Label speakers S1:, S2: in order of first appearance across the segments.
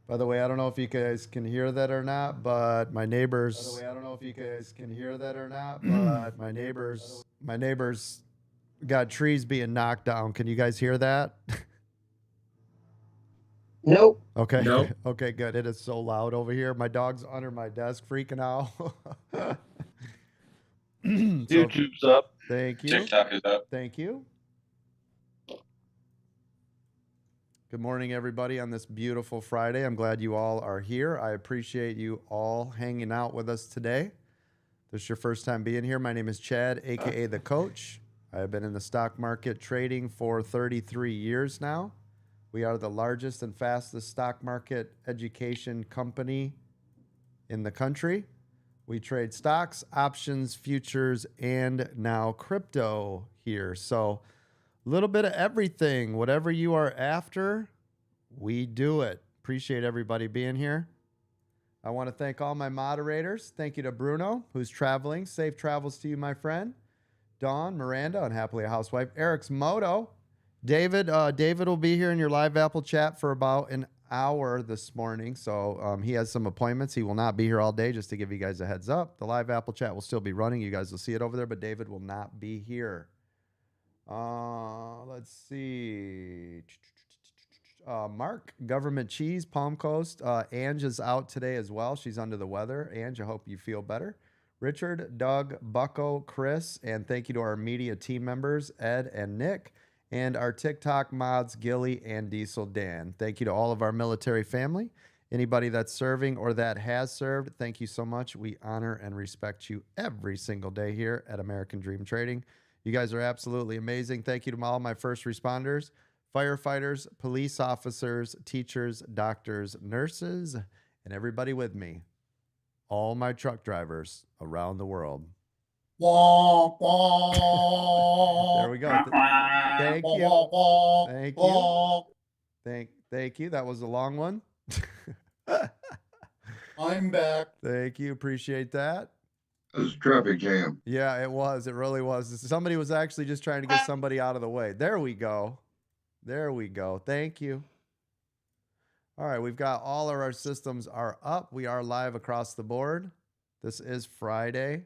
S1: By the way, I don't know if you guys can hear that or not, but my neighbors got trees being knocked down. Can you guys hear that?
S2: Nope.
S1: Okay,
S3: Nope.
S1: okay, good. It is so loud over here. My dog's under my desk freaking out. So
S3: YouTube's up.
S1: thank you.
S3: TikTok is up.
S1: Thank you. Good morning, everybody, on this beautiful Friday. I'm glad you all are here. I appreciate you all hanging out with us today. If this is your first time being here, my name is Chad, aka the Coach. I have been in the stock market trading for 33 years now. We are the largest and fastest stock market education company in the country. We trade stocks, options, futures, and now crypto here. So, a little bit of everything. Whatever you are after, we do it. Appreciate everybody being here. I want to thank all my moderators. Thank you to Bruno, who's traveling. Safe travels to you, my friend. Dawn, Miranda, unhappily a housewife. Eric's Moto. David will be here in your live Apple chat for about an hour this morning. So he has some appointments. He will not be here all day, just to give you guys a heads up. The live Apple chat will still be running. You guys will see it over there, but David will not be here. Let's see. Mark, Government Cheese, Palm Coast. Ange is out today as well. She's under the weather. Ange, I hope you feel better. Richard, Doug, Bucko, Chris, and thank you to our media team members, Ed and Nick, and our TikTok mods, Gilly and Diesel Dan. Thank you to all of our military family. Anybody that's serving or that has served, thank you so much. We honor and respect you every single day here at American Dream Trading. You guys are absolutely amazing. Thank you to all my first responders, firefighters, police officers, teachers, doctors, nurses, and everybody with me. All my truck drivers around the world. There we go. Thank you. Thank you. Thank you. That was a long one.
S2: I'm back.
S1: Thank you. Appreciate that.
S4: It was a traffic jam.
S1: Yeah, it was. It really was. Somebody was actually just trying to get somebody out of the way. There we go. There we go. Thank you. All right, we've got all of our systems are up. We are live across the board. This is Friday,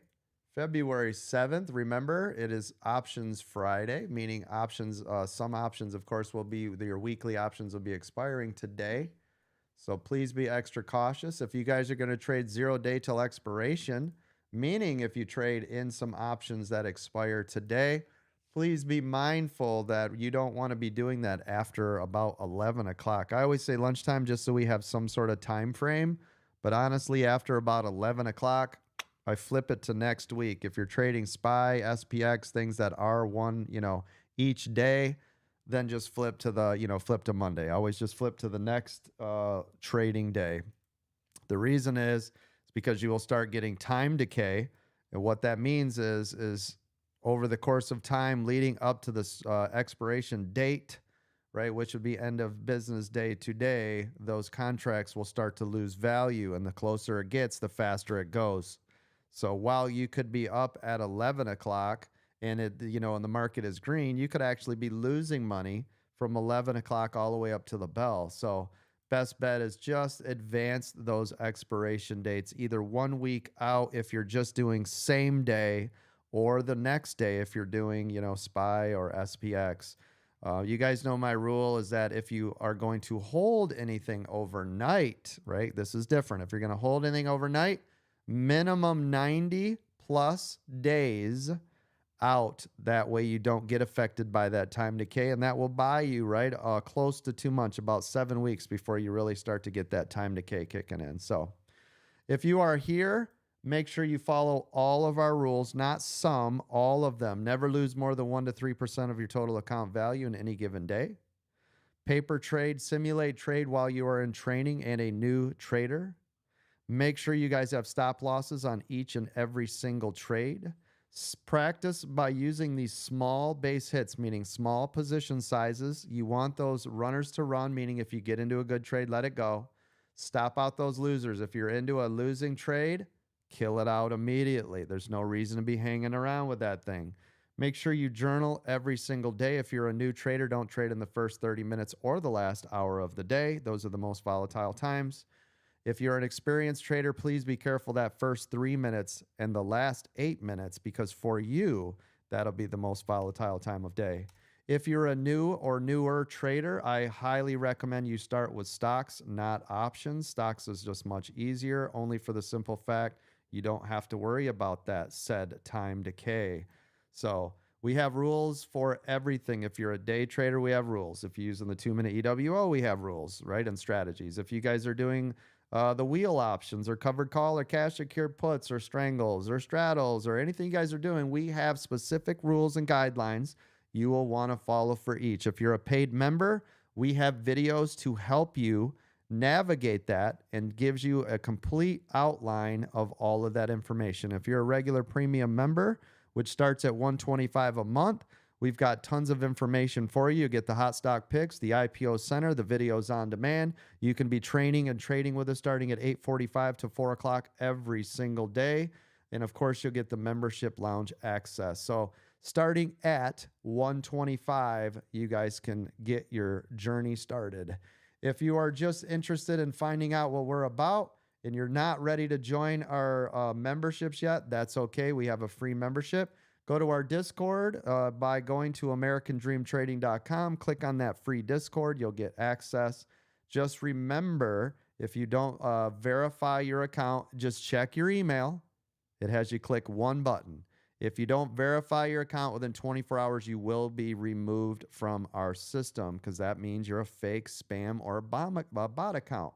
S1: February 7th. Remember, it is Options Friday, meaning options. Some options, of course, will be your weekly options will be expiring today. So please be extra cautious. If you guys are going to trade 0 day till expiration, meaning if you trade in some options that expire today, please be mindful that you don't want to be doing that after about 11 o'clock. I always say lunchtime just so we have some sort of time frame. But honestly, after about 11 o'clock, I flip it to next week. If you're trading SPY, SPX, things that are one, each day, then just flip to flip to Monday. I always just flip to the next trading day. The reason is because you will start getting time decay. And what that means is over the course of time leading up to this expiration date, right, which would be end of business day today, those contracts will start to lose value. And the closer it gets, the faster it goes. So while you could be up at 11 o'clock and and the market is green, you could actually be losing money from 11 o'clock all the way up to the bell. So best bet is just advance those expiration dates either 1 week out if you're just doing same day, or the next day if you're doing, SPY or SPX. You guys know my rule is that if you are going to hold anything overnight, right, this is different. If you're going to hold anything overnight, minimum 90 plus days out. That way you don't get affected by that time decay, and that will buy you, right, close to 2 months, about 7 weeks before you really start to get that time decay kicking in. So if you are here, make sure you follow all of our rules, not some, all of them. Never lose more than 1 to 3% of your total account value in any given day. Paper trade, simulate trade while you are in training and a new trader. Make sure you guys have stop losses on each and every single trade. Practice by using these small base hits, meaning small position sizes. You want those runners to run, meaning if you get into a good trade, let it go. Stop out those losers. If you're into a losing trade, kill it out immediately. There's no reason to be hanging around with that thing. Make sure you journal every single day. If you're a new trader, don't trade in the first 30 minutes or the last hour of the day. Those are the most volatile times. If you're an experienced trader, please be careful that first 3 minutes and the last 8 minutes, because for you, that'll be the most volatile time of day. If you're a new or newer trader, I highly recommend you start with stocks, not options. Stocks is just much easier, only for the simple fact you don't have to worry about that said time decay. So we have rules for everything. If you're a day trader, we have rules. If you're using the 2-minute EWO, we have rules, right? And strategies. If you guys are doing the wheel options or covered call or cash secured puts or strangles or straddles or anything you guys are doing, we have specific rules and guidelines you will want to follow for each. If you're a paid member, we have videos to help you navigate that and gives you a complete outline of all of that information. If you're a regular premium member, which starts at $125 a month, we've got tons of information for you. You get the hot stock picks, the IPO center, the videos on demand. You can be training and trading with us starting at 8:45 to 4 o'clock every single day. And of course, you'll get the membership lounge access. So starting at $125, you guys can get your journey started. If you are just interested in finding out what we're about and you're not ready to join our memberships yet, that's okay. We have a free membership. Go to our Discord by going to AmericanDreamTrading.com. Click on that free Discord. You'll get access. Just remember, if you don't verify your account, just check your email. It has you click one button. If you don't verify your account within 24 hours, you will be removed from our system, because that means you're a fake, spam, or a bot account.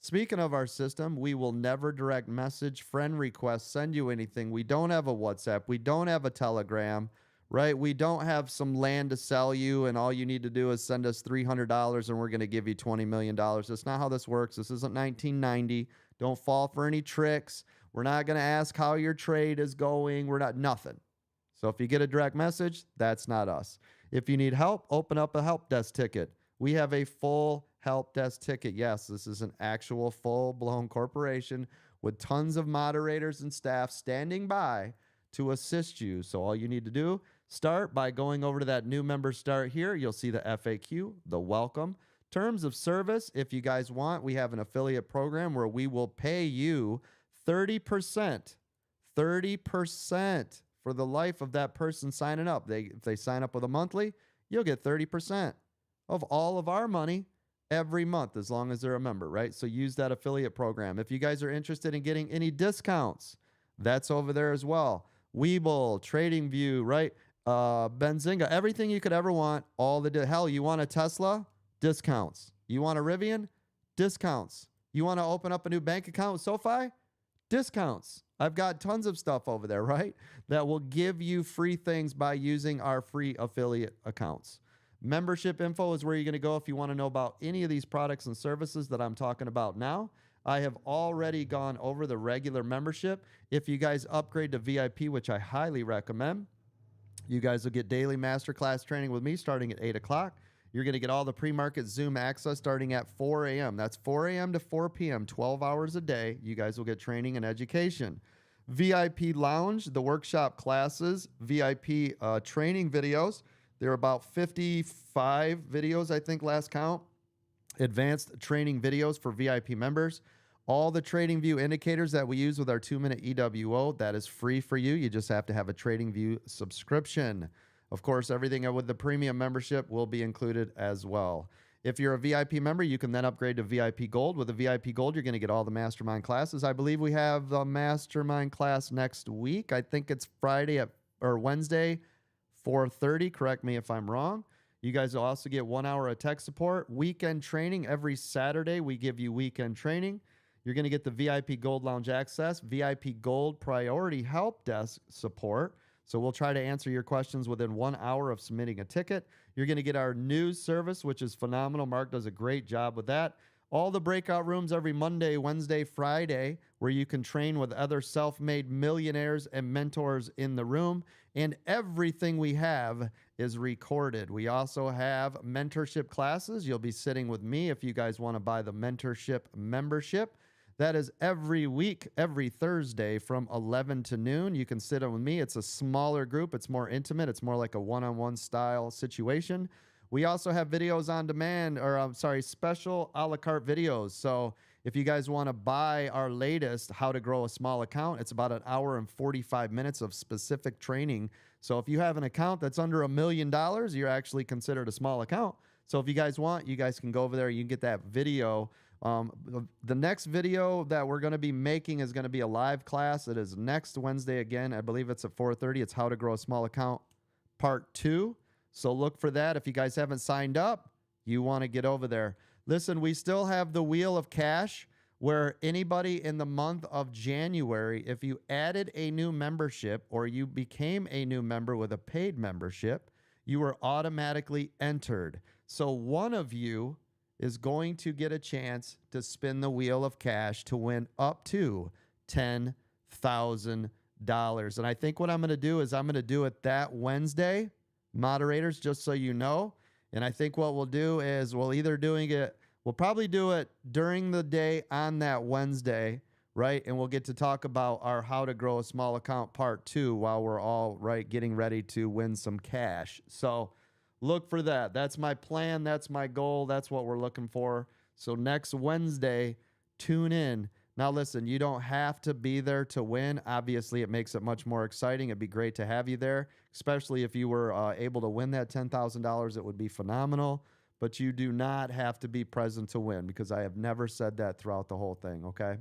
S1: Speaking of our system, we will never direct message, friend request, send you anything. We don't have a WhatsApp. We don't have a Telegram, right? We don't have some land to sell you and all you need to do is send us $300 and we're going to give you $20 million. That's not how this works. This isn't 1990. Don't fall for any tricks. We're not going to ask how your trade is going. We're not nothing. So if you get a direct message, that's not us. If you need help, open up a help desk ticket. We have a full help desk ticket. Yes, this is an actual full-blown corporation with tons of moderators and staff standing by to assist you. So all you need to do, start by going over to that new member start here. You'll see the FAQ, the welcome. Terms of service, if you guys want, we have an affiliate program where we will pay you 30% for the life of that person signing up. If they sign up with a monthly, you'll get 30% of all of our money every month, as long as they're a member, right? So use that affiliate program. If you guys are interested in getting any discounts, that's over there as well. Webull, TradingView, right? Benzinga, everything you could ever want. Hell, you want a Tesla? Discounts. You want a Rivian? Discounts. You want to open up a new bank account with SoFi? Discounts. I've got tons of stuff over there, right? That will give you free things by using our free affiliate accounts. Membership info is where you're going to go if you want to know about any of these products and services that I'm talking about now. I have already gone over the regular membership. If you guys upgrade to VIP, which I highly recommend, you guys will get daily masterclass training with me starting at 8 o'clock. You're going to get all the pre-market Zoom access starting at 4 a.m. That's 4 a.m. to 4 p.m., 12 hours a day. You guys will get training and education. VIP Lounge, the workshop classes, VIP training videos. There are about 55 videos, I think, last count. Advanced training videos for VIP members. All the TradingView indicators that we use with our 2-minute EWO, that is free for you. You just have to have a TradingView subscription. Of course, everything with the premium membership will be included as well. If you're a VIP member, you can then upgrade to VIP Gold. With a VIP Gold, you're going to get all the mastermind classes. I believe we have the mastermind class next week. I think it's Wednesday, 4:30. Correct me if I'm wrong. You guys will also get 1 hour of tech support. Weekend training. Every Saturday, we give you weekend training. You're going to get the VIP Gold Lounge access, VIP Gold Priority Help Desk support. So we'll try to answer your questions within 1 hour of submitting a ticket. You're going to get our news service, which is phenomenal. Mark does a great job with that. All the breakout rooms every Monday, Wednesday, Friday, where you can train with other self-made millionaires and mentors in the room. And everything we have is recorded. We also have mentorship classes. You'll be sitting with me if you guys want to buy the mentorship membership. That is every week, every Thursday from 11 to noon. You can sit in with me. It's a smaller group. It's more intimate. It's more like a one-on-one style situation. We also have videos on demand, or I'm sorry, special a la carte videos. So if you guys want to buy our latest How to Grow a Small Account, it's about an hour and 45 minutes of specific training. So if you have an account that's under $1 million, you're actually considered a small account. So if you guys want, you guys can go over there. You can get that video. The next video that we're going to be making is going to be a live class. It is next Wednesday again. I believe it's at 4:30. It's How to Grow a Small Account Part 2. So look for that. If you guys haven't signed up, you want to get over there. Listen, we still have the Wheel of Cash where anybody in the month of January, if you added a new membership or you became a new member with a paid membership, you were automatically entered. So one of you is going to get a chance to spin the Wheel of Cash to win up to $10,000. And I think what I'm going to do is I'm going to do it that Wednesday, moderators, just so you know. And I think what we'll do is we'll probably do it during the day on that Wednesday, right? And we'll get to talk about our How to Grow a Small Account Part 2 while we're all, right, getting ready to win some cash. So look for that. That's my plan. That's my goal. That's what we're looking for. So next Wednesday, tune in. Now, listen, you don't have to be there to win. Obviously, it makes it much more exciting. It'd be great to have you there, especially if you were able to win that $10,000. It would be phenomenal. But you do not have to be present to win, because I have never said that throughout the whole thing, okay?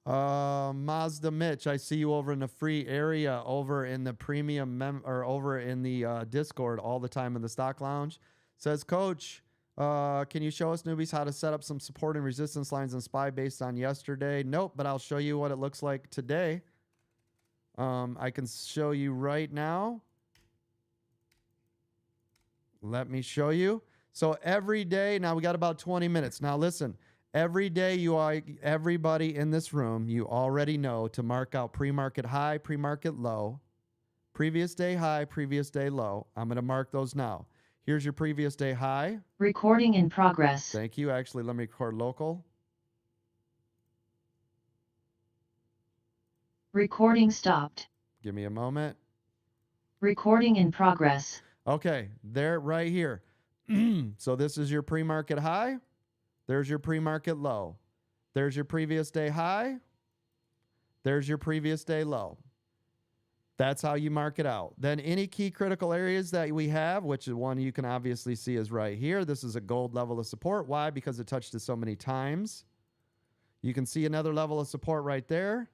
S1: Mazda Mitch, I see you over in the free area, over in the premium or over in the Discord all the time in the Stock Lounge. Says, Coach, can you show us newbies how to set up some support and resistance lines and SPY based on yesterday? Nope, but I'll show you what it looks like today. I can show you right now. Let me show you. So every day, now we got about 20 minutes. Now listen, every day everybody in this room, you already know to mark out pre-market high, pre-market low, previous day high, previous day low. I'm going to mark those now. Here's your previous day high.
S3: Recording in progress.
S1: Thank you. Actually, let me record local.
S3: Recording stopped.
S1: Give me a moment.
S3: Recording in progress.
S1: Okay, there, right here. So this is your pre-market high. There's your pre-market low. There's your previous day high. There's your previous day low. That's how you mark it out. Then any key critical areas that we have, which is one you can obviously see is right here. This is a gold level of support. Why? Because it touched it so many times. You can see another level of support right there.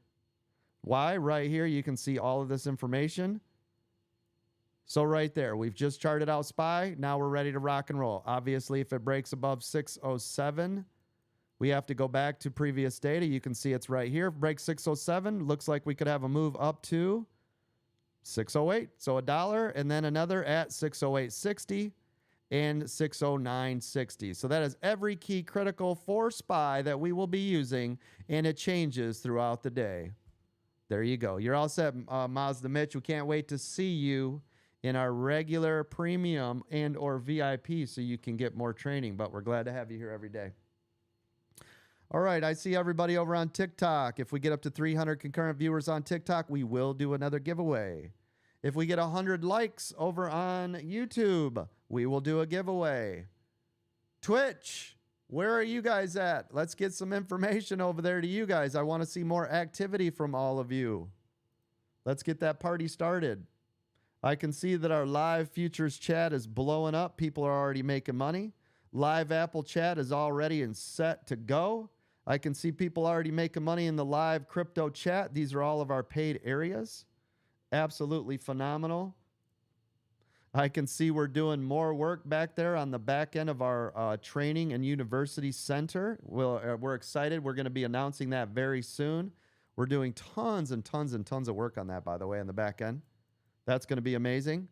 S1: Why? Right here, you can see all of this information. So right there, we've just charted out SPY. Now we're ready to rock and roll. Obviously, if it breaks above 607, we have to go back to previous data. You can see it's right here. If it breaks 607, looks like we could have a move up to 608. So $1, and then another at 608.60 and 609.60. So that is every key critical for SPY that we will be using, and it changes throughout the day. There you go. You're all set, Mazda Mitch. We can't wait to see you in our regular premium and or VIP so you can get more training, but we're glad to have you here every day. All right, I see everybody over on TikTok. If we get up to 300 concurrent viewers on TikTok, we will do another giveaway. If we get 100 likes over on YouTube, we will do a giveaway. Twitch, where are you guys at? Let's get some information over there to you guys. I want to see more activity from all of you. Let's get that party started. I can see that our live futures chat is blowing up. People are already making money. Live Apple chat is already and set to go. I can see people already making money in the live crypto chat. These are all of our paid areas. Absolutely phenomenal. I can see we're doing more work back there on the back end of our training and university center. We're excited. We're going to be announcing that very soon. We're doing tons and tons and tons of work on that, by the way, on the back end. That's going to be amazing.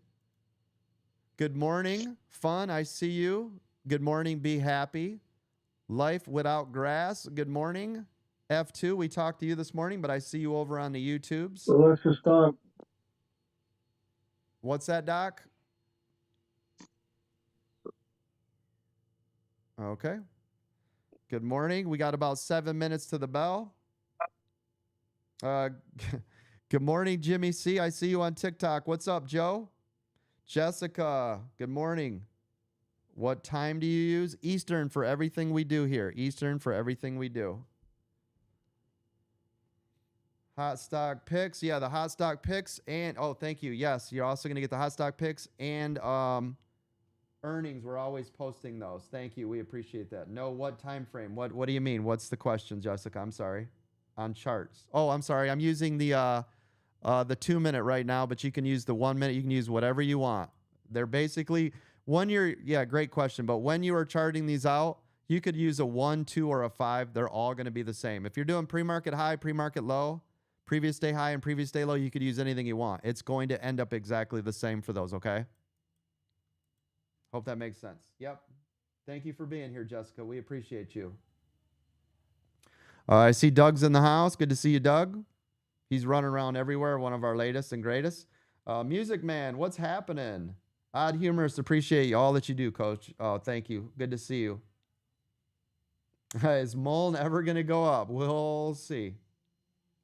S1: Good morning, Fun. I see you. Good morning, Be Happy. Life Without Grass. Good morning. F2, we talked to you this morning, but I see you over on the YouTubes.
S2: Alexa, stop.
S1: What's that, Doc? Okay. Good morning. We got about 7 minutes to the bell. Good morning, Jimmy C. I see you on TikTok. What's up, Joe? Jessica, good morning. What time do you use? Eastern for everything we do here. Eastern for everything we do. Hot stock picks. Yeah, the hot stock picks. And, oh, thank you. Yes, you're also going to get the hot stock picks and earnings. We're always posting those. Thank you. We appreciate that. No, what time frame? What do you mean? What's the question, Jessica? I'm sorry. On charts. Oh, I'm sorry. I'm using the 2 minute right now, but you can use the 1 minute. You can use whatever you want. They're basically great question. But when you are charting these out, you could use a 1, 2, or a 5. They're all going to be the same. If you're doing pre-market high, pre-market low, previous day high and previous day low, you could use anything you want. It's going to end up exactly the same for those, okay? Hope that makes sense. Yep. Thank you for being here, Jessica. We appreciate you. I see Doug's in the house. Good to see you, Doug. He's running around everywhere, one of our latest and greatest. Music Man, what's happening? Odd Humorous, appreciate all that you do, Coach. Oh, thank you. Good to see you. Is Mullen ever going to go up? We'll see.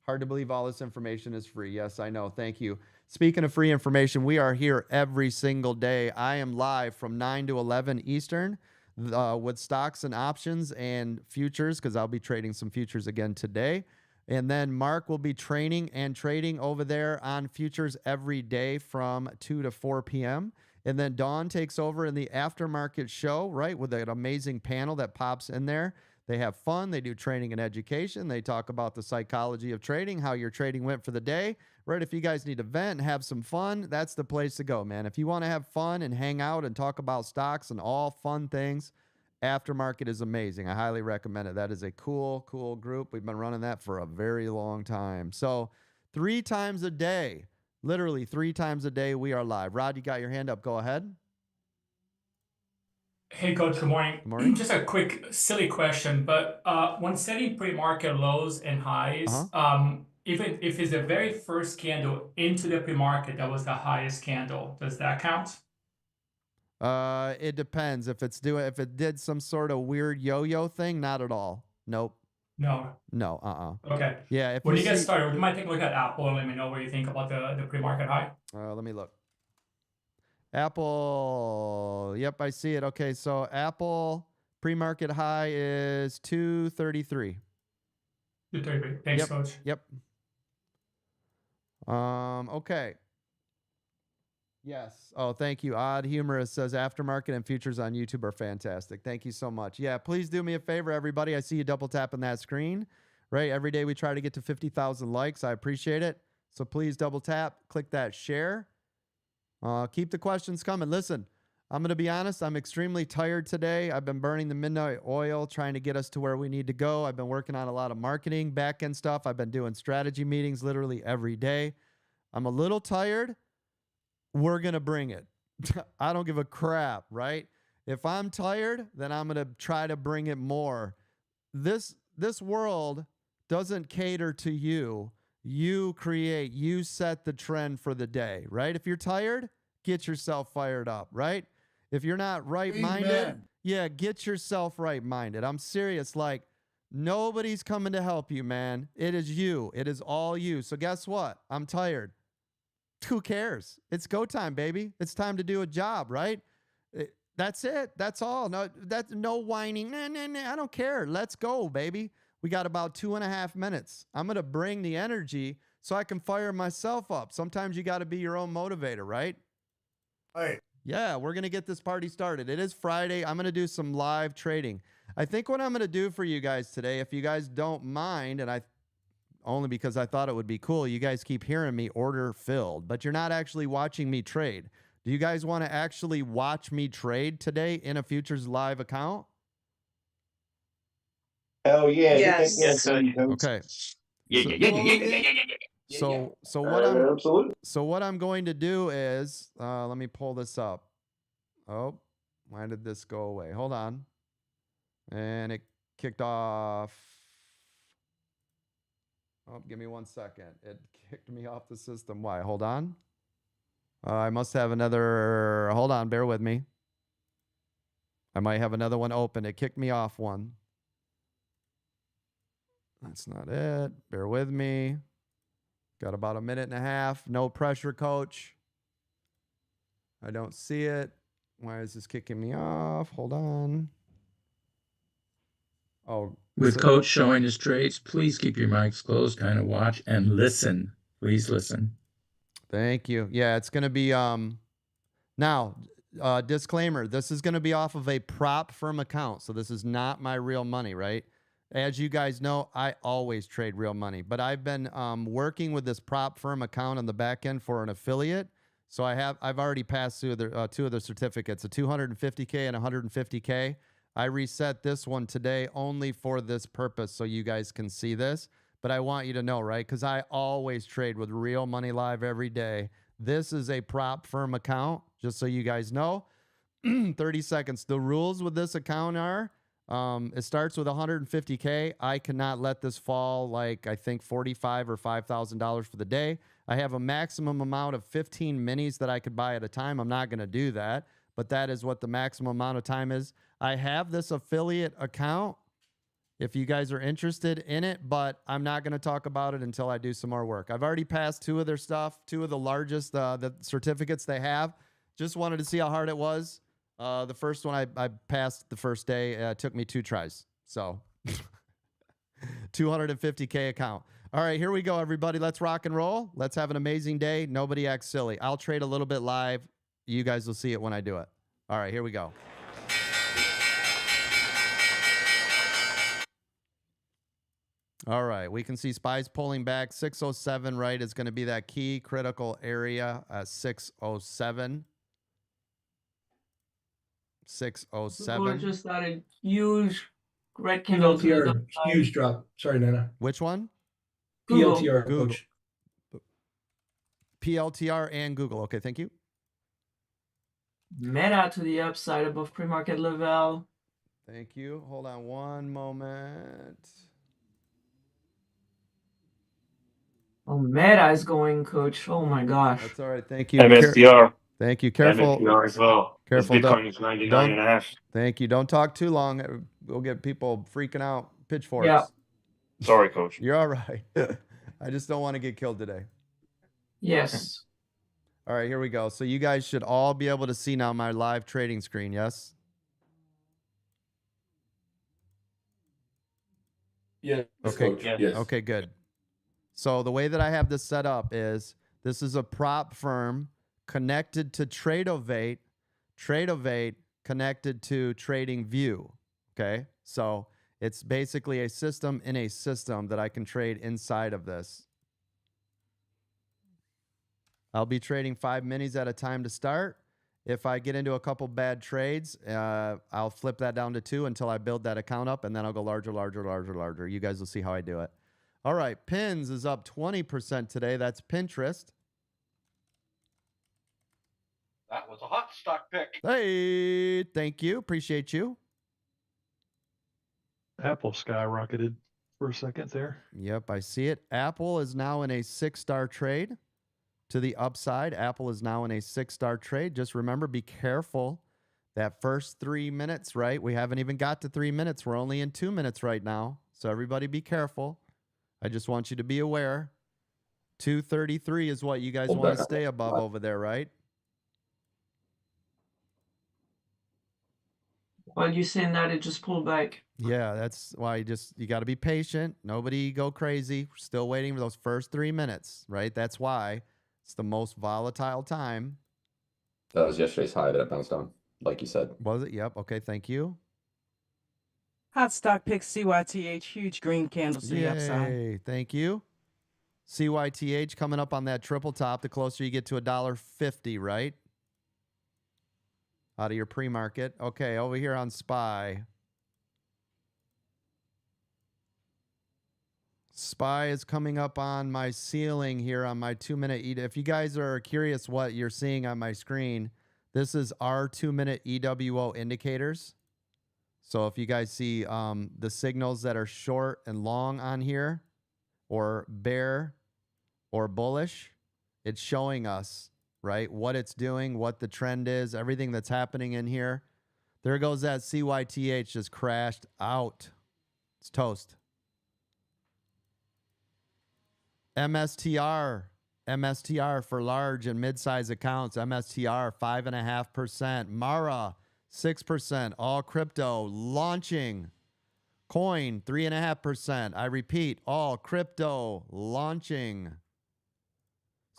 S1: Hard to believe all this information is free. Yes, I know. Thank you. Speaking of free information, we are here every single day. I am live from 9 to 11 Eastern with stocks and options and futures because I'll be trading some futures again today. And then Mark will be training and trading over there on futures every day from 2 to 4 p.m. And then Dawn takes over in the aftermarket show, right, with an amazing panel that pops in there. They have fun. They do training and education. They talk about the psychology of trading, how your trading went for the day, right? If you guys need to vent and have some fun, that's the place to go, man. If you want to have fun and hang out and talk about stocks and all fun things, Aftermarket is amazing. I highly recommend it. That is a cool, cool group. We've been running that for a very long time. So 3 times a day, literally 3 times a day, we are live. Rod, you got your hand up. Go ahead.
S5: Hey, Coach, good morning.
S1: Good morning.
S5: Just a quick, silly question, but when setting pre-market lows and highs, if it's the very first candle into the pre-market that was the highest candle, does that count?
S1: It depends. If it did some sort of weird yo-yo thing, not at all. Nope.
S5: No.
S1: No.
S5: Okay.
S1: Yeah. If
S5: When
S1: you
S5: you get
S1: see,
S5: started, would you mind taking a look at Apple and let me know what you think about the pre-market high?
S1: let me look. Apple. Yep, I see it. Okay, so Apple pre-market high is 233.
S5: 233. Thanks,
S1: Yep.
S5: Coach.
S1: Yep. Okay. Yes. Oh, thank you. Odd Humorous says aftermarket and futures on YouTube are fantastic. Thank you so much. Yeah, please do me a favor, everybody. I see you double tapping that screen, right? Every day we try to get to 50,000 likes. I appreciate it. So please double tap, click that share. Keep the questions coming. Listen, I'm going to be honest. I'm extremely tired today. I've been burning the midnight oil trying to get us to where we need to go. I've been working on a lot of marketing, back-end stuff. I've been doing strategy meetings literally every day. I'm a little tired. We're going to bring it. I don't give a crap, right? If I'm tired, then I'm going to try to bring it more. This world doesn't cater to you. You create, you set the trend for the day, right? If you're tired, get yourself fired up, right? If you're not right-minded, get yourself right-minded. I'm serious. Like, nobody's coming to help you, man. It is you. It is all you. So guess what? I'm tired. Who cares? It's go time, baby. It's time to do a job, right? That's it. That's all. No whining. Nah. I don't care. Let's go, baby. We got about 2.5 minutes. I'm going to bring the energy so I can fire myself up. Sometimes you got to be your own motivator, right?
S2: Right.
S1: Yeah, we're going to get this party started. It is Friday. I'm going to do some live trading. I think what I'm going to do for you guys today, if you guys don't mind, and only because I thought it would be cool, you guys keep hearing me order filled, but you're not actually watching me trade. Do you guys want to actually watch me trade today in a futures live account?
S2: Hell yeah.
S6: Yes.
S2: Yes, sir.
S1: Okay. So what I'm going to do is, let me pull this up. Oh, why did this go away? Hold on. And it kicked off. Oh, give me 1 second. It kicked me off the system. Why? Hold on. I must have another. Hold on. Bear with me. I might have another one open. It kicked me off one. That's not it. Bear with me. Got about a minute and a half. No pressure, coach. I don't see it. Why is this kicking me off? Hold on. Oh,
S6: With coach showing his trades, please keep your mics closed, kind of watch and listen. Please listen.
S1: thank you. Yeah, it's going to be now, disclaimer, this is going to be off of a prop firm account. So this is not my real money, right? As you guys know, I always trade real money, but I've been working with this prop firm account on the back end for an affiliate. So I've already passed through two of the certificates, a 250K and 150K. I reset this one today only for this purpose so you guys can see this. But I want you to know, right? Because I always trade with real money live every day. This is a prop firm account, just so you guys know. 30 seconds. The rules with this account are it starts with 150K. I cannot let this fall like I think $45,000 or $5,000 for the day. I have a maximum amount of 15 minis that I could buy at a time. I'm not going to do that, but that is what the maximum amount of time is. I have this affiliate account if you guys are interested in it, but I'm not going to talk about it until I do some more work. I've already passed two of their stuff, two of the largest the certificates they have. Just wanted to see how hard it was. The first one I passed the first day. It took me 2 tries. So 250K account. All right, here we go, everybody. Let's rock and roll. Let's have an amazing day. Nobody acts silly. I'll trade a little bit live. You guys will see it when I do it. All right, here we go. All right, we can see SPY's pulling back. 607, right, is going to be that key critical area at 607. 607.
S7: Google just got a huge red candle to the
S2: PLTR,
S7: upside.
S2: huge drop. Sorry, Nana.
S1: Which one?
S7: Google.
S2: PLTR,
S1: Google.
S2: coach.
S1: PLTR and Google. Okay, thank you.
S7: Meta to the upside above pre-market level.
S1: Thank you. Hold on one moment.
S7: Oh, Meta is going, coach. Oh my gosh.
S1: That's all right. Thank you.
S8: MSTR.
S1: Thank you. Careful.
S8: MSTR as well.
S1: Careful.
S8: Bitcoin is 99 and a half.
S1: Thank you. Don't talk too long. We'll get people freaking out. Pitchforks.
S7: Yeah.
S8: Sorry, coach.
S1: You're all right. I just don't want to get killed today.
S7: Yes.
S1: All right, here we go. So you guys should all be able to see now my live trading screen, yes?
S2: Yes,
S1: Okay.
S2: coach.
S8: Yeah.
S2: Yes.
S1: Okay, good. So the way that I have this set up is this is a prop firm connected to Tradeovate, Tradeovate connected to TradingView. Okay, so it's basically a system in a system that I can trade inside of this. I'll be trading 5 minis at a time to start. If I get into a couple bad trades, I'll flip that down to 2 until I build that account up, and then I'll go larger, larger, larger, larger. You guys will see how I do it. All right, pins is up 20% today. That's Pinterest.
S9: That was a hot stock pick.
S1: Hey, thank you. Appreciate you.
S10: Apple skyrocketed for a second there.
S1: Yep, I see it. Apple is now in a 6-star trade to the upside. Apple is now in a 6-star trade. Just remember, be careful. That first 3 minutes, right? We haven't even got to 3 minutes. We're only in 2 minutes right now. So everybody be careful. I just want you to be aware. 233 is what you guys want to stay above over there, right?
S7: While you saying that, it just pulled back.
S1: Yeah, that's why you got to be patient. Nobody go crazy. We're still waiting for those first 3 minutes, right? That's why it's the most volatile time.
S11: That was yesterday's high that it bounced on, like you said.
S1: Was it? Yep. Okay, thank you.
S12: Hot stock pick CYTH, huge green candle to the upside.
S1: Yay, thank you. CYTH coming up on that triple top. The closer you get to $1.50, right? Out of your pre-market. Okay, over here on SPY. SPY is coming up on my ceiling here on my 2-minute EW. If you guys are curious what you're seeing on my screen, this is our 2-minute EWO indicators. So if you guys see the signals that are short and long on here, or bear or bullish, it's showing us, right, what it's doing, what the trend is, everything that's happening in here. There goes that CYTH, just crashed out. It's toast. MSTR for large and mid-size accounts. MSTR 5.5%. Mara 6%. All crypto launching. Coin 3.5%. I repeat, all crypto launching.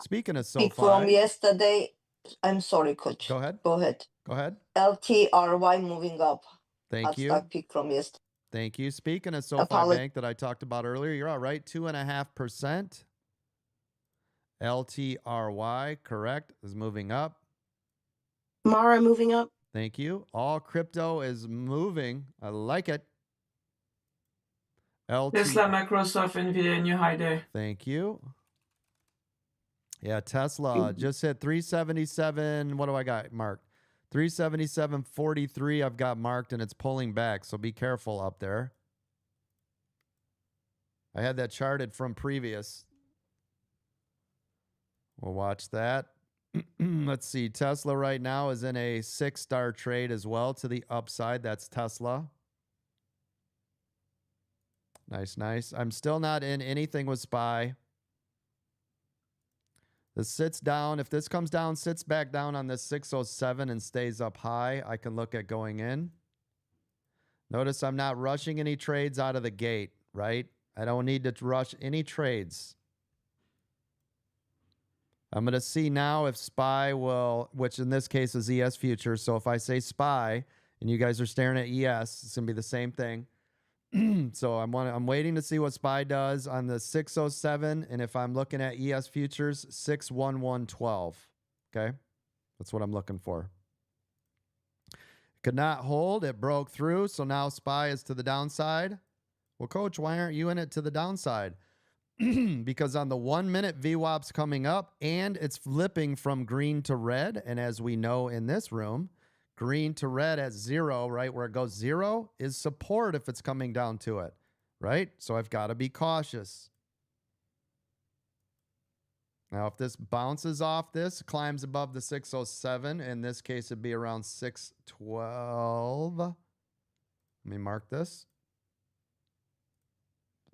S1: Speaking of SoFi,
S13: from yesterday, I'm sorry, coach.
S1: Go ahead.
S13: Go ahead.
S1: Go ahead.
S13: LTRY moving up.
S1: Thank
S13: Hot
S1: you.
S13: stock pick from yesterday.
S1: Thank you. Speaking of SoFi Bank that I talked about earlier, you're all right. 2.5%. LTRY, correct, is moving up.
S12: Mara moving up.
S1: Thank you. All crypto is moving. I like it.
S7: Tesla, Microsoft, Nvidia, new high day.
S1: Thank you. Yeah, Tesla just hit 377. What do I got marked? 377.43 I've got marked, and it's pulling back, so be careful up there. I had that charted from previous. We'll watch that. Let's see. Tesla right now is in a 6-star trade as well to the upside. That's Tesla. Nice, nice. I'm still not in anything with SPY. This sits down. If this comes down, sits back down on this 607 and stays up high, I can look at going in. Notice I'm not rushing any trades out of the gate, right? I don't need to rush any trades. I'm going to see now if SPY will, which in this case is ES futures. So if I say SPY and you guys are staring at ES, it's going to be the same thing. So I'm waiting to see what SPY does on the 607, and if I'm looking at ES futures, 61112. Okay, that's what I'm looking for. Could not hold, it broke through, so now SPY is to the downside. Well, coach, why aren't you in it to the downside? Because on the 1 minute VWAP's coming up, and it's flipping from green to red, and as we know in this room, green to red at 0, right? Where it goes 0 is support if it's coming down to it, right? So I've got to be cautious. Now, if this bounces off this, climbs above the 607, in this case, it'd be around 612. Let me mark this.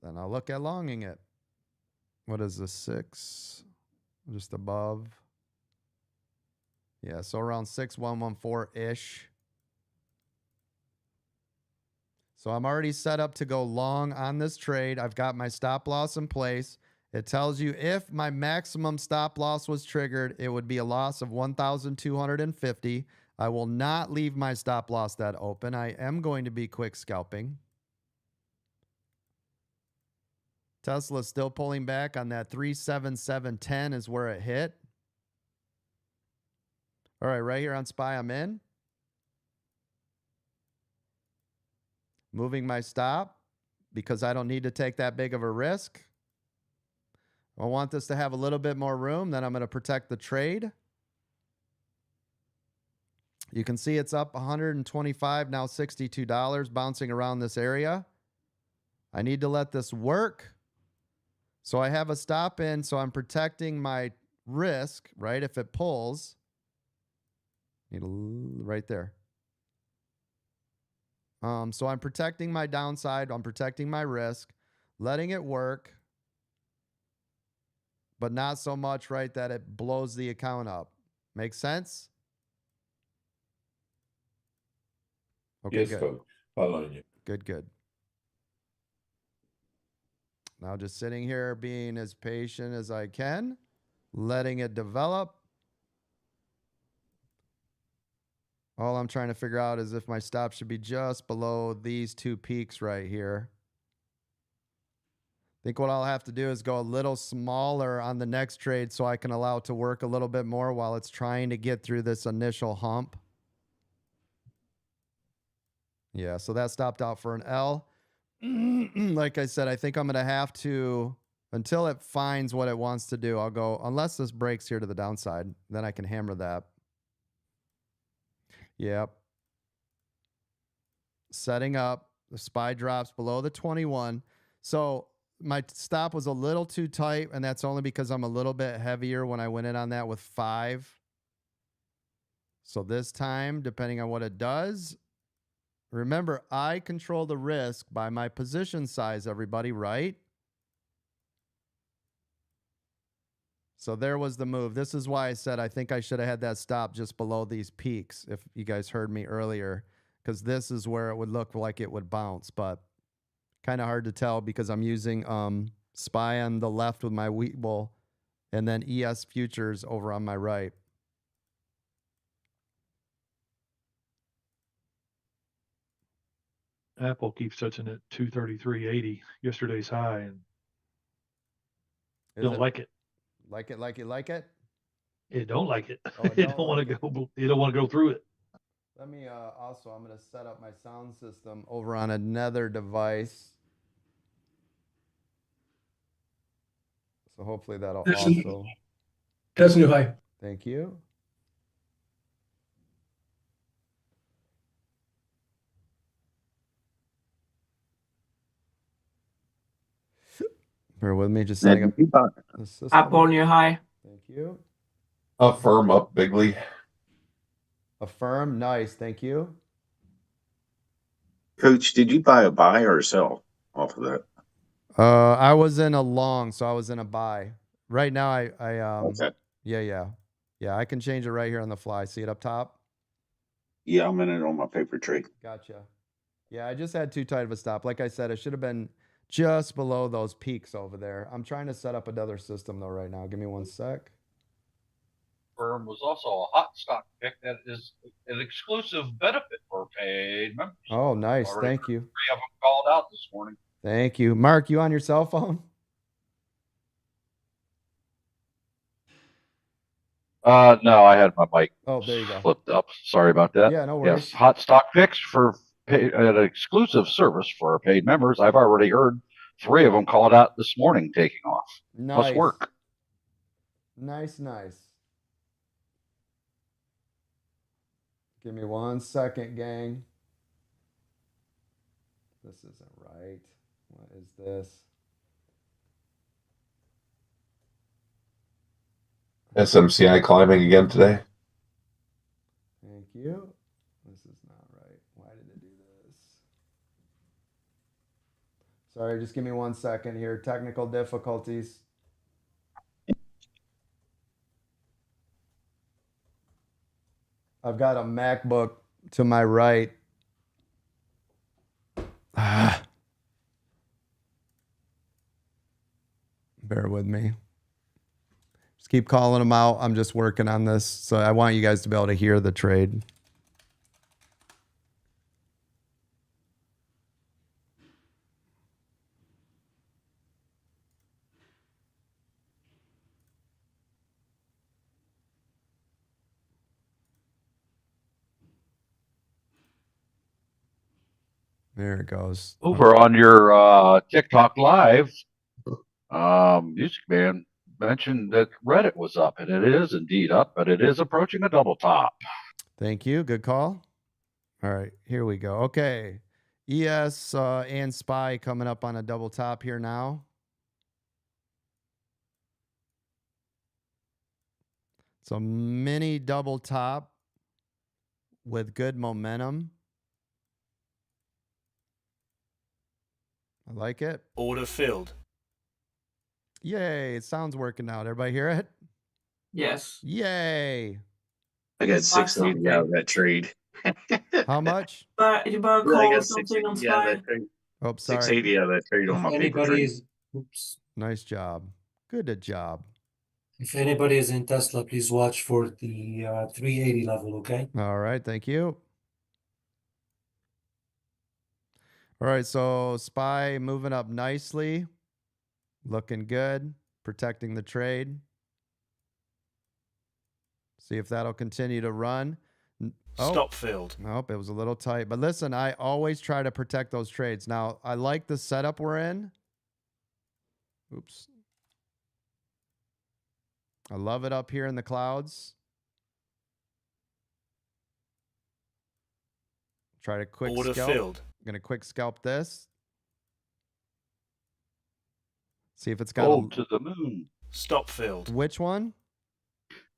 S1: Then I'll look at longing it. What is the 6? Just above. Yeah, so around 6114-ish. So I'm already set up to go long on this trade. I've got my stop loss in place. It tells you if my maximum stop loss was triggered, it would be a loss of 1,250. I will not leave my stop loss that open. I am going to be quick scalping. Tesla's still pulling back on that 377.10 is where it hit. All right, right here on SPY, I'm in. Moving my stop because I don't need to take that big of a risk. I want this to have a little bit more room. Then I'm going to protect the trade. You can see it's up 125, now $62, bouncing around this area. I need to let this work. So I have a stop in, so I'm protecting my risk, right? If it pulls. Right there. So I'm protecting my downside. I'm protecting my risk, letting it work, but not so much, right, that it blows the account up. Make sense? Okay,
S11: Yes,
S1: good.
S11: coach. Following you.
S1: Good, good. Now just sitting here being as patient as I can, letting it develop. All I'm trying to figure out is if my stop should be just below these two peaks right here. I think what I'll have to do is go a little smaller on the next trade so I can allow it to work a little bit more while it's trying to get through this initial hump. Yeah, so that stopped out for an L. Like I said, I think I'm going to have to, until it finds what it wants to do, I'll go, unless this breaks here to the downside, then I can hammer that. Yep. Setting up. The SPY drops below the 21. So my stop was a little too tight, and that's only because I'm a little bit heavier when I went in on that with 5. So this time, depending on what it does, remember, I control the risk by my position size, everybody, right? So there was the move. This is why I said I think I should have had that stop just below these peaks, if you guys heard me earlier, because this is where it would look like it would bounce, but kind of hard to tell because I'm using SPY on the left with my Weeble and then ES futures over on my right.
S10: Apple keeps touching at 233.80, yesterday's high, and
S1: Is
S10: don't
S1: it
S10: like it.
S1: like it, like it, like it?
S10: It don't like it.
S1: Oh, it
S10: It
S1: don't
S10: don't want
S1: like
S10: to
S1: it.
S10: go. It don't want to go through it.
S1: Let me also, I'm going to set up my sound system over on another device. So hopefully that'll
S2: That's
S1: also.
S2: That's new high.
S1: Thank you. Bear with me, just setting up the system.
S7: Up on your high.
S1: Thank you.
S11: Affirm up bigly.
S1: Affirm, nice, thank you.
S4: Coach, did you buy a buy or a sell off of that?
S1: I was in a long, so I was in a buy. Right now, I
S4: Okay.
S1: yeah, I can change it right here on the fly. See it up top?
S4: Yeah, I'm in it on my paper trade.
S1: Gotcha. Yeah, I just had too tight of a stop. Like I said, it should have been just below those peaks over there. I'm trying to set up another system though right now. Give me 1 sec.
S9: Firm was also a hot stock pick that is an exclusive benefit for paid members.
S1: Oh, nice.
S9: Already
S1: Thank you.
S9: 3 of them called out this morning.
S1: Thank you. Mark, you on your cell phone?
S9: No, I had my mic
S1: Oh, there you go.
S9: flipped up. Sorry about that.
S1: Yeah, no worries.
S9: Yes, hot stock picks for an exclusive service for our paid members. I've already heard 3 of them called out this morning taking off.
S1: Nice.
S9: Must work.
S1: Nice, nice. Give me 1 second, gang. This isn't right. What is this?
S11: SMCI climbing again today.
S1: Thank you. This is not right. Why did it do this? Sorry, just give me 1 second here. Technical difficulties. I've got a MacBook to my right. Bear with me. Just keep calling them out. I'm just working on this. So I want you guys to be able to hear the trade. There it goes.
S9: Over on your TikTok live, Music Man mentioned that Reddit was up, and it is indeed up, but it is approaching a double top.
S1: Thank you. Good call. All right, here we go. Okay. ES and SPY coming up on a double top here now. So mini double top with good momentum. I like it.
S14: Order filled.
S1: Yay, it sounds working out. Everybody hear it?
S7: Yes.
S1: Yay.
S4: I got 680 out of that trade.
S1: How much?
S7: But you better
S4: Yeah, I
S7: call
S4: got
S7: something on
S4: 680 out of
S7: Spy.
S4: that trade.
S1: Oh, sorry.
S4: 680 out of that trade on my paper trade.
S14: Oops.
S1: Nice job. Good job.
S14: If anybody is in Tesla, please watch for the 380 level, okay?
S1: All right, thank you. All right, so SPY moving up nicely. Looking good. Protecting the trade. See if that'll continue to run. Oh,
S14: Stop filled.
S1: Nope, it was a little tight. But listen, I always try to protect those trades. Now, I like the setup we're in. Oops. I love it up here in the clouds. Try to quick
S14: Order
S1: scalp.
S14: filled.
S1: I'm going to quick scalp this. See if it's got
S9: Gold to the moon.
S14: Stop filled.
S1: Which one?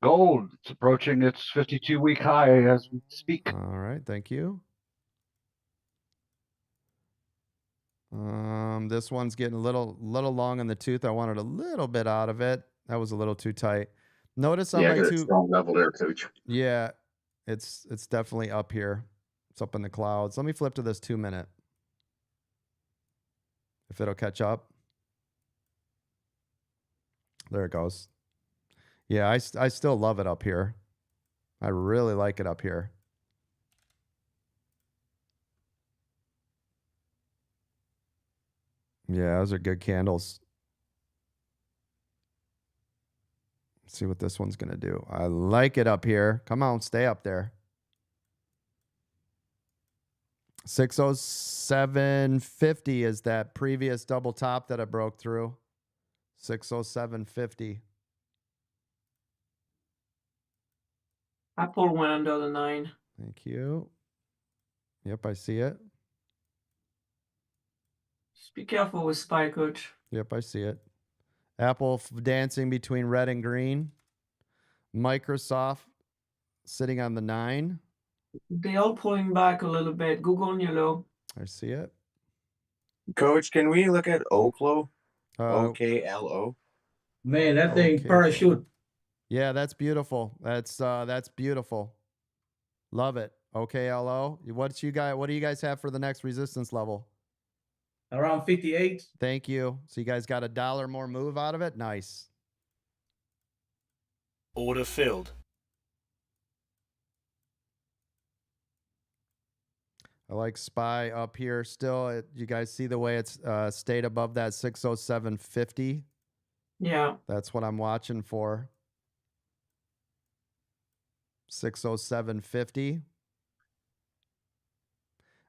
S9: Gold. It's approaching its 52-week high as we speak.
S1: All right, thank you. This one's getting a little long in the tooth. I wanted a little bit out of it. That was a little too tight. Notice on
S4: Yeah, I
S1: my
S4: got a
S1: two.
S4: strong level there, Coach.
S1: Yeah, it's definitely up here. It's up in the clouds. Let me flip to this 2 minute. If it'll catch up. There it goes. Yeah, I still love it up here. I really like it up here. Yeah, those are good candles. Let's see what this one's going to do. I like it up here. Come on, stay up there. 607.50 is that previous double top that I broke through. 607.50.
S7: Apple went under the 9.
S1: Thank you. Yep, I see it.
S7: Just be careful with SPY, Coach.
S1: Yep, I see it. Apple dancing between red and green. Microsoft sitting on the 9.
S7: They all pulling back a little bit. Google on your low.
S1: I see it.
S15: Coach, can we look at Oklo?
S1: Uh,
S15: OKLO.
S2: Man, that thing
S1: Okay,
S2: parachute.
S1: Yeah, that's beautiful. That's beautiful. Love it. OKLO. What do you guys have for the next resistance level?
S2: Around 58.
S1: Thank you. So you guys got $1 more move out of it? Nice.
S15: Order filled.
S1: I like SPY up here still. You guys see the way it's stayed above that 607.50?
S7: Yeah.
S1: That's what I'm watching for. 607.50.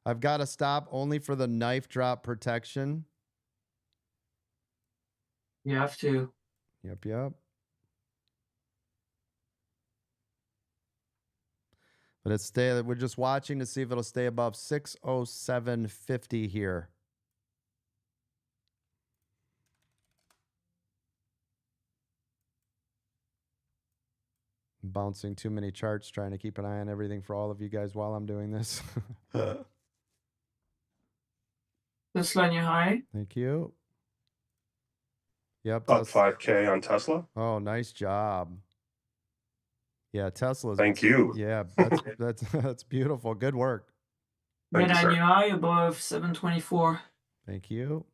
S1: I've got to stop only for the knife drop protection.
S7: You have to.
S1: Yep. But we're just watching to see if it'll stay above 607.50 here. I'm bouncing too many charts, trying to keep an eye on everything for all of you guys while I'm doing this.
S7: This line you high.
S1: Thank you. Yep.
S8: Up 5K on Tesla.
S1: Oh, nice job. Yeah, Tesla's.
S8: Thank you.
S1: Yeah, that's beautiful. Good work.
S8: Thank
S7: Red
S8: you,
S7: on
S8: sir.
S7: your eye above 724.
S1: Thank you.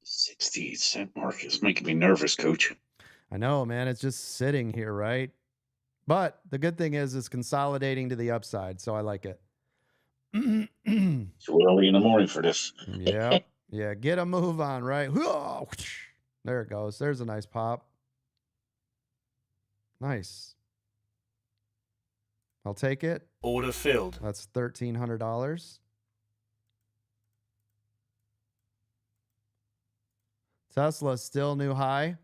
S4: 68-cent mark is making me nervous, Coach.
S1: I know, man. It's just sitting here, right? But the good thing is it's consolidating to the upside, so I like it.
S4: It's early in the morning for this.
S1: Yep. Yeah, get a move on, right? There it goes. There's a nice pop. Nice. I'll take it.
S15: Order filled.
S1: That's $1,300. Tesla still new high.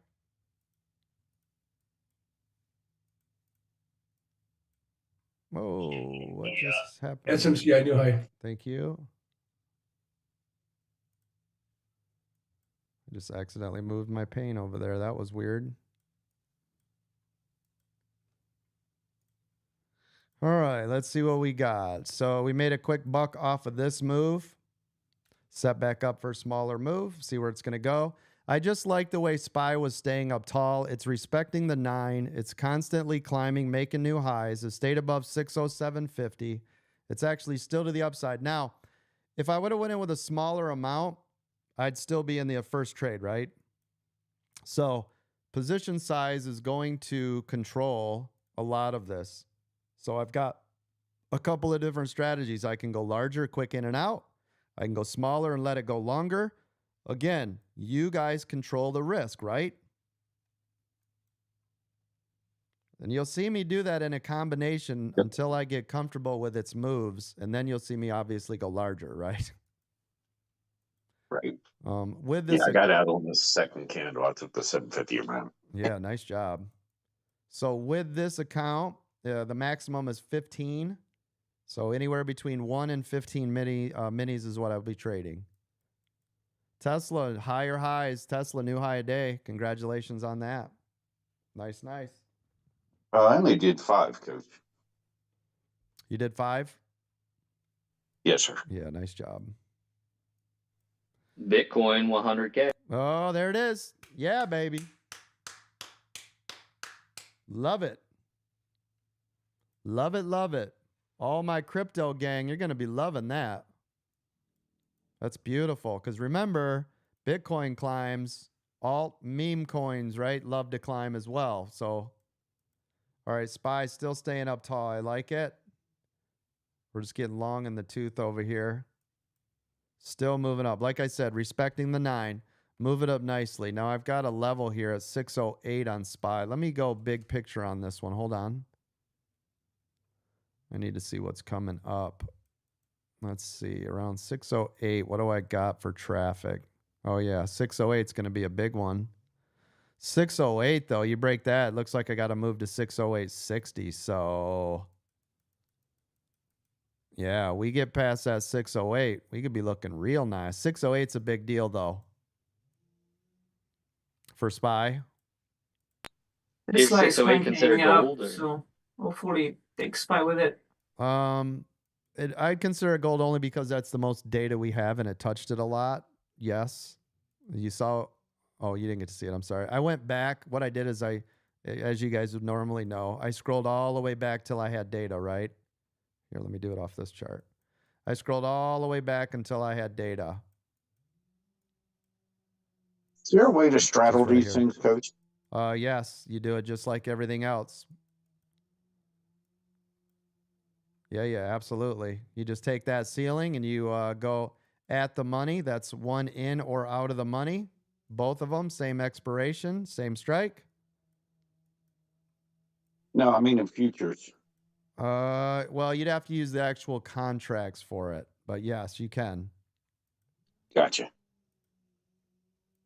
S1: Whoa, what just happened?
S2: SMCI new high.
S1: Thank you. I just accidentally moved my pane over there. That was weird. All right, let's see what we got. So we made a quick buck off of this move. Set back up for a smaller move. See where it's going to go. I just like the way SPY was staying up tall. It's respecting the 9. It's constantly climbing, making new highs. It stayed above 607.50. It's actually still to the upside. Now, if I would have went in with a smaller amount, I'd still be in the first trade, right? So position size is going to control a lot of this. So I've got a couple of different strategies. I can go larger, quick in and out. I can go smaller and let it go longer. Again, you guys control the risk, right? And you'll see me do that in a combination until I get comfortable with its moves. And then you'll see me obviously go larger, right?
S4: Right.
S1: With this,
S4: I got out on the second candle. I took the 750 around.
S1: Yeah, nice job. So with this account, the maximum is 15. So anywhere between 1 and 15 minis is what I'll be trading. Tesla, higher highs. Tesla, new high a day. Congratulations on that. Nice.
S4: I only did 5, Coach.
S1: You did 5?
S4: Yes, sir.
S1: Yeah, nice job.
S11: Bitcoin 100K.
S1: Oh, there it is. Yeah, baby. Love it. Love it, love it. All my crypto gang, you're going to be loving that. That's beautiful. Because remember, Bitcoin climbs, alt meme coins, right? Love to climb as well. So, all right, SPY still staying up tall. I like it. We're just getting long in the tooth over here. Still moving up. Like I said, respecting the 9. Move it up nicely. Now I've got a level here at 608 on SPY. Let me go big picture on this one. Hold on. I need to see what's coming up. Let's see. Around 608. What do I got for traffic? Oh, yeah. 608 is going to be a big one. 608, though, you break that. It looks like I got to move to 608.60. So, yeah, we get past that 608. We could be looking real nice. 608's a big deal, though. For SPY.
S7: It's
S11: Is
S7: like
S11: 608 considered
S7: spanking up,
S11: gold? Or?
S7: so hopefully take SPY with it.
S1: I'd consider it gold only because that's the most data we have, and it touched it a lot. Yes. You saw. Oh, you didn't get to see it. I'm sorry. I went back. What I did is as you guys would normally know, I scrolled all the way back till I had data, right? Here, let me do it off this chart. I scrolled all the way back until I had data.
S4: Is there a way to straddle
S1: Just right
S4: these
S1: here.
S4: things, Coach?
S1: Yes, you do it just like everything else. Yeah, absolutely. You just take that ceiling and you go at the money. That's one in or out of the money. Both of them, same expiration, same strike.
S4: No, I mean in futures.
S1: Well, you'd have to use the actual contracts for it, but yes, you can.
S4: Gotcha.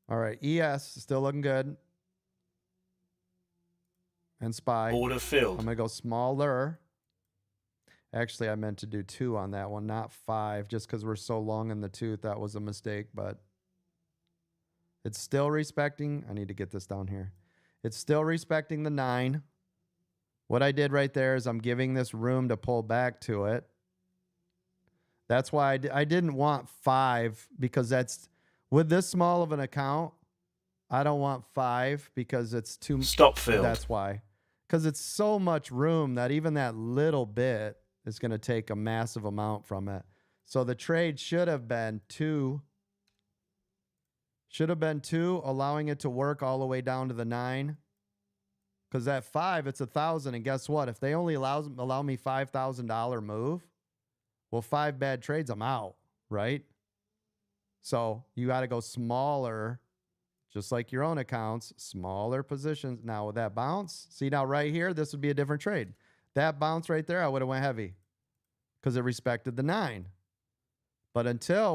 S1: All right, ES still looking good. And SPY.
S14: Order filled.
S1: I'm going to go smaller. Actually, I meant to do 2 on that one, not 5, just because we're so long in the tooth. That was a mistake, but it's still respecting. I need to get this down here. It's still respecting the 9. What I did right there is I'm giving this room to pull back to it. That's why I didn't want 5, because that's, with this small of an account, I don't want 5 because it's too.
S14: Stop filled.
S1: That's why. Because it's so much room that even that little bit is going to take a massive amount from it. So the trade should have been 2. Should have been 2, allowing it to work all the way down to the 9. Because at 5, it's 1,000. And guess what? If they only allow me $5,000 move, well, 5 bad trades, I'm out, right? So you got to go smaller, just like your own accounts, smaller positions. Now with that bounce, see now right here, this would be a different trade. That bounce right there, I would have went heavy because it respected the 9. But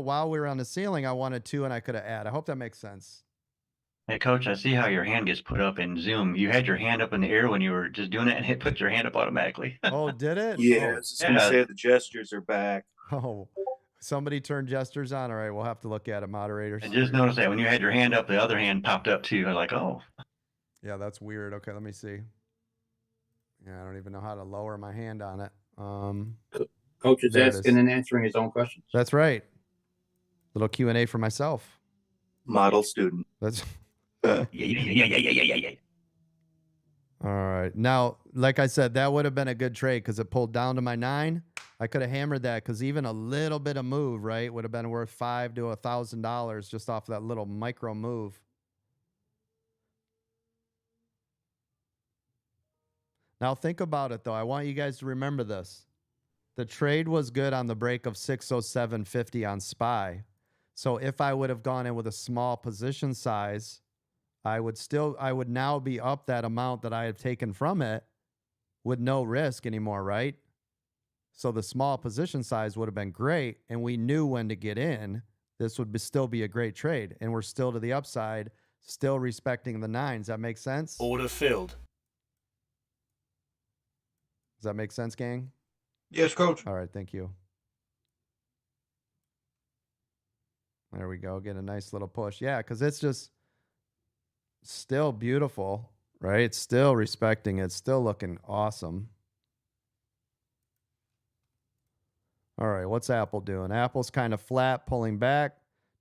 S1: while we were on the ceiling, I wanted 2 and I could have added. I hope that makes sense.
S16: Hey, Coach, I see how your hand gets put up in Zoom. You had your hand up in the air when you were just doing it, and it put your hand up automatically.
S1: Oh, did it?
S15: Yeah, I was just gonna say the gestures are back.
S1: Oh, somebody turned gestures on. All right, we'll have to look at it, moderators.
S16: I just noticed that when you had your hand up, the other hand popped up too. I was like, oh.
S1: Yeah, that's weird. Okay, let me see. Yeah, I don't even know how to lower my hand on it.
S2: Coach is
S1: there it
S2: asking and answering his own questions.
S1: That's right. Little Q&A for myself.
S15: Model student.
S1: That's
S16: Yeah.
S1: all right. Now, like I said, that would have been a good trade because it pulled down to my 9. I could have hammered that because even a little bit of move, right, would have been worth $500 to $1,000 just off that little micro move. Now, think about it, though. I want you guys to remember this. The trade was good on the break of 607.50 on SPY. So if I would have gone in with a small position size, I would now be up that amount that I have taken from it with no risk anymore, right? So the small position size would have been great, and we knew when to get in. This would still be a great trade, and we're still to the upside, still respecting the 9s. That make sense?
S14: Order filled.
S1: Does that make sense, gang?
S15: Yes, Coach.
S1: All right, thank you. There we go. Get a nice little push. Yeah, because it's just still beautiful, right? It's still respecting it. Still looking awesome. All right, what's Apple doing? Apple's kind of flat, pulling back.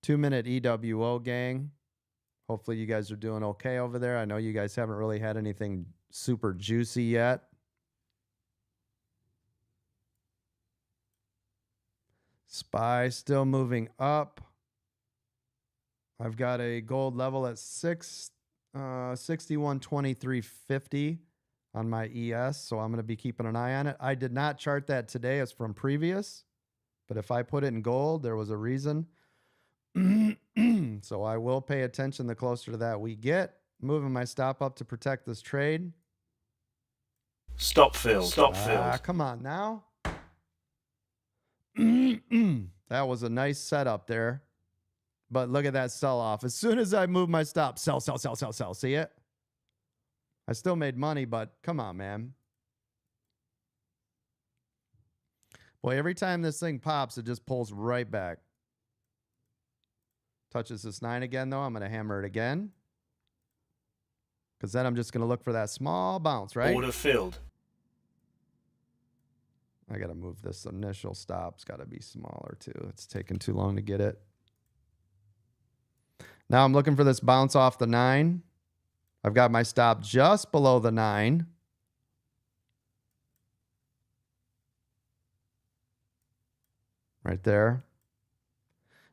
S1: 2-minute EWO, gang. Hopefully you guys are doing okay over there. I know you guys haven't really had anything super juicy yet. SPY still moving up. I've got a gold level at 61.2350 on my ES, so I'm going to be keeping an eye on it. I did not chart that today. It's from previous, but if I put it in gold, there was a reason. So I will pay attention the closer to that we get. Moving my stop up to protect this trade.
S14: Stop filled. Stop filled.
S1: Come on now. That was a nice setup there. But look at that sell off. As soon as I move my stop, sell, sell, sell, sell, sell. See it? I still made money, but come on, man. Boy, every time this thing pops, it just pulls right back. Touches this 9 again, though. I'm going to hammer it again. Because then I'm just going to look for that small bounce, right?
S14: Order filled.
S1: I got to move this initial stop. It's got to be smaller, too. It's taking too long to get it. Now I'm looking for this bounce off the 9. I've got my stop just below the 9. Right there.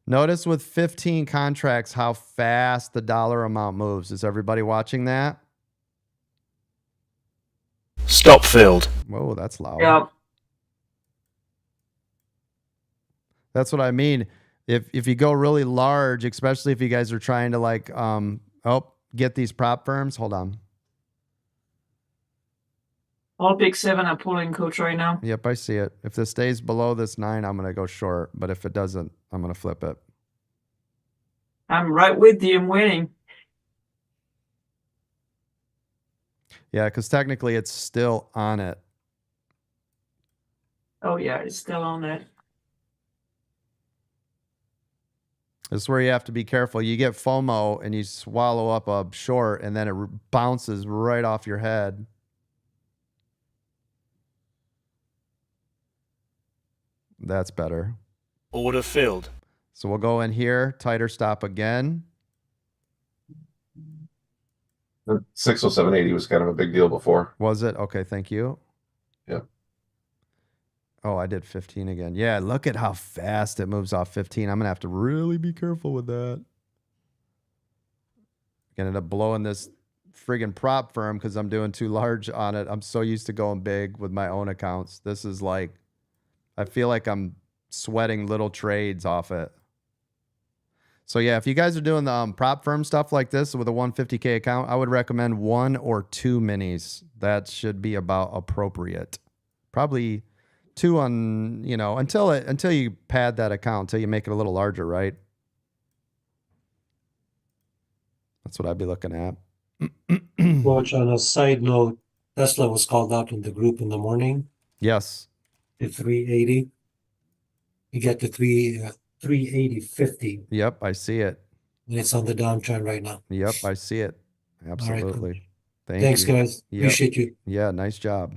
S1: Notice with 15 contracts how fast the dollar amount moves. Is everybody watching that?
S14: Stop filled.
S1: Whoa, that's loud.
S7: Yep.
S1: That's what I mean. If you go really large, especially if you guys are trying to like get these prop firms. Hold on.
S7: All big 7 are pulling, coach, right now.
S1: Yep, I see it. If this stays below this 9, I'm going to go short. But if it doesn't, I'm going to flip it.
S7: I'm right with you. I'm waiting.
S1: Yeah, because technically it's still on it.
S7: Oh, yeah, it's still on it.
S1: This is where you have to be careful. You get FOMO and you swallow up a short and then it bounces right off your head. That's better.
S14: Order filled.
S1: So we'll go in here, tighter stop again.
S11: The 607.80 was kind of a big deal before.
S1: Was it? Okay, thank you.
S11: Yep.
S1: Oh, I did 15 again. Yeah, look at how fast it moves off 15. I'm going to have to really be careful with that. Gonna end up blowing this friggin' prop firm because I'm doing too large on it. I'm so used to going big with my own accounts. This is like, I feel like I'm sweating little trades off it. So yeah, if you guys are doing the prop firm stuff like this with a 150K account, I would recommend 1 or 2 minis. That should be about appropriate. Probably 2 on, you know, until you pad that account, until you make it a little larger, right? That's what I'd be looking at.
S14: Watch on a side note, Tesla was called out in the group in the morning.
S1: Yes.
S14: The 380. You get to 380.50.
S1: Yep, I see it.
S14: And it's on the downtrend right now.
S1: Yep, I see it. Absolutely.
S14: Thanks,
S1: you.
S14: guys.
S1: Yep.
S14: Appreciate you.
S1: Yeah, nice job.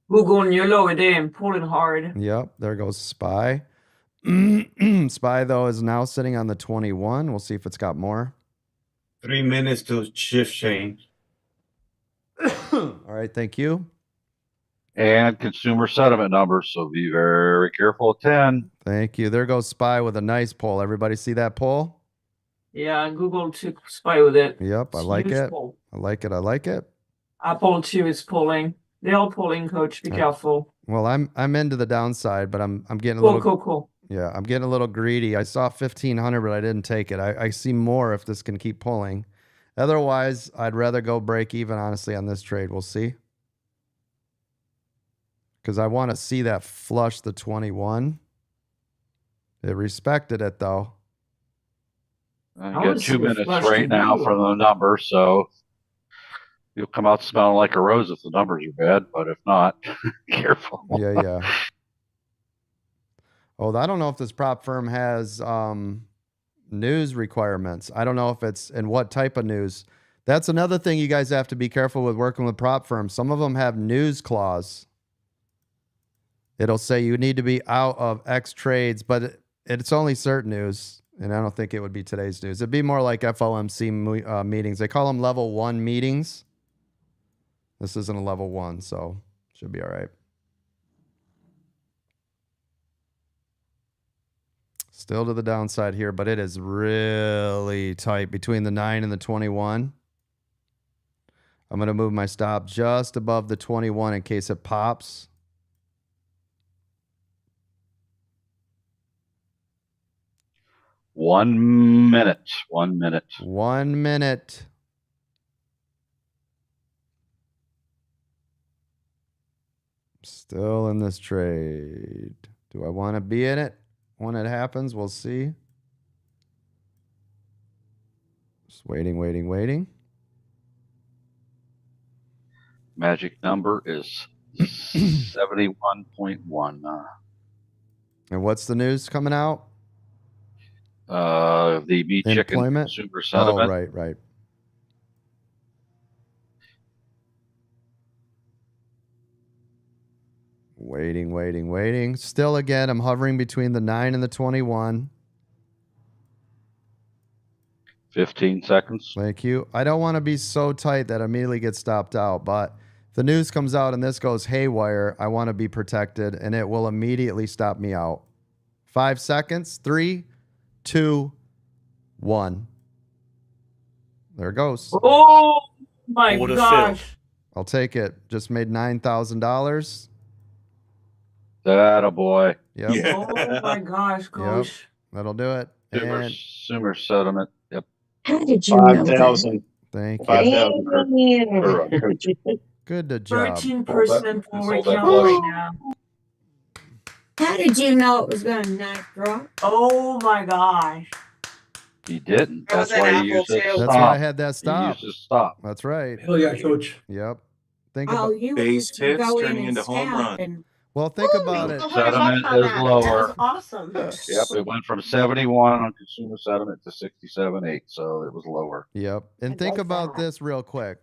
S7: We're going yellow today and pulling hard.
S1: Yep, there goes SPY. SPY, though, is now sitting on the 21. We'll see if it's got more.
S2: 3 minutes to shift change.
S1: All right, thank you.
S9: And consumer sentiment numbers, so be very careful at 10.
S1: Thank you. There goes SPY with a nice pull. Everybody see that pull?
S7: Yeah, Google took SPY with it.
S1: Yep, I like it.
S7: Pull.
S1: I like it. I like it.
S7: Apple too is pulling. They're all pulling, coach. Be careful.
S1: Well, I'm into the downside, but I'm getting a
S7: Cool,
S1: little
S7: cool.
S1: Yeah, I'm getting a little greedy. I saw 1,500, but I didn't take it. I see more if this can keep pulling. Otherwise, I'd rather go break even, honestly, on this trade. We'll see. Because I want to see that flush the 21. It respected it, though.
S9: You got 2 minutes right now for the numbers, so you'll come out smelling like a rose if the numbers are bad, but if not, careful.
S1: Yeah. Oh, I don't know if this prop firm has news requirements. I don't know if it's in what type of news. That's another thing you guys have to be careful with working with prop firms. Some of them have news clause. It'll say you need to be out of X trades, but it's only certain news. And I don't think it would be today's news. It'd be more like FOMC meetings. They call them level 1 meetings. This isn't a level 1, so should be all right. Still to the downside here, but it is really tight between the 9 and the 21. I'm going to move my stop just above the 21 in case it pops.
S9: One minute. 1 minute.
S1: 1 minute. Still in this trade. Do I want to be in it when it happens? We'll see. Just waiting, waiting, waiting.
S9: Magic number is 71.1.
S1: And what's the news coming out?
S9: The meat chicken
S1: Employment?
S9: consumer sentiment.
S1: Oh, right. Waiting, waiting, waiting. Still again, I'm hovering between the 9 and the 21.
S9: 15 seconds.
S1: Thank you. I don't want to be so tight that I immediately get stopped out, but if the news comes out and this goes haywire, I want to be protected, and it will immediately stop me out. 5 seconds. 3, 2, 1. There it goes.
S7: Oh my gosh.
S1: I'll take it. Just made $9,000.
S9: That a boy.
S1: Yep.
S7: Oh my gosh, coach.
S1: Yep. That'll do it. And
S9: Consumer sentiment. Yep.
S4: How did you know
S15: 5,000.
S1: thank you.
S4: 5,000
S15: Coach.
S1: Good job.
S7: 13% forward count right now.
S17: How did you know it was going to not drop?
S7: Oh my gosh.
S9: He didn't.
S17: That was
S9: That's why
S17: an
S9: he
S17: apple
S9: used his
S17: too.
S9: stop.
S1: That's why I had that
S9: He
S1: stop.
S9: used his stop.
S1: That's right.
S14: Hell yeah, coach.
S1: Yep. Think
S17: Oh,
S1: about
S17: you
S15: Base
S17: used to
S15: hits
S17: go in
S15: turning
S17: and
S15: into home
S17: scout
S15: run.
S17: and
S1: Well, think about it.
S9: Sentiment is lower.
S17: That was awesome.
S9: Yep, it went from 71 on consumer sentiment to 67.8, so it was lower.
S1: Yep. And
S17: I
S1: think
S17: like
S1: about
S17: that.
S1: this real quick.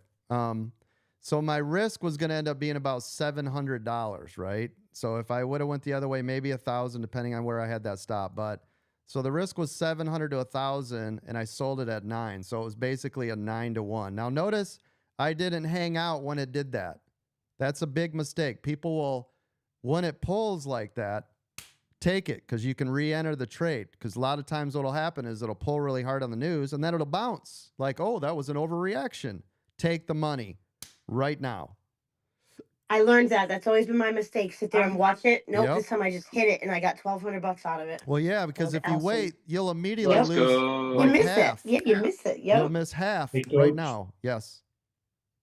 S1: So my risk was going to end up being about $700, right? So if I would have went the other way, maybe 1,000, depending on where I had that stop. But so the risk was 700 to 1,000, and I sold it at 9. So it was basically a 9-to-1. Now notice I didn't hang out when it did that. That's a big mistake. People will, when it pulls like that, take it because you can re-enter the trade. Because a lot of times what'll happen is it'll pull really hard on the news and then it'll bounce. Like, oh, that was an overreaction. Take the money right now.
S17: I learned that. That's always been my mistake. Sit there and watch it. Nope,
S1: Yep.
S17: this time I just hit it and I got $1,200 out of it.
S1: Well, yeah, because if you
S17: Awesome.
S1: wait, you'll immediately
S17: Let's
S1: lose
S17: You
S1: like
S17: miss
S1: half.
S17: it. Yeah, you miss it.
S1: You'll
S17: Yep.
S1: miss half
S14: Hey,
S1: right
S14: Coach.
S1: now. Yes.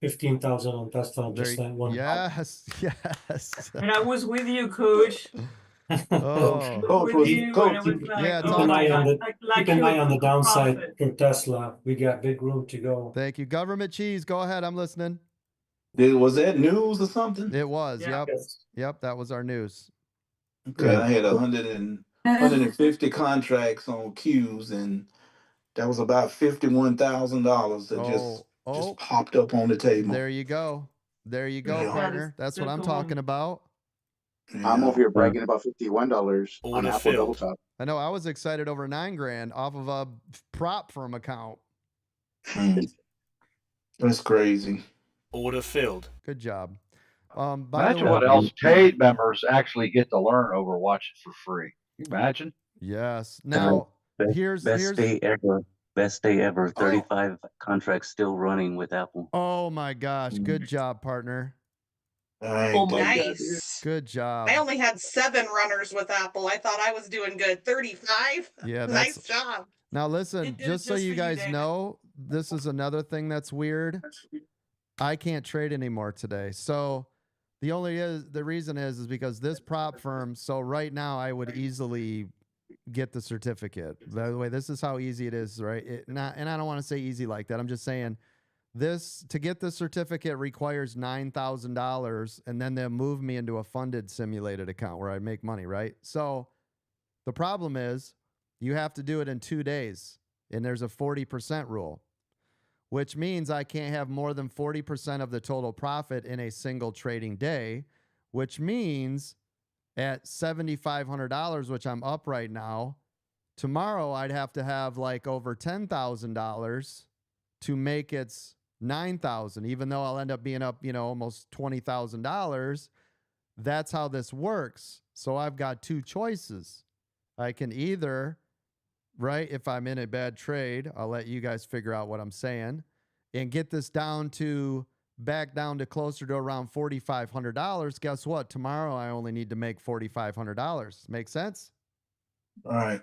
S14: 15,000 on Tesla,
S1: There
S14: just
S1: you-
S14: that one.
S1: yes. Yes.
S7: And I was with you, coach.
S1: Oh.
S15: Coach
S7: With
S15: was
S7: you,
S15: coach.
S7: and it was like,
S1: Yeah,
S14: Keep
S7: oh
S14: an
S7: my
S14: eye on
S7: God,
S14: the
S7: like
S14: keep an
S7: you
S14: eye on the
S7: took a
S14: downside
S7: profit.
S14: for Tesla. We got big room to go.
S1: Thank you. Government cheese. Go ahead. I'm listening.
S15: Was that news or something?
S1: It was.
S7: Yeah.
S1: Yep.
S14: Yes.
S1: Yep. That was our news.
S15: Okay, I had 150 contracts on Qs, and that was about $51,000 that just
S1: Oh,
S15: popped up on the table.
S1: there you go. There you go,
S15: Yeah.
S1: partner. That's what I'm talking about.
S15: Yeah.
S4: over here bragging about $51 on
S8: Order
S4: Apple
S8: filled.
S4: Double Top.
S1: I know. I was excited over $9,000 off of a prop firm account.
S15: That's crazy.
S8: Order filled.
S1: Good job. By the
S9: Imagine
S1: way,
S9: what else paid members actually get to learn over watching for free. Can you imagine?
S1: yes. Now here's
S18: Best day ever. Best day ever. 35 contracts still running with Apple.
S1: Oh my gosh. Good job, partner.
S15: Oh
S12: Nice.
S1: Good job.
S12: I only had 7 runners with Apple. I thought I was doing good. 35?
S1: Yeah,
S12: Nice job.
S1: Now listen,
S12: It did
S1: just so
S12: just
S1: you
S12: for you,
S1: guys
S12: David.
S1: know, this is another thing that's weird. I can't trade anymore today. So the reason is because this prop firm, so right now I would easily get the certificate. By the way, this is how easy it is, right? And I don't want to say easy like that. I'm just saying this to get the certificate requires $9,000, and then they'll move me into a funded simulated account where I make money, right? So the problem is you have to do it in 2 days, and there's a 40% rule, which means I can't have more than 40% of the total profit in a single trading day, which means at $7,500, which I'm up right now, Tomorrow I'd have to have like over $10,000 to make its 9,000, even though I'll end up being up, almost $20,000. That's how this works. So I've got two choices. I can either, right, if I'm in a bad trade, I'll let you guys figure out what I'm saying, and get this back down to closer to around $4,500. Guess what? Tomorrow I only need to make $4,500. Make sense?
S15: All right.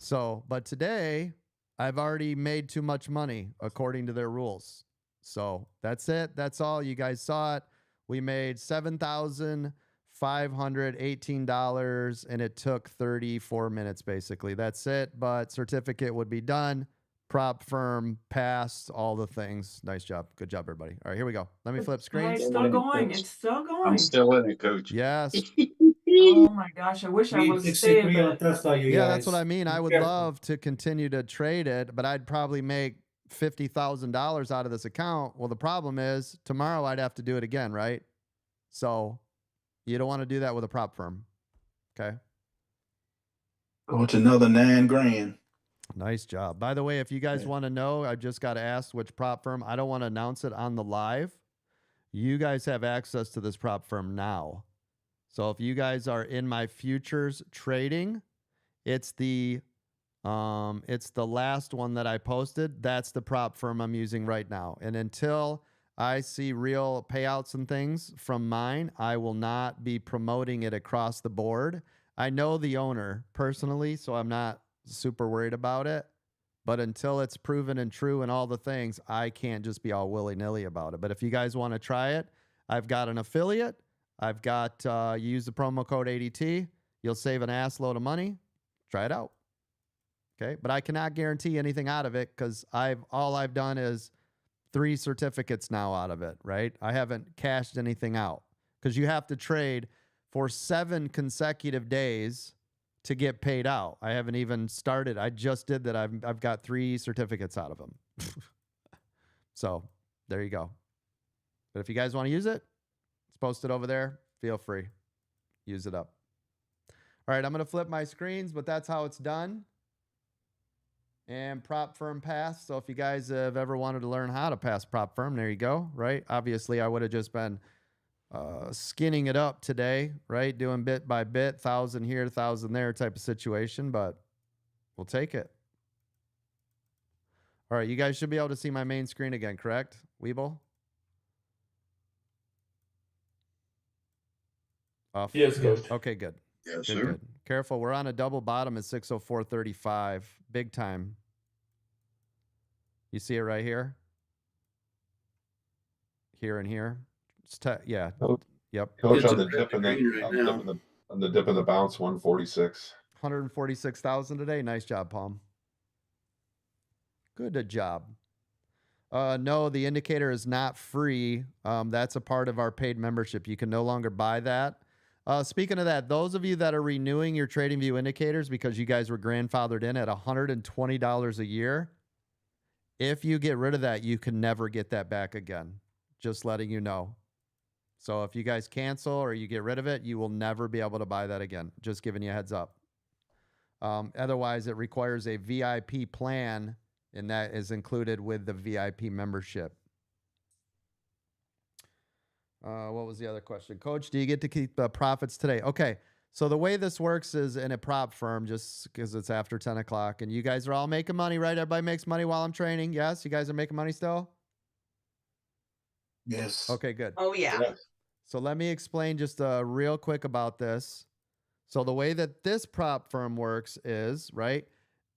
S1: So, but today I've already made too much money according to their rules. So that's it. That's all. You guys saw it. We made $7,518 and it took 34 minutes basically. That's it. But certificate would be done. Prop firm passed, all the things. Nice job. Good job, everybody. All right, here we go. Let me flip screens.
S7: It's still going. It's still going.
S4: I'm still in it, Coach.
S1: Yes.
S7: Oh my gosh, I wish I was stay,
S14: 63 on
S7: but
S14: Tesla, you
S1: Yeah,
S14: guys.
S1: that's what I mean.
S14: Be
S1: I would
S14: careful.
S1: love to continue to trade it, but I'd probably make $50,000 out of this account. Well, the problem is tomorrow I'd have to do it again, right? So you don't want to do that with a prop firm. Okay.
S15: Oh, it's another $9,000.
S1: Nice job. By the way, if you guys want to know, I just got asked which prop firm. I don't want to announce it on the live. You guys have access to this prop firm now. So if you guys are in my futures trading, it's the last one that I posted. That's the prop firm I'm using right now. And until I see real payouts and things from mine, I will not be promoting it across the board. I know the owner personally, so I'm not super worried about it. But until it's proven and true and all the things, I can't just be all willy-nilly about it. But if you guys want to try it, I've got an affiliate. I've got, you use the promo code ADT. You'll save an ass load of money. Try it out. Okay. But I cannot guarantee anything out of it because all I've done is 3 certificates now out of it, right? I haven't cashed anything out because you have to trade for 7 consecutive days to get paid out. I haven't even started. I just did that. I've got 3 certificates out of them. So there you go. But if you guys want to use it, it's posted over there. Feel free. Use it up. All right, I'm going to flip my screens, but that's how it's done. And prop firm pass. So if you guys have ever wanted to learn how to pass prop firm, there you go, right? Obviously, I would have just been skinning it up today, right? Doing bit by bit, 1,000 here, 1,000 there type of situation, but we'll take it. All right, you guys should be able to see my main screen again, correct? Weeble? Off.
S8: Yes, Coach.
S1: Okay, good.
S4: Yes,
S1: Good,
S4: sir.
S1: good. Careful, we're on a double bottom at 604.35. Big time. You see it right here? Here and here. Yeah.
S8: Coach,
S1: Yep.
S8: Coach
S18: It's
S8: on
S18: a
S8: the dip and
S18: green
S8: the
S18: right
S8: on the
S18: now.
S8: dip and the on the dip and the bounce 146.
S1: 146,000 today. Nice job, Palm. Good job. No, the indicator is not free. That's a part of our paid membership. You can no longer buy that. Speaking of that, those of you that are renewing your TradingView indicators because you guys were grandfathered in at $120 a year, if you get rid of that, you can never get that back again. Just letting you know. So if you guys cancel or you get rid of it, you will never be able to buy that again. Just giving you a heads up. Otherwise, it requires a VIP plan, and that is included with the VIP membership. What was the other question? Coach, do you get to keep the profits today? Okay, so the way this works is in a prop firm, just because it's after 10 o'clock, and you guys are all making money, right? Everybody makes money while I'm training. Yes? You guys are making money still?
S15: Yes.
S1: Okay, good.
S17: Oh, yeah.
S4: Yes.
S1: So let me explain just real quick about this. So the way that this prop firm works is, right,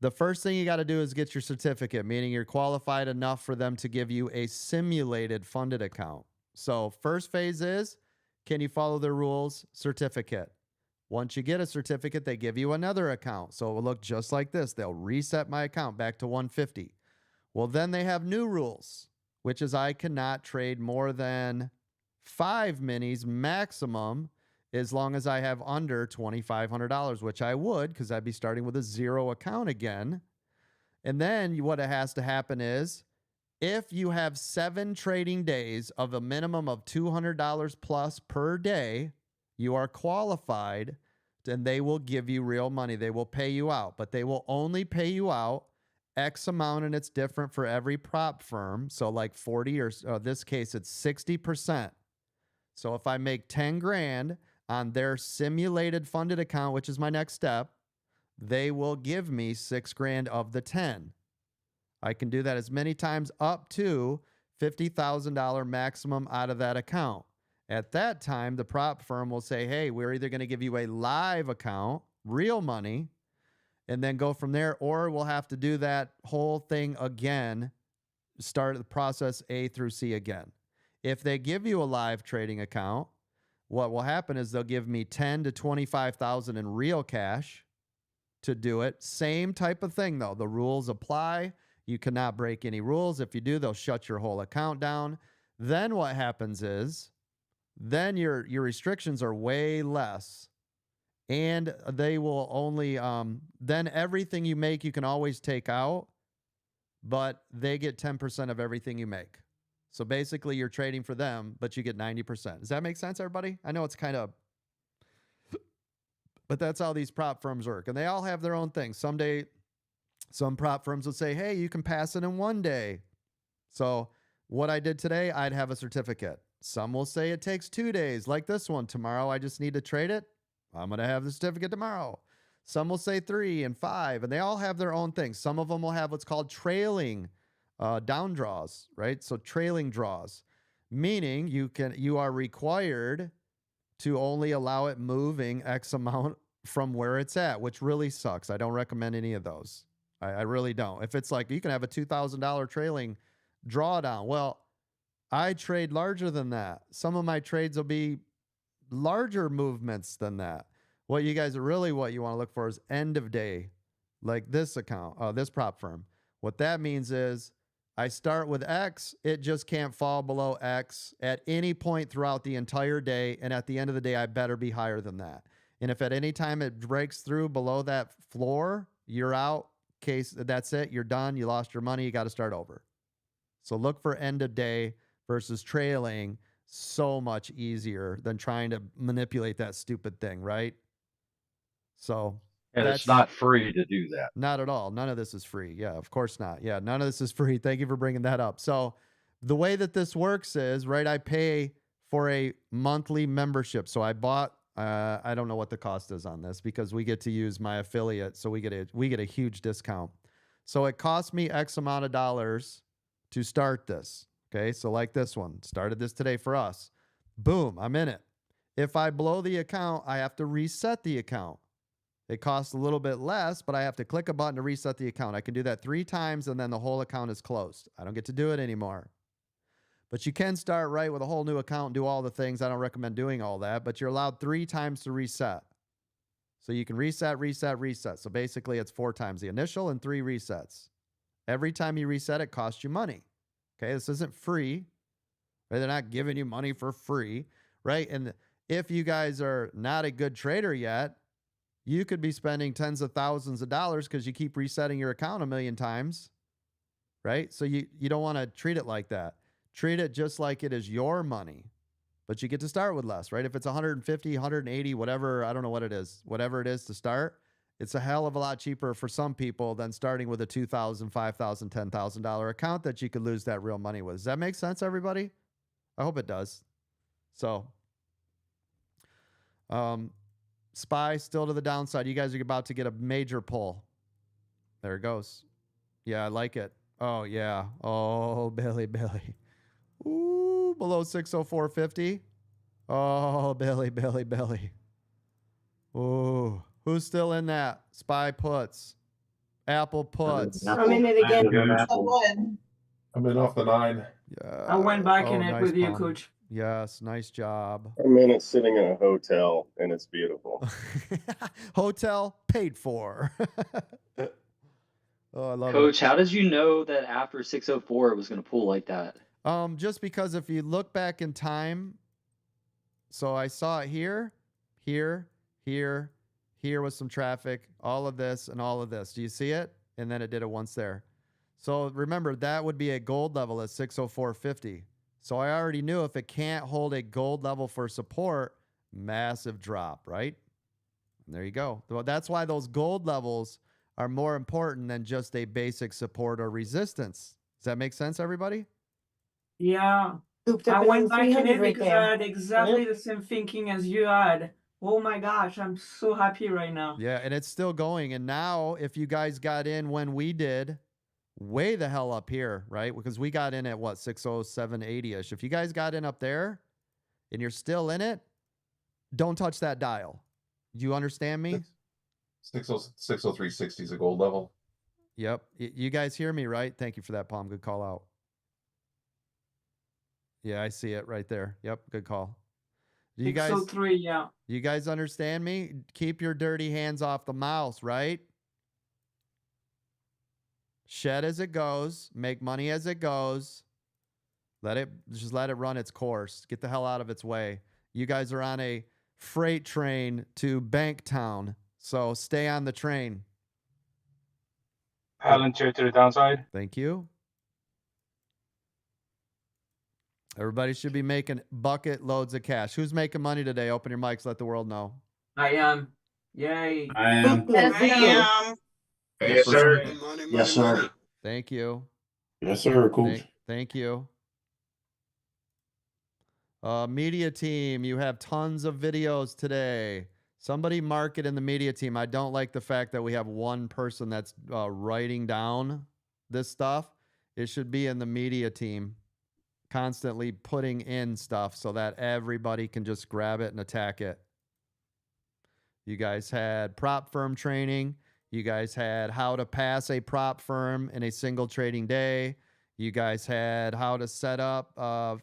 S1: the first thing you got to do is get your certificate, meaning you're qualified enough for them to give you a simulated funded account. So first phase is, can you follow the rules? Certificate. Once you get a certificate, they give you another account. So it will look just like this. They'll reset my account back to 150. Well, then they have new rules, which is I cannot trade more than 5 minis maximum as long as I have under $2,500, which I would because I'd be starting with a 0 account again. And then what has to happen is if you have 7 trading days of a minimum of $200 plus per day, you are qualified and they will give you real money. They will pay you out, but they will only pay you out X amount, and it's different for every prop firm. So like 40 or this case, it's 60%. So if I make 10 grand on their simulated funded account, which is my next step, they will give me 6 grand of the 10. I can do that as many times up to $50,000 maximum out of that account. At that time, the prop firm will say, hey, we're either going to give you a live account, real money, and then go from there, or we'll have to do that whole thing again, start the process A through C again. If they give you a live trading account, what will happen is they'll give me 10 to 25,000 in real cash to do it. Same type of thing though. The rules apply. You cannot break any rules. If you do, they'll shut your whole account down. Then what happens is, then your restrictions are way less, and they will only then everything you make you can always take out, but they get 10% of everything you make. So basically you're trading for them, but you get 90%. Does that make sense, everybody? I know it's kind of, but that's how these prop firms work, and they all have their own things. Someday some prop firms will say, hey, you can pass it in one day. So what I did today, I'd have a certificate. Some will say it takes 2 days, like this one. Tomorrow, I just need to trade it. I'm going to have the certificate tomorrow. Some will say 3 and 5, and they all have their own things. Some of them will have what's called trailing down draws, right? So trailing draws, meaning you are required to only allow it moving X amount from where it's at, which really sucks. I don't recommend any of those. I really don't. If it's like you can have a $2,000 trailing drawdown, well, I trade larger than that. Some of my trades will be larger movements than that. What you guys really what you want to look for is end of day, like this account, this prop firm. What that means is I start with X, it just can't fall below X at any point throughout the entire day, and at the end of the day, I better be higher than that. And if at any time it breaks through below that floor, you're out. Case that's it, you're done, you lost your money, you got to start over. So look for end of day versus trailing. So much easier than trying to manipulate that stupid thing, right? So
S9: and it's not free to do that.
S1: Not at all. None of this is free. Yeah, of course not. Yeah, none of this is free. Thank you for bringing that up. So the way that this works is, right, I pay for a monthly membership. So I bought I don't know what the cost is on this because we get to use my affiliate, so we get a huge discount. So it cost me X amount of dollars to start this. Okay, so like this one, started this today for us. Boom, I'm in it. If I blow the account, I have to reset the account. It costs a little bit less, but I have to click a button to reset the account. I can do that 3 times, and then the whole account is closed. I don't get to do it anymore. But you can start right with a whole new account and do all the things. I don't recommend doing all that, but you're allowed 3 times to reset. So you can reset, reset, reset. So basically it's 4 times the initial and 3 resets. Every time you reset, it costs you money. Okay, this isn't free. Right? They're not giving you money for free, right? And if you guys are not a good trader yet, you could be spending tens of thousands of dollars because you keep resetting your account a million times, right? So you don't want to treat it like that. Treat it just like it is your money, but you get to start with less, right? If it's 150, 180, whatever, I don't know what it is, whatever it is to start, it's a hell of a lot cheaper for some people than starting with a $2,000, $5,000, $10,000 account that you could lose that real money with. Does that make sense, everybody? I hope it does. So, SPY still to the downside. You guys are about to get a major pull. There it goes. Yeah, I like it. Oh, yeah. Oh, Billy. Ooh, below 604.50. Oh, Billy. Ooh, who's still in that? SPY puts. Apple puts.
S17: I'm in it again.
S8: I'm in off the 9.
S1: Yeah.
S7: I went back in it
S1: nice
S7: with you,
S1: pump.
S7: Coach.
S1: Yes, nice job.
S19: I'm in it sitting in a hotel, and it's beautiful.
S1: Hotel paid for. Oh, I love
S20: Coach,
S1: it.
S20: how did you know that after 604 it was going to pull like that?
S1: Just because if you look back in time, so I saw it here was some traffic, all of this and all of this. Do you see it? And then it did it once there. So remember, that would be a gold level at 604.50. So I already knew if it can't hold a gold level for support, massive drop, right? And there you go. Well, that's why those gold levels are more important than just a basic support or resistance. Does that make sense, everybody?
S7: Yeah.
S17: Scooped
S7: I
S17: up
S7: went
S17: another
S7: back in
S17: 300
S7: it
S17: right
S7: because
S17: there.
S7: I had exactly
S17: Yep.
S7: the same thinking as you had. Oh my gosh, I'm so happy right now.
S1: Yeah, and it's still going. And now, if you guys got in when we did, way the hell up here, right? Because we got in at what, 607.80-ish. If you guys got in up there and you're still in it, don't touch that dial. Do you understand me?
S8: 603.60 is a gold level.
S1: Yep. You guys hear me, right? Thank you for that, Palm. Good call out. Yeah, I see it right there. Yep, good call. Do you guys
S7: 603, yeah.
S1: you guys understand me? Keep your dirty hands off the mouse, right? Shed as it goes, make money as it goes. Just let it run its course. Get the hell out of its way. You guys are on a freight train to Banktown, so stay on the train.
S10: Palantir to the downside.
S1: Thank you. Everybody should be making bucket loads of cash. Who's making money today? Open your mics. Let the world know.
S7: I am. Yay.
S2: I am.
S12: I am.
S4: Yes, sir. Yes, sir.
S1: Thank you.
S4: Yes, sir, Coach.
S1: Thank you. Media team, you have tons of videos today. Somebody mark it in the media team. I don't like the fact that we have one person that's writing down this stuff. It should be in the media team, constantly putting in stuff so that everybody can just grab it and attack it. You guys had prop firm training. You guys had how to pass a prop firm in a single trading day. You guys had how to set up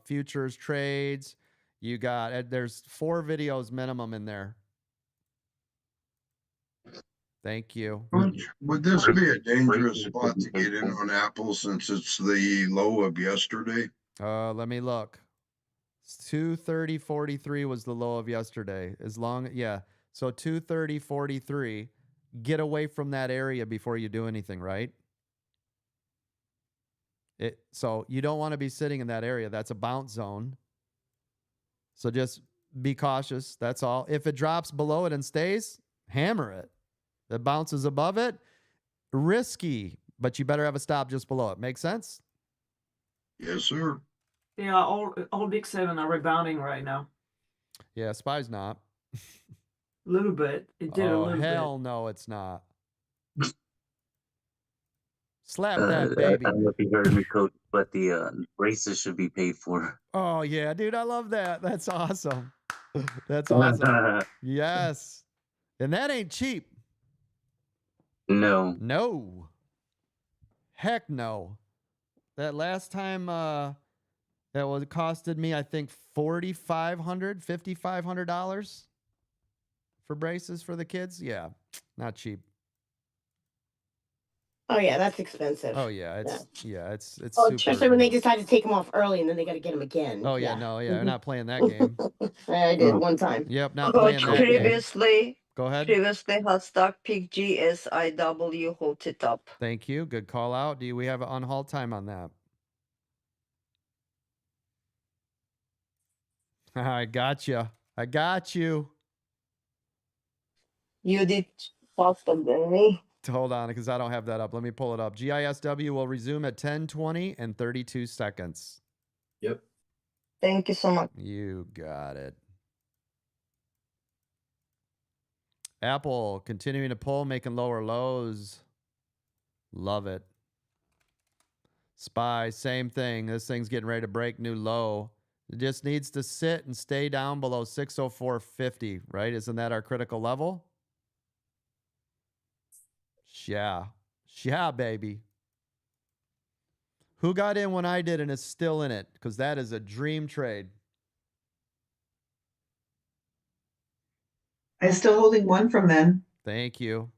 S1: futures trades. You got, there's 4 videos minimum in there. Thank you.
S21: Would this be a dangerous spot to get in on Apple since it's the low of yesterday?
S1: Let me look. 230.43 was the low of yesterday. So 230.43. Get away from that area before you do anything, right? So you don't want to be sitting in that area. That's a bounce zone. So just be cautious. That's all. If it drops below it and stays, hammer it. If it bounces above it, risky, but you better have a stop just below it. Make sense?
S21: Yes, sir.
S7: Yeah, all big 7 are rebounding right now.
S1: Yeah, SPY's not.
S7: A little bit. It did a little bit.
S1: Hell no, it's not. Slap that baby.
S18: I don't know if you heard me, Coach, but the races should be paid for.
S1: Oh, yeah, dude, I love that. That's awesome. That's awesome. Yes. And that ain't cheap.
S18: No.
S1: No. Heck no. That last time that costed me, I think, $5,500 for braces for the kids. Yeah, not cheap.
S17: Oh yeah, that's expensive.
S1: Oh yeah, it's
S17: Oh,
S1: super.
S17: especially when they decide to take them off early and then they got to get them again.
S1: Oh yeah, no, yeah, we're not playing that game.
S17: I did one time.
S1: Yep, not playing
S13: Coach,
S1: that game.
S13: previously,
S1: Go ahead.
S13: Previously, hot stock pick GSIW, hold it up.
S1: Thank you. Good call out. Do we have an on-halt time on that? I got you. I got you.
S13: You did faster than me.
S1: Hold on, because I don't have that up. Let me pull it up. GISW will resume at 10:20 and 32 seconds.
S11: Yep.
S13: Thank you so much.
S1: You got it. Apple continuing to pull, making lower lows. Love it. SPY, same thing. This thing's getting ready to break new low. It just needs to sit and stay down below 604.50, right? Isn't that our critical level? Yeah. Yeah, baby. Who got in when I did and is still in it? Because that is a dream trade.
S22: I'm still holding one from then.
S1: Thank you.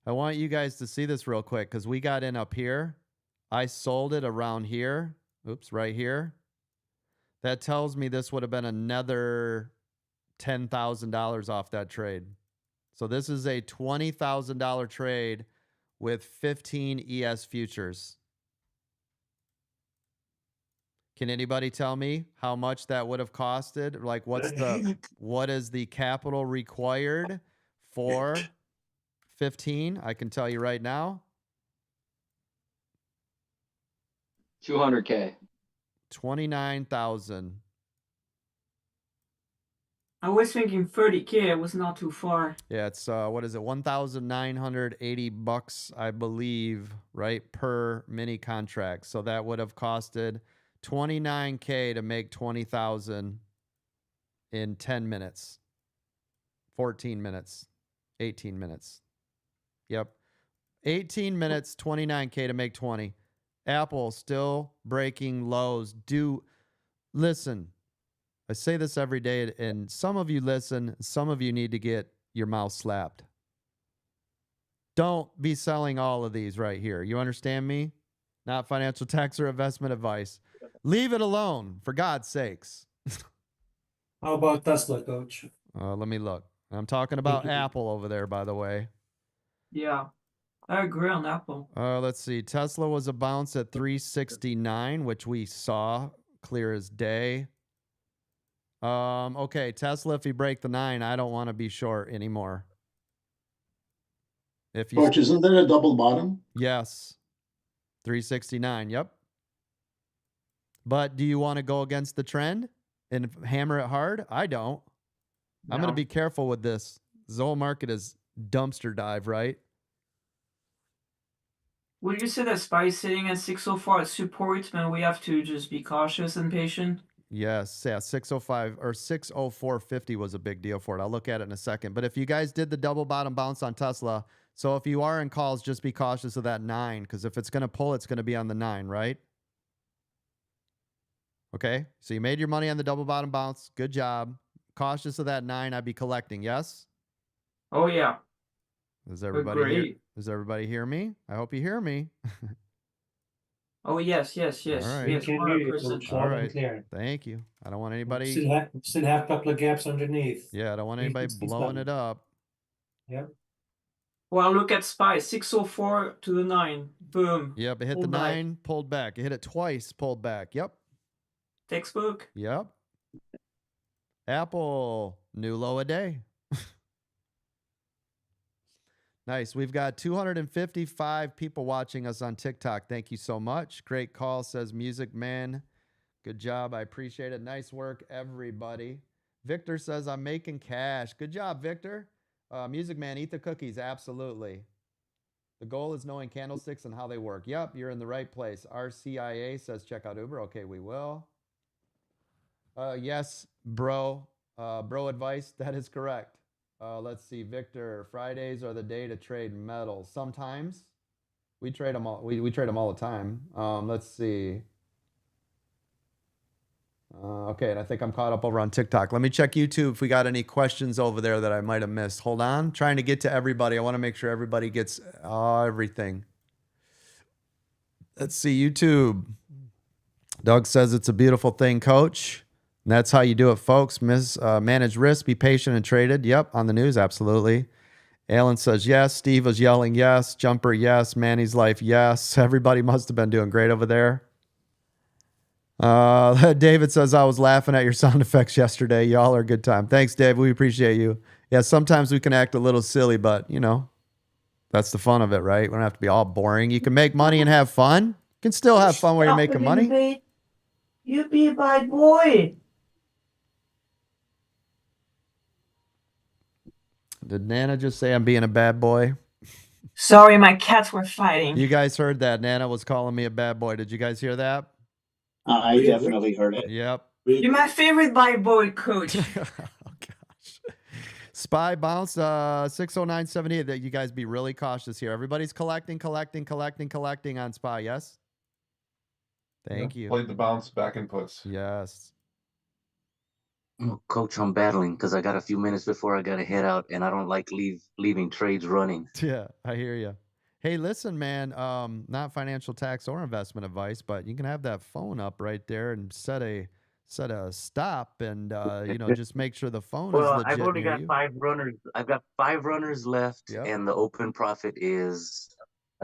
S1: I want you guys to see this real quick because we got in up here. I sold it around here. Oops, right here. That tells me this would have been another $10,000 off that trade. So this is a $20,000 trade with 15 ES futures. Can anybody tell me how much that would have costed? Like, what is the capital required for 15? I can tell you right now.
S20: 200K.
S1: 29,000.
S7: I was thinking 30K. It was not too far.
S1: Yeah, it's what is it? $1,980, I believe, right, per mini contract. So that would have costed 29K to make 20,000 in 10 minutes. 14 minutes. 18 minutes. Yep. 18 minutes, 29K to make 20. Apple still breaking lows. Listen. I say this every day, and some of you listen, some of you need to get your mouth slapped. Don't be selling all of these right here. You understand me? Not financial tax or investment advice. Leave it alone, for God's sakes.
S14: How about Tesla, Coach?
S1: Let me look. I'm talking about Apple over there, by the way.
S7: Yeah, I agree on Apple.
S1: Let's see. Tesla was a bounce at 369, which we saw clear as day. Okay, Tesla, if you break the 9, I don't want to be short anymore.
S4: Coach, isn't there a double bottom?
S1: Yes. 369, yep. But do you want to go against the trend and hammer it hard? I don't. I'm going to be careful with this. This whole market is dumpster dive, right?
S7: Would you say that SPY is sitting at 604 at support, and we have to just be cautious and patient?
S1: Yes, yeah, 605 or 604.50 was a big deal for it. I'll look at it in a second. But if you guys did the double bottom bounce on Tesla, so if you are in calls, just be cautious of that 9, because if it's going to pull, it's going to be on the 9, right? Okay, so you made your money on the double bottom bounce. Good job. Cautious of that 9. I'd be collecting. Yes.
S7: Oh yeah.
S1: Does everybody hear me? I hope you hear me.
S7: Oh yes.
S1: All right.
S7: Yes, 100%.
S1: All right. Thank you. I don't want anybody.
S14: Still have a couple of gaps underneath.
S1: Yeah, I don't want anybody blowing it up.
S14: Yep.
S7: Well, look at SPY, 604 to the 9. Boom.
S1: Yep, it hit the 9, pulled back. It hit it twice, pulled back. Yep.
S7: Textbook.
S1: Yep. Apple, new low a day. Nice. We've got 255 people watching us on TikTok. Thank you so much. Great call, says Music Man. Good job. I appreciate it. Nice work, everybody. Victor says, I'm making cash. Good job, Victor. Music Man, eat the cookies. Absolutely. The goal is knowing candlesticks and how they work. Yep, you're in the right place. RCIA says, check out Uber. Okay, we will. Yes, bro. Bro advice. That is correct. Let's see, Victor. Fridays are the day to trade metals. Sometimes we trade them all. We trade them all the time. Let's see. Okay, and I think I'm caught up over on TikTok. Let me check YouTube if we got any questions over there that I might have missed. Hold on. Trying to get to everybody. I want to make sure everybody gets everything. Let's see, YouTube. Doug says it's a beautiful thing, Coach. And that's how you do it, folks. Manage risk, be patient and traded. Yep, on the news, absolutely. Alan says yes. Steve was yelling yes. Jumper, yes. Manny's life, yes. Everybody must have been doing great over there. David says, I was laughing at your sound effects yesterday. Y'all are a good time. Thanks, Dave. We appreciate you. Yeah, sometimes we can act a little silly, but, you know, that's the fun of it, right? We don't have to be all boring. You can make money and have fun. You can still have fun while you're making money.
S17: You be a bad boy.
S1: Did Nana just say I'm being a bad boy?
S7: Sorry, my cats were fighting.
S1: You guys heard that. Nana was calling me a bad boy. Did you guys hear that?
S4: I definitely heard it.
S1: Yep.
S7: You're my favorite bad boy, Coach.
S1: Oh, gosh. SPY bounce 609.78. That you guys be really cautious here. Everybody's collecting on SPY. Yes. Thank you.
S8: Played the bounce back inputs.
S1: Yes.
S18: Oh, Coach, I'm battling because I got a few minutes before I got to head out, and I don't like leaving trades running.
S1: Yeah, I hear you. Hey, listen, man, not financial tax or investment advice, but you can have that phone up right there and set a stop and just make sure the phone is legit.
S18: I've only
S1: near
S18: got
S1: you.
S18: 5 runners. I've got 5 runners left,
S1: Yep.
S18: and the open profit is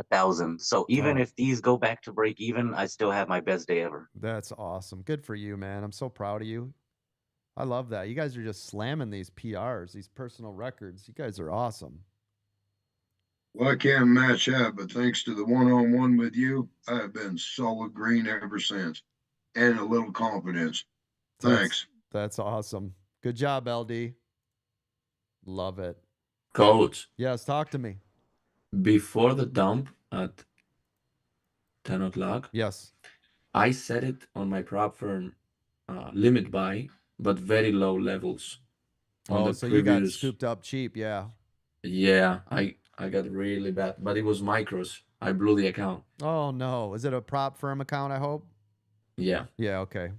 S18: 1,000. So even
S1: Oh.
S18: if these go back to break even, I still have my best day ever.
S1: That's awesome. Good for you, man. I'm so proud of you. I love that. You guys are just slamming these PRs, these personal records. You guys are awesome.
S21: Well, I can't match that, but thanks to the one-on-one with you, I have been solid green ever since, and a little confidence. Thanks.
S1: That's awesome. Good job, LD. Love it.
S6: Coach,
S1: Yes, talk to me.
S6: before the dump at 10 o'clock,
S1: Yes.
S6: I set it on my prop firm limit buy, but very low levels. On
S1: Oh,
S6: the
S1: so you got
S6: previous,
S1: scooped up cheap, yeah.
S6: yeah, I got really bad, but it was micros. I blew the account.
S1: Oh no. Is it a prop firm account, I hope?
S6: Yeah.
S1: Yeah, okay.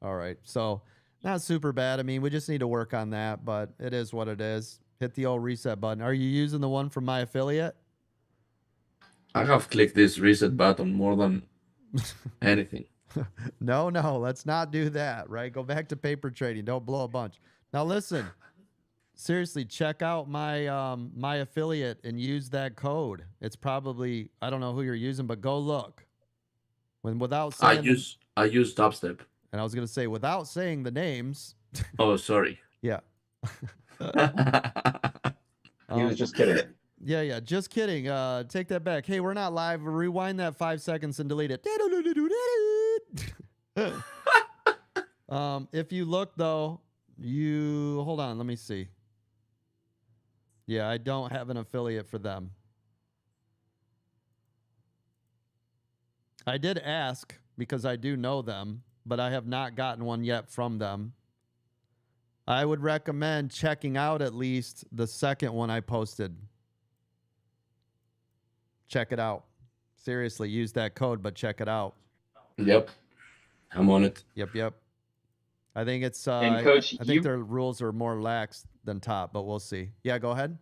S1: All right. So not super bad. I mean, we just need to work on that, but it is what it is. Hit the old reset button. Are you using the one from my affiliate?
S6: I have clicked this reset button more than anything.
S1: No, let's not do that, right? Go back to paper trading. Don't blow a bunch. Now listen, seriously, check out my my affiliate and use that code. It's probably, I don't know who you're using, but go look. Without
S6: I
S1: saying
S6: use Dubstep.
S1: and I was gonna say without saying the names.
S6: Oh, sorry.
S1: Yeah.
S11: He was just kidding.
S1: Yeah, just kidding. Take that back. Hey, we're not live. Rewind that 5 seconds and delete it. If you look though, hold on, let me see. Yeah, I don't have an affiliate for them. I did ask because I do know them, but I have not gotten one yet from them. I would recommend checking out at least the second one I posted. Check it out. Seriously, use that code, but check it out.
S6: Yep. I'm on it.
S1: Yep. I think it's
S20: And Coach,
S1: I think their rules are more lax than top, but we'll see. Yeah, go ahead.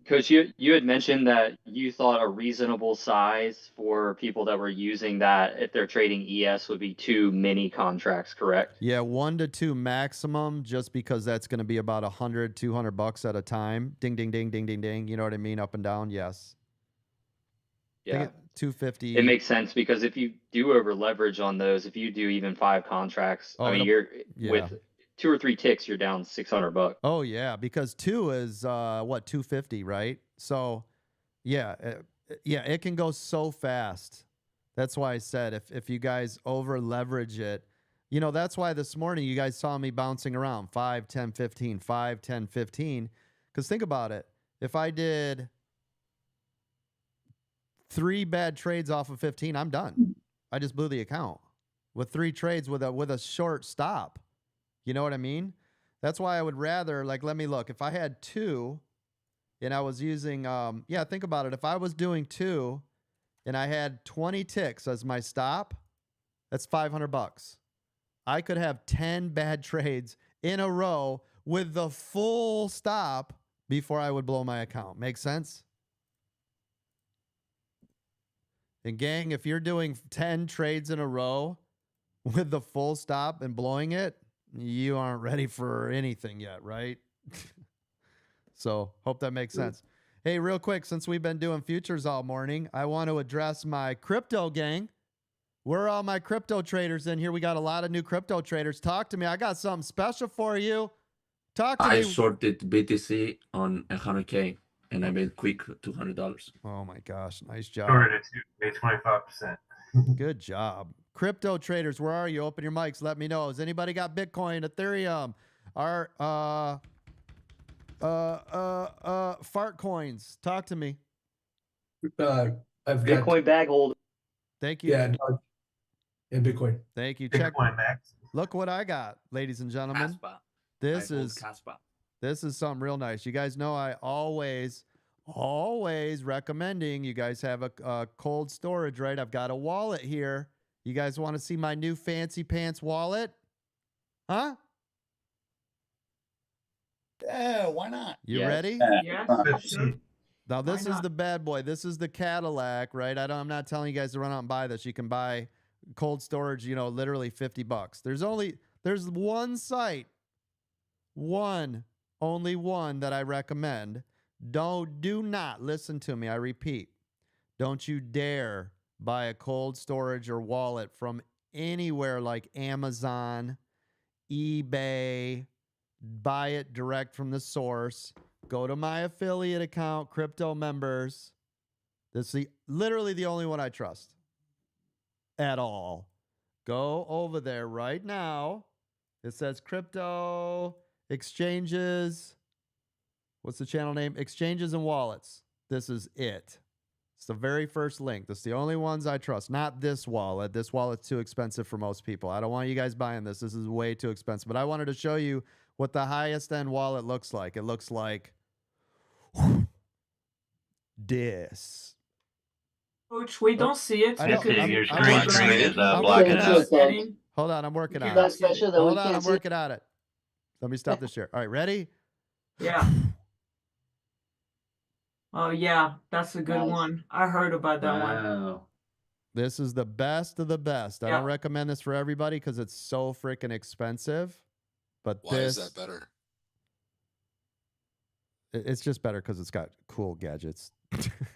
S20: Coach, you had mentioned that you thought a reasonable size for people that were using that if they're trading ES would be 2 mini contracts, correct?
S1: Yeah, 1 to 2 maximum, just because that's going to be about $100-200 at a time. Ding, ding, ding, ding, ding, ding. You know what I mean? Up and down. Yes.
S20: Yeah.
S1: 250.
S20: It makes sense because if you do over leverage on those, if you do even 5 contracts, I mean, you're with 2 or 3 ticks, you're down $600.
S1: Oh yeah, because 2 is what, 250, right? So yeah, it can go so fast. That's why I said if you guys over leverage it, you know, that's why this morning you guys saw me bouncing around 5, 10, 15, 5, 10, 15. Because think about it. If I did 3 bad trades off of 15, I'm done. I just blew the account with 3 trades with a short stop. You know what I mean? That's why I would rather, like, let me look. If I had 2 and I was using, think about it. If I was doing 2 and I had 20 ticks as my stop, that's $500. I could have 10 bad trades in a row with the full stop before I would blow my account. Make sense? And gang, if you're doing 10 trades in a row with the full stop and blowing it, you aren't ready for anything yet, right? So hope that makes sense. Hey, real quick, since we've been doing futures all morning, I want to address my crypto gang. Where are all my crypto traders in here? We got a lot of new crypto traders. Talk to me. I got something special for you. Talk to me.
S6: I shorted BTC on 100K and I made quick $200.
S1: Oh my gosh, nice job.
S10: Shorted it made 25%.
S1: Good job. Crypto traders, where are you? Open your mics. Let me know. Has anybody got Bitcoin, Ethereum, our fart coins? Talk to me.
S3: I've got
S20: Bitcoin bag holder.
S1: Thank you.
S3: Yeah, no, and Bitcoin.
S1: Thank you.
S10: Bitcoin
S1: Check.
S10: Max.
S1: Look what I got, ladies and gentlemen.
S6: Caspa.
S1: This
S6: I hold
S1: is
S6: Caspa.
S1: this is something real nice. You guys know I always recommending you guys have a cold storage, right? I've got a wallet here. You guys want to see my new fancy pants wallet? Huh?
S4: Yeah, why not?
S1: You ready?
S7: Yes.
S1: Now this
S7: Why
S1: is
S7: not?
S1: the bad boy. This is the Cadillac, right? I'm not telling you guys to run out and buy this. You can buy cold storage, you know, literally $50. There's one site, only one that I recommend. Do not listen to me. I repeat, Don't you dare buy a cold storage or wallet from anywhere like Amazon, eBay. Buy it direct from the source. Go to my affiliate account, Crypto Members. This is literally the only one I trust at all. Go over there right now. It says Crypto Exchanges. What's the channel name? Exchanges and Wallets. This is it. It's the very first link. That's the only ones I trust. Not this wallet. This wallet's too expensive for most people. I don't want you guys buying this. This is way too expensive. But I wanted to show you what the highest end wallet looks like. It looks like this.
S7: Coach, we don't see it.
S1: I know.
S9: Your
S1: I'm
S9: screen
S1: working on it.
S9: is
S1: I'm
S9: blocking
S1: working
S9: out.
S1: on it. Hold on, I'm working on it.
S17: special that
S1: Hold
S17: we
S1: on,
S17: can't
S1: I'm
S17: see?
S1: working on it. Let me stop this here. All right, ready?
S7: Yeah. Oh yeah, that's a good
S17: Nice.
S7: one. I heard about that one.
S11: Wow.
S1: This is the best of the best. I
S7: Yeah.
S1: don't recommend this for everybody because it's so freaking expensive. But
S5: Why
S1: this,
S5: is that better?
S1: it's just better because it's got cool gadgets.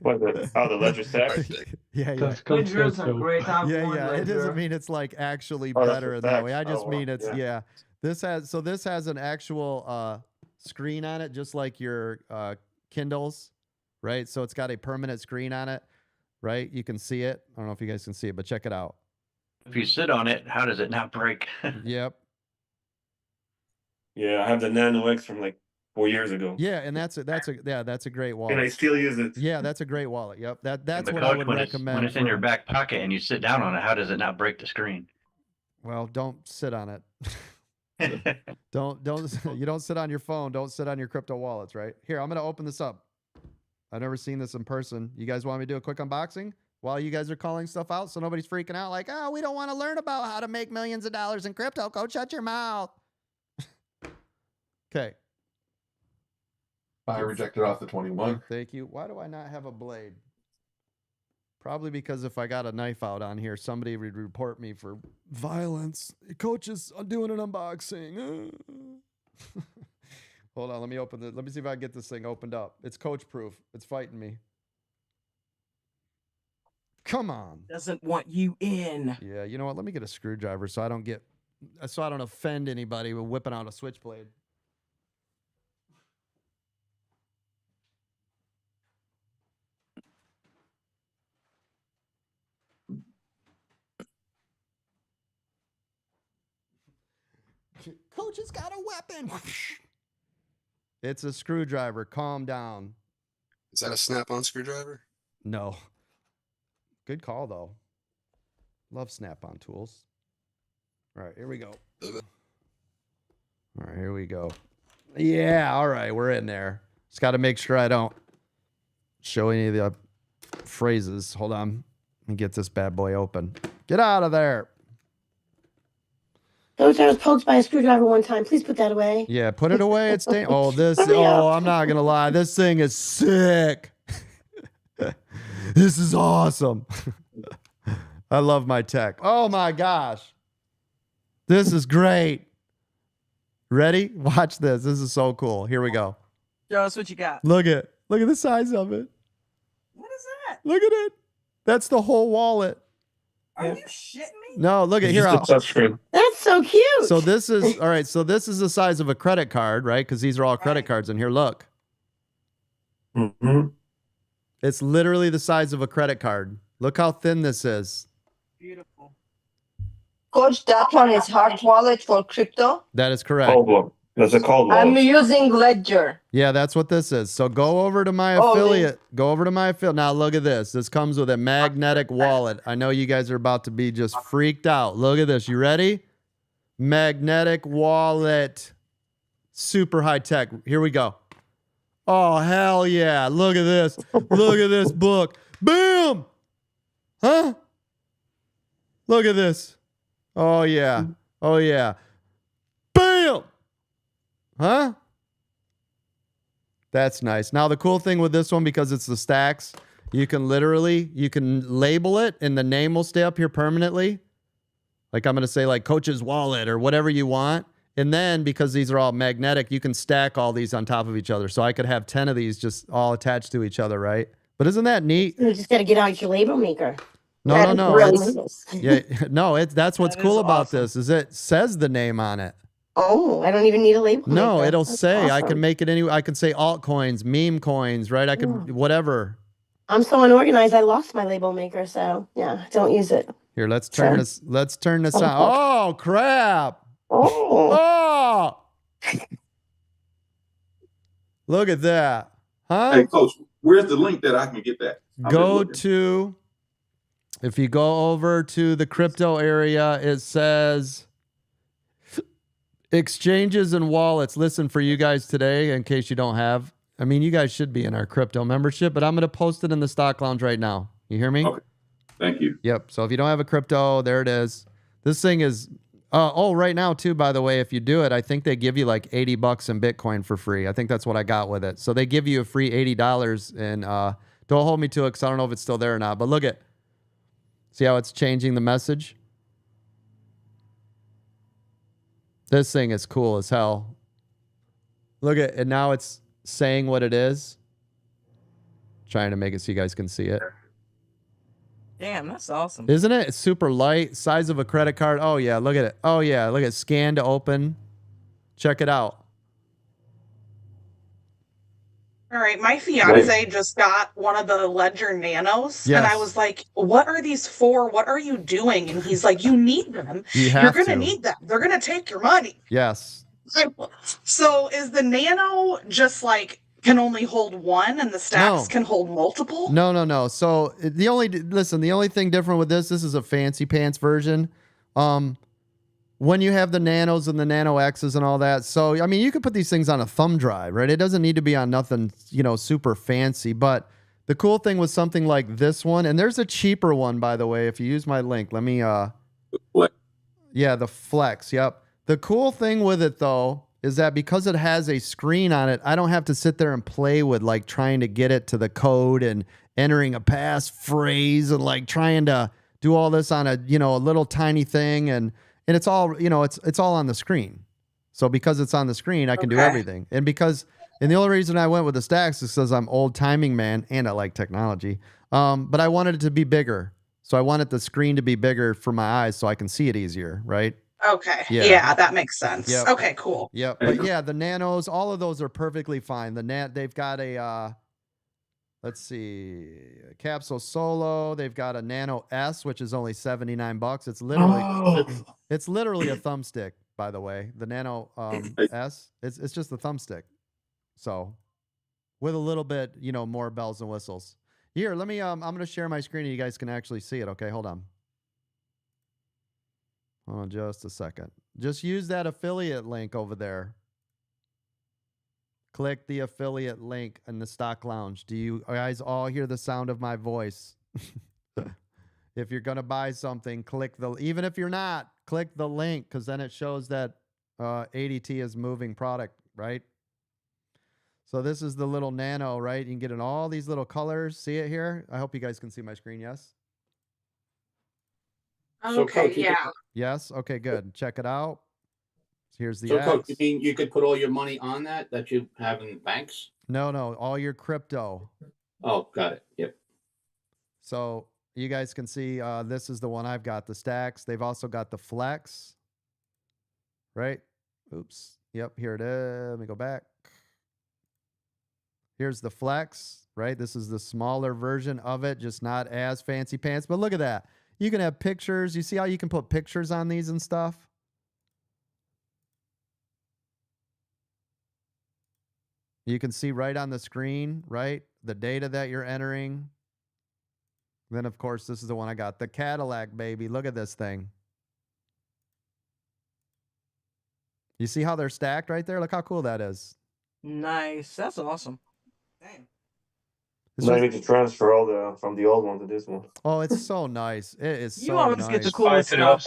S19: What, the ledger stacks?
S1: Yeah, yeah.
S10: Because Coach said
S7: Ledgers are
S10: so.
S7: great. I have
S1: Yeah,
S7: one
S1: yeah. It
S7: ledger.
S1: doesn't mean it's like actually
S19: Oh, that's
S1: better
S19: the
S1: in that way. I
S19: facts.
S1: just
S19: Oh,
S1: mean
S19: wow.
S1: it's
S19: Yeah.
S1: yeah. This has an actual screen on it, just like your Kindles, right? So it's got a permanent screen on it, right? You can see it. I don't know if you guys can see it, but check it out.
S9: If you sit on it, how does it not break?
S1: Yep.
S19: Yeah, I have the Nano X from like 4 years ago.
S1: Yeah, and that's a great wallet.
S19: And I still use it.
S1: Yeah, that's a great wallet. Yep. That's
S9: But
S1: what I
S9: Coach,
S1: would
S9: when
S1: recommend.
S9: it's in your
S1: for-
S9: back pocket and you sit down on it, how does it not break the screen?
S1: Well, don't sit on it. don't you don't sit on your phone. Don't sit on your crypto wallets, right? Here, I'm gonna open this up. I've never seen this in person. You guys want me to do a quick unboxing while you guys are calling stuff out so nobody's freaking out like, oh, we don't want to learn about how to make millions of dollars in crypto. Go shut your mouth. Okay.
S8: I rejected off the 21.
S1: Thank you. Why do I not have a blade? Probably because if I got a knife out on here, somebody would report me for violence. Coach is doing an unboxing. Hold on, let me open it. Let me see if I can get this thing opened up. It's coach proof. It's fighting me. Come on.
S12: Doesn't want you in.
S1: Yeah, you know what? Let me get a screwdriver so I don't offend anybody with whipping out a switchblade. Coach has got a weapon. It's a screwdriver. Calm down.
S5: Is that a snap-on screwdriver?
S1: No. Good call, though. Love snap-on tools. All right, here we go. All right, here we go. Yeah, all right, we're in there. Just got to make sure I don't show any of the phrases. Hold on. Let me get this bad boy open. Get out of there.
S17: Coach, I was poked by a screwdriver one time. Please put that away.
S1: Yeah, put it away. It's oh, this.
S17: Hurry up.
S1: Oh, I'm not gonna lie. This thing is sick. This is awesome. I love my tech. Oh my gosh, this is great. Ready? Watch this. This is so cool. Here we go.
S12: Show us what you got.
S1: Look at the size of it.
S12: What is that?
S1: Look at it. That's the whole wallet.
S12: Are you shitting me?
S1: No, look at here.
S19: Touchscreen.
S17: That's so cute.
S1: So this is all right. So this is the size of a credit card, right? Because these are all credit cards in here. Look,
S19: Mm-hmm.
S1: it's literally the size of a credit card. Look how thin this is.
S12: Beautiful.
S13: Coach, that one is hard wallet for crypto.
S1: That is correct.
S19: Cold one. That's a cold
S13: I'm
S19: one.
S13: using Ledger.
S1: Yeah, that's what this is. So go over to my
S13: Oh,
S1: affiliate. Go over to my affiliate. Now look at this. This comes with a magnetic wallet. I know you guys are about to be just freaked out. Look at this. You ready? Magnetic wallet. Super high tech. Here we go. Oh, hell yeah. Look at this. Look at this book. Boom. Huh? Look at this. Oh, yeah. Oh, yeah. Bam. Huh? That's nice. Now, the cool thing with this one, because it's the stacks, you can label it and the name will stay up here permanently. Like I'm going to say like Coach's Wallet or whatever you want. And then because these are all magnetic, you can stack all these on top of each other. So I could have 10 of these just all attached to each other, right? But isn't that neat?
S17: You just got to get out your label maker.
S1: No, no.
S17: Really
S1: It's,
S17: nice.
S1: yeah, no. That's what's
S12: That
S1: cool
S12: is
S1: about
S12: awesome.
S1: this is it says the name on it.
S17: Oh, I don't even need a label
S1: No,
S17: maker.
S1: it'll
S17: That's
S1: say I can
S17: awesome.
S1: make it any. I can say altcoins, meme coins, right? I can whatever.
S17: I'm so unorganized. I lost my label maker, so yeah, don't use it.
S1: Here, let's turn this. Let's turn this on. Oh crap!
S17: Oh.
S1: Oh! Look at that, huh?
S8: Hey, Coach, where's the link that I can get that?
S1: Go to. If you go over to the crypto area, it says exchanges and wallets. Listen, for you guys today, in case you don't have. I mean, you guys should be in our crypto membership, but I'm going to post it in the stock lounge right now. You hear me?
S8: Okay. Thank you.
S1: Yep. So if you don't have a crypto, there it is. This thing is, right now too, by the way, if you do it, I think they give you like $80 in Bitcoin for free. I think that's what I got with it. So they give you a free $80 and don't hold me to it because I don't know if it's still there or not, but look at, see how it's changing the message? This thing is cool as hell. Look at, and now it's saying what it is. Trying to make it so you guys can see it.
S12: Damn, that's awesome.
S1: Isn't it? It's super light, size of a credit card. Oh yeah, look at it. Oh yeah, look at scan to open. Check it out.
S15: All right, my fiance just got one of the Ledger Nanos, and I
S1: Yes.
S15: was like, "What are these for? What are you doing?" And he's like, "You need them.
S1: You have
S15: You're gonna
S1: to.
S15: need them. They're gonna take your money."
S1: Yes.
S15: So is the Nano just like can only hold one, and the stacks can hold multiple?
S1: No, no, no. So the only thing different with this is a fancy pants version. When you have the Nanos and the Nano X's and all that, so I mean, you could put these things on a thumb drive, right? It doesn't need to be on nothing, super fancy. But the cool thing with something like this one, and there's a cheaper one, by the way. If you use my link, let me. Yeah, the Flex. Yep. The cool thing with it though is that because it has a screen on it, I don't have to sit there and play with like trying to get it to the code and entering a passphrase and like trying to do all this on a a little tiny thing and it's all it's all on the screen. So because it's on the screen, I can do everything. And the only reason I went with the stacks is because I'm old timing man and I like technology. But I wanted it to be bigger, so I wanted the screen to be bigger for my eyes so I can see it easier, right?
S15: Okay.
S1: Yeah.
S15: Yeah, that makes sense.
S1: Yep.
S15: Okay, cool.
S1: Yep. But yeah, the Nanos, all of those are perfectly fine. They've got a let's see, a Capsule Solo. They've got a Nano S, which is only $79. It's literally a thumbstick, by the way. The Nano S, it's just a thumbstick. So with a little bit, more bells and whistles. Here, let me I'm gonna share my screen and you guys can actually see it. Okay, hold on. Hold on just a second. Just use that affiliate link over there. Click the affiliate link in the stock lounge. Do you guys all hear the sound of my voice? If you're going to buy something, even if you're not, click the link because then it shows that ADT is moving product, right? So this is the little Nano, right? You can get in all these little colors. See it here? I hope you guys can see my screen, yes?
S15: Okay, yeah.
S1: Yes? Okay, good. Check it out. Here's the
S16: So, Coach,
S1: X.
S16: you mean you could put all your money on that you have in banks?
S1: No, all your crypto.
S16: Oh, got it. Yep.
S1: So you guys can see this is the one I've got, the stacks. They've also got the Flex, right? Oops. Yep, here it is. Let me go back. Here's the Flex, right? This is the smaller version of it, just not as fancy pants. But look at that. You can have pictures. You see how you can put pictures on these and stuff? You can see right on the screen, right? The data that you're entering. Then, of course, this is the one I got. The Cadillac, baby. Look at this thing. You see how they're stacked right there? Look how cool that is.
S12: Nice. That's awesome. Damn.
S1: It's
S8: Now I
S1: just-
S8: need to transfer all from the old one to this one.
S1: Oh, it's so nice. It is
S12: You
S1: so
S12: always
S1: nice.
S12: get the coolest stuff.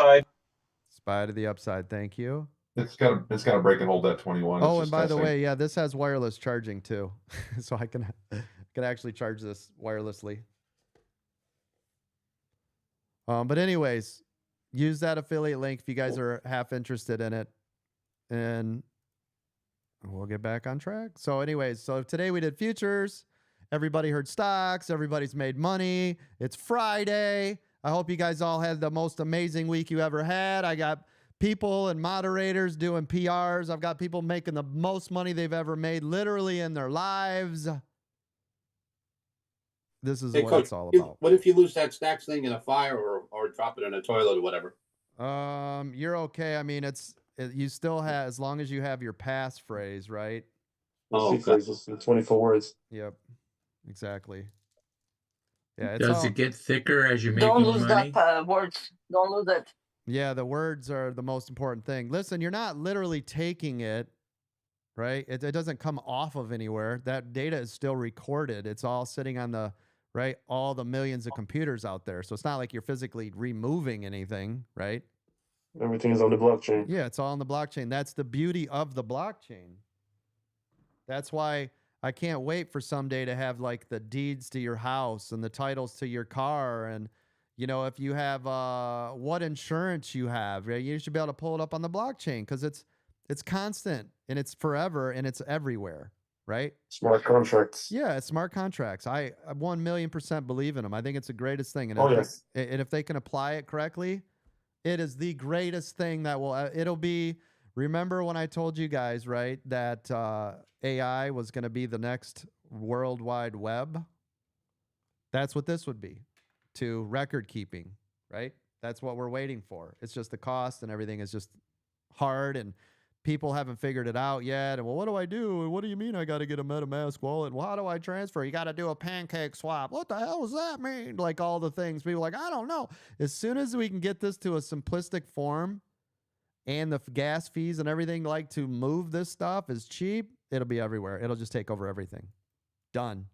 S1: Spy to the upside. Thank you.
S8: It's got a break and hold that 21.
S1: Oh, and by the way, yeah, this has wireless charging too, so I can actually charge this wirelessly. But anyways, use that affiliate link if you guys are half interested in it, and we'll get back on track. So anyways, so today we did futures, Everybody heard stocks. Everybody's made money. It's Friday. I hope you guys all had the most amazing week you ever had. I got people and moderators doing PRs. I've got people making the most money they've ever made literally in their lives. This is
S16: Hey,
S1: what
S16: Coach,
S1: it's all about.
S16: what if you lose that stacks thing in a fire or drop it in a toilet or whatever?
S1: You're okay. I mean, you still have, as long as you have your passphrase, right?
S19: Oh, phrases in 24 words.
S1: Yep. Exactly. Yeah.
S6: Does it get thicker as you make
S13: Don't
S6: more
S13: lose
S6: money?
S13: that words. Don't lose it.
S1: Yeah, the words are the most important thing. Listen, you're not literally taking it, right? It doesn't come off of anywhere. That data is still recorded. It's all sitting on the, right? All the millions of computers out there. So it's not like you're physically removing anything, right?
S19: Everything is on the blockchain.
S1: Yeah, it's all on the blockchain. That's the beauty of the blockchain. That's why I can't wait for someday to have like the deeds to your house and the titles to your car. And, you know, if you have what insurance you have, right? You should be able to pull it up on the blockchain because it's constant and it's forever and it's everywhere, right?
S19: Smart contracts.
S1: Yeah, it's smart contracts. I 1,000,000% believe in them. I think it's the greatest thing. And
S19: Oh,
S1: if
S19: yes.
S1: and if they can apply it correctly, it is the greatest thing that will, it'll be, remember when I told you guys, right, that AI was going to be the next World Wide Web? That's what this would be, to record keeping, right? That's what we're waiting for. It's just the cost and everything is just hard and people haven't figured it out yet. And well, what do I do? What do you mean I got to get a MetaMask wallet? Well, how do I transfer? You got to do a pancake swap. What the hell does that mean? Like all the things. People are like, I don't know. As soon as we can get this to a simplistic form and the gas fees and everything like to move this stuff is cheap, it'll be everywhere. It'll just take over everything. Done.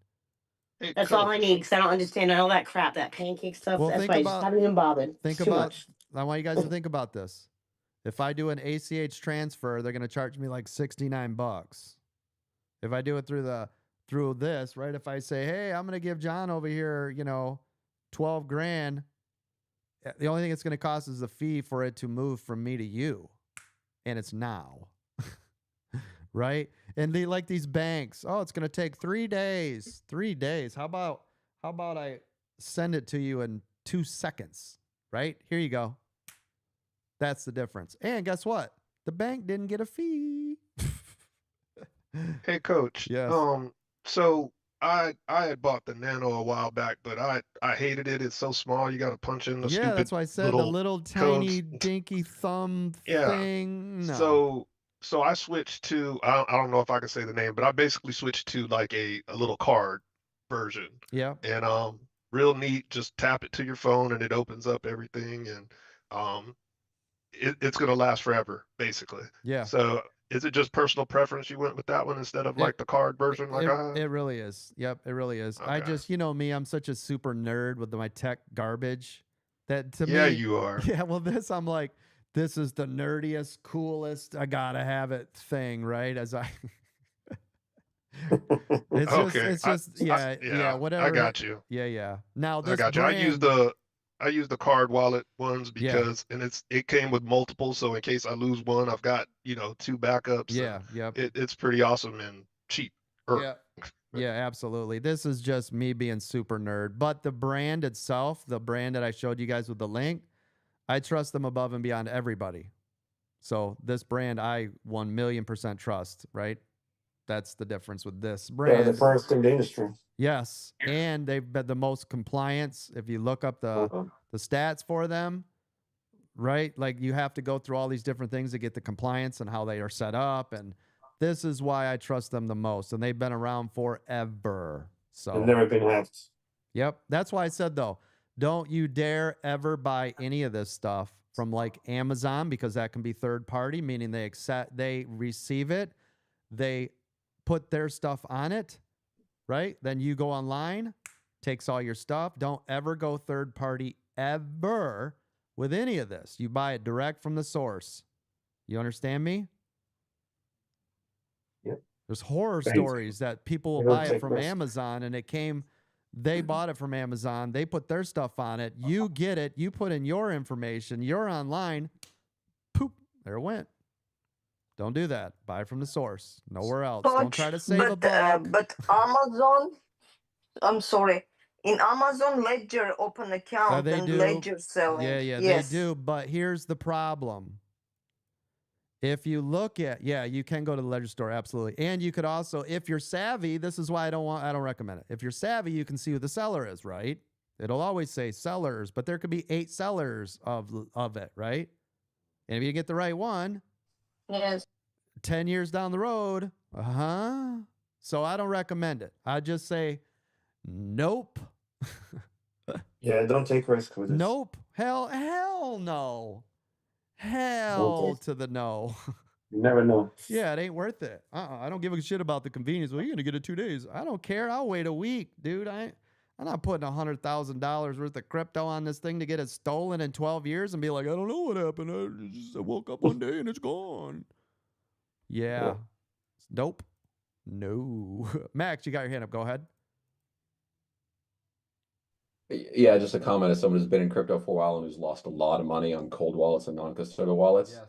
S17: Hey, that's all I need because I don't understand all that crap, that pancake stuff.
S1: Well,
S17: That's
S1: think
S17: why I
S1: about-
S17: just haven't even bothered.
S1: Think
S17: It's too
S1: about,
S17: much.
S1: I want you guys to think about this. If I do an ACH transfer, they're going to charge me like $69. If I do it through this, right? If I say, hey, I'm going to give John over here, 12 grand, the only thing it's going to cost is the fee for it to move from me to you. And it's now. Right? And they like these banks. Oh, it's going to take 3 days. 3 days. How about I send it to you in 2 seconds? Right? Here you go. That's the difference. And guess what? The bank didn't get a fee.
S10: Hey, Coach.
S1: Yes.
S10: So I had bought the Nano a while back, but I hated it. It's so small. You got to punch in the
S1: Yeah,
S10: stupid
S1: that's why I said the little tiny
S10: codes.
S1: dinky thumb
S10: Yeah.
S1: thing. No.
S10: So I switched to I don't know if I can say the name, but I basically switched to like a little card version.
S1: Yeah.
S10: And real neat. Just tap it to your phone and it opens up everything, and it's gonna last forever, basically.
S1: Yeah.
S10: So is it just personal preference you went with that one instead of like the card version like I have?
S1: It really is. Yep, it really is. I just, me, I'm such a super nerd with my tech garbage that to me.
S10: Yeah, you are.
S1: Yeah, well, I'm like, this is the nerdiest, coolest, I gotta have it thing, right? As I. It's just, yeah, whatever.
S10: I got you.
S1: Yeah. Now this
S10: I got you. I use the card wallet ones because it came with multiple, so in case I lose one, I've got 2 backups.
S1: Yeah, yep.
S10: It's pretty awesome and cheap.
S1: Yeah, absolutely. This is just me being super nerd, but the brand itself, the brand that I showed you guys with the link, I trust them above and beyond everybody. So this brand, I 1,000,000% trust. Right? That's the difference with this brand.
S19: Yeah, the first in the industry.
S1: Yes, and they've been the most compliance. If you look up the stats for them, right? Like you have to go through all these different things to get the compliance and how they are set up, and this is why I trust them the most. And they've been around forever. So
S19: They've never been hacked.
S1: Yep, that's why I said though, don't you dare ever buy any of this stuff from like Amazon because that can be third party, meaning they receive it, they put their stuff on it. Right? Then you go online, takes all your stuff. Don't ever go third party ever with any of this. You buy it direct from the source. You understand me?
S19: Yep.
S1: There's horror
S19: Thanks.
S1: stories that people will
S19: They don't
S1: buy it
S19: take
S1: from
S19: risks.
S1: Amazon and they bought it from Amazon. They put their stuff on it. You get it. You put in your information. You're online. Poop. There it went. Don't do that. Buy from the source. Nowhere else. Don't try to save a buck.
S13: But Amazon, I'm sorry. In Amazon Ledger open account
S1: They
S13: and
S1: do.
S13: Ledger selling.
S1: Yeah,
S13: Yes.
S1: they do. But here's the problem. If you look at, you can go to the Ledger store, absolutely. And you could also, if you're savvy, this is why I don't recommend it. If you're savvy, you can see who the seller is, right? It'll always say sellers, but there could be 8 sellers of it, right? And if you get the right one,
S13: Yes.
S1: 10 years down the road, so I don't recommend it. I just say, nope.
S19: Yeah, don't take risk with it.
S1: Nope. Hell no. Hell to the no.
S19: You never know.
S1: Yeah, it ain't worth it. I don't give a shit about the convenience. Well, you're gonna get it 2 days. I don't care. I'll wait a week, dude. I'm not putting $100,000 worth of crypto on this thing to get it stolen in 12 years and be like, I don't know what happened. I woke up one day and it's gone. Yeah. Nope. No. Max, you got your hand up. Go ahead.
S11: Yeah, just a comment as someone who's been in crypto for a while and who's lost a lot of money on cold wallets and non-custodial wallets.
S1: Yes.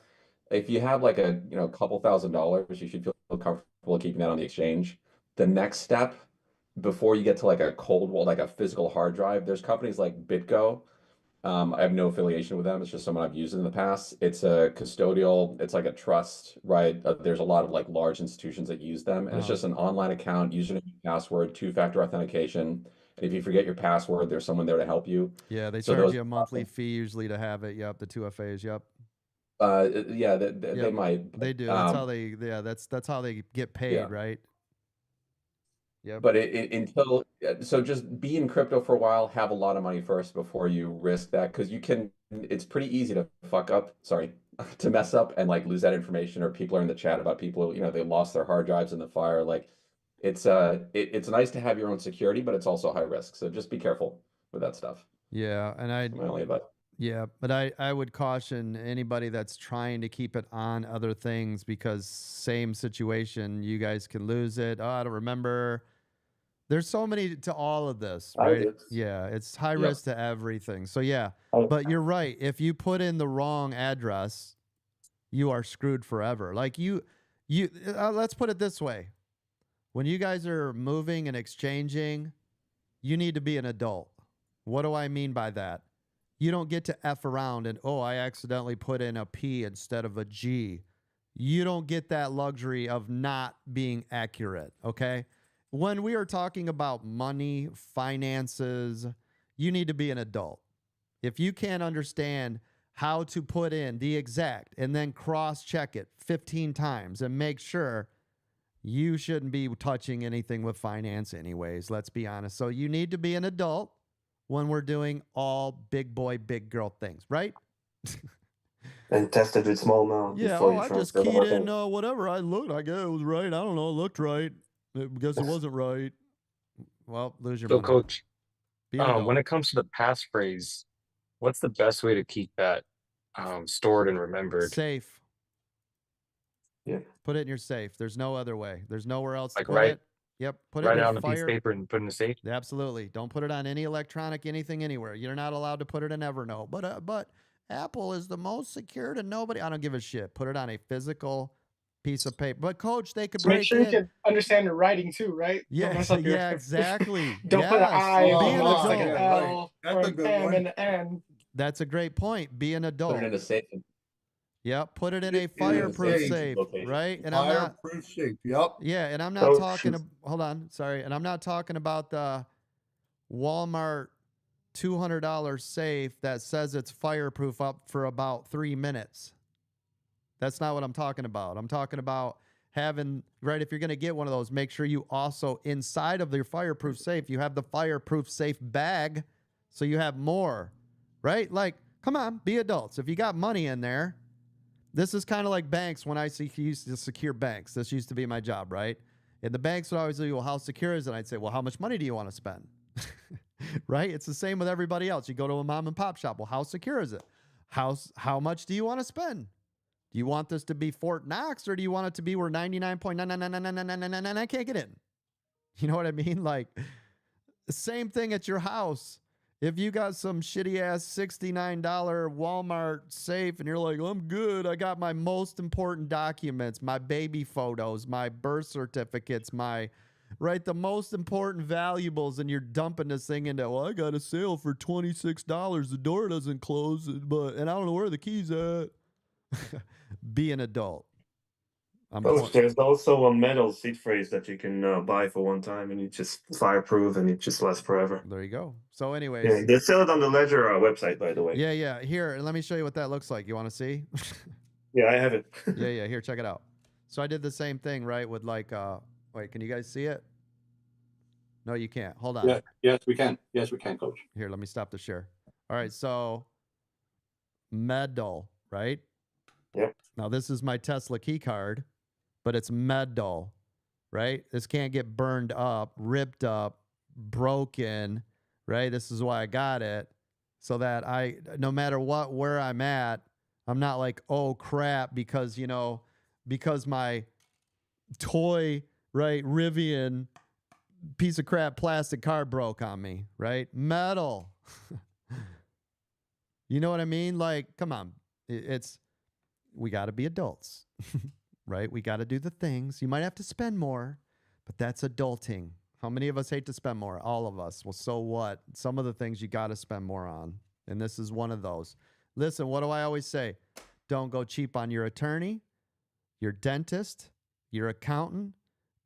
S11: If you have like a couple $1,000s, you should feel comfortable keeping that on the exchange. The next step before you get to like a cold wallet, like a physical hard drive, there's companies like BitGo. I have no affiliation with them. It's just someone I've used in the past. It's a custodial, it's like a trust, right? There's a lot of like large institutions that use them, and it's just an online account, username, password, 2-factor authentication. And if you forget your password, there's someone there to help you.
S1: Yeah, they
S11: So
S1: charge
S11: those-
S1: you a monthly fee usually to have it. Yep, the 2FAs. Yep.
S11: Yeah, they
S1: Yep.
S11: might.
S1: They do. That's how they. Yeah, that's how they get paid,
S11: Yeah.
S1: right? Yeah.
S11: But until so, just be in crypto for a while. Have a lot of money first before you risk that, because you can. It's pretty easy to fuck up. Sorry, to mess up and like lose that information. Or people are in the chat about people. They lost their hard drives in the fire. Like, it's nice to have your own security, but it's also high risk. So just be careful with that stuff.
S1: Yeah, and
S11: That's my only advice.
S1: Yeah, but I would caution anybody that's trying to keep it on other things, because same situation, you guys can lose it. Oh, I don't remember. There's so many to all of this, right? Yeah, it's high risk to everything. So yeah, but you're right. If you put in the wrong address, you are screwed forever. Like let's put it this way. When you guys are moving and exchanging, you need to be an adult. What do I mean by that? You don't get to F around and, oh, I accidentally put in a P instead of a G. You don't get that luxury of not being accurate, okay? When we are talking about money, finances, you need to be an adult. If you can't understand how to put in the exact and then cross-check it 15 times and make sure, you shouldn't be touching anything with finance anyways, let's be honest. So you need to be an adult when we're doing all big boy, big girl things, right?
S19: And test it with small amount.
S1: Yeah,
S19: before you
S1: I just
S19: transfer the
S1: keyed in
S19: money.
S1: whatever. I looked, I guess it was right. I don't know, it looked right. I guess it wasn't right. Well, lose your
S2: So,
S1: money.
S2: Coach,
S1: Be an adult.
S2: when it comes to the passphrase, what's the best way to keep that stored and remembered?
S1: Safe.
S19: Yeah.
S1: Put it in your safe. There's no other way. There's nowhere else to
S2: Like
S1: put
S2: write-
S1: it. Yep. Put it
S2: Write
S1: in
S2: it
S1: a
S2: on a piece of
S1: fire.
S2: paper and put it in the safe?
S1: Absolutely. Don't put it on any electronic anything anywhere. You're not allowed to put it in Evernote. But Apple is the most secure to nobody. I don't give a shit. Put it on a physical piece of paper. But coach, they could
S22: So make
S1: break
S22: sure you
S1: in.
S22: can understand the writing too, right? Don't
S1: Yeah,
S22: mess up your-
S1: yeah, exactly.
S22: Don't put an I
S1: Yes.
S22: or
S1: Be
S22: a
S1: an
S22: L, like an
S1: adult.
S22: L
S21: That's
S22: or
S21: a
S22: an
S21: good
S22: M
S21: one.
S22: and an N.
S1: That's a great point. Be an adult.
S11: Put it in a safe.
S1: Yep, put it in a
S21: It is
S1: fireproof
S21: safe
S1: safe,
S11: location.
S1: right? And I'm not.
S21: Fireproof safe. Yep.
S1: Yeah, and I'm not
S19: Oh,
S1: talking.
S19: shoot.
S1: Hold on, sorry, and I'm not talking about the Walmart $200 safe that says it's fireproof up for about 3 minutes. That's not what I'm talking about. I'm talking about having, right, if you're going to get one of those, make sure you also, inside of your fireproof safe, you have the fireproof safe bag, so you have more, right? Like, come on, be adults. If you got money in there, this is kind of like banks. When I used to secure banks, this used to be my job, right? And the banks would always say, well, how secure is it? I'd say, well, how much money do you want to spend? Right? It's the same with everybody else. You go to a mom and pop shop. Well, how secure is it? How much do you want to spend? Do you want this to be Fort Knox, or do you want it to be where 99.9999999 can't get in? You know what I mean? Like, same thing at your house. If you got some shitty ass $69 Walmart safe and you're like, I'm good, I got my most important documents, my baby photos, my birth certificates, my right? The most important valuables, and you're dumping this thing into, well, I got a sale for $26. The door doesn't close, and I don't know where the key's at. Be an adult.
S19: Coach, there's also a metal seat phrase that you can buy for one time, and it's just fireproof, and it just lasts forever.
S1: There you go. So, anyways,
S19: Yeah, they sell it on the Ledger website, by the way.
S1: yeah. Here, let me show you what that looks like. You want to see?
S19: Yeah, I have it.
S1: yeah. Here, check it out. So I did the same thing, right? With like, wait, can you guys see it? No, you can't. Hold on.
S16: Yeah, yes, we can. Yes, we can, Coach.
S1: Here, let me stop the share. All right, so metal, right?
S19: Yep.
S1: Now this is my Tesla key card, but it's metal, right? This can't get burned up, ripped up, broken, right? This is why I got it, so that no matter where I'm at, I'm not like, oh crap, because because my toy, right, Rivian piece of crap plastic card broke on me, right? Metal. You know what I mean? Like, come on. We got to be adults, right? We got to do the things. You might have to spend more, but that's adulting. How many of us hate to spend more? All of us. Well, so what? Some of the things you got to spend more on, and this is one of those. Listen, what do I always say? Don't go cheap on your attorney, your dentist, your accountant,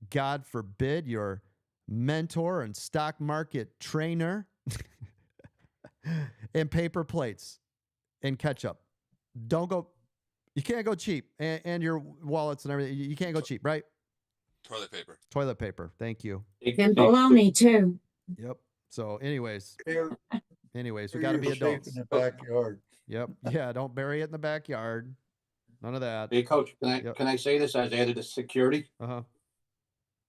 S1: God forbid, your mentor and stock market trainer, and paper plates and ketchup. You can't go cheap. And your wallets and everything. You can't go cheap, right?
S5: Toilet paper.
S1: Toilet paper. Thank you.
S17: And bologna too.
S1: Yep. So anyways, we got to be adults.
S14: In the backyard.
S1: Yep. Yeah. Don't bury it in the backyard. None of that.
S16: Hey, Coach, can I say this as added to security?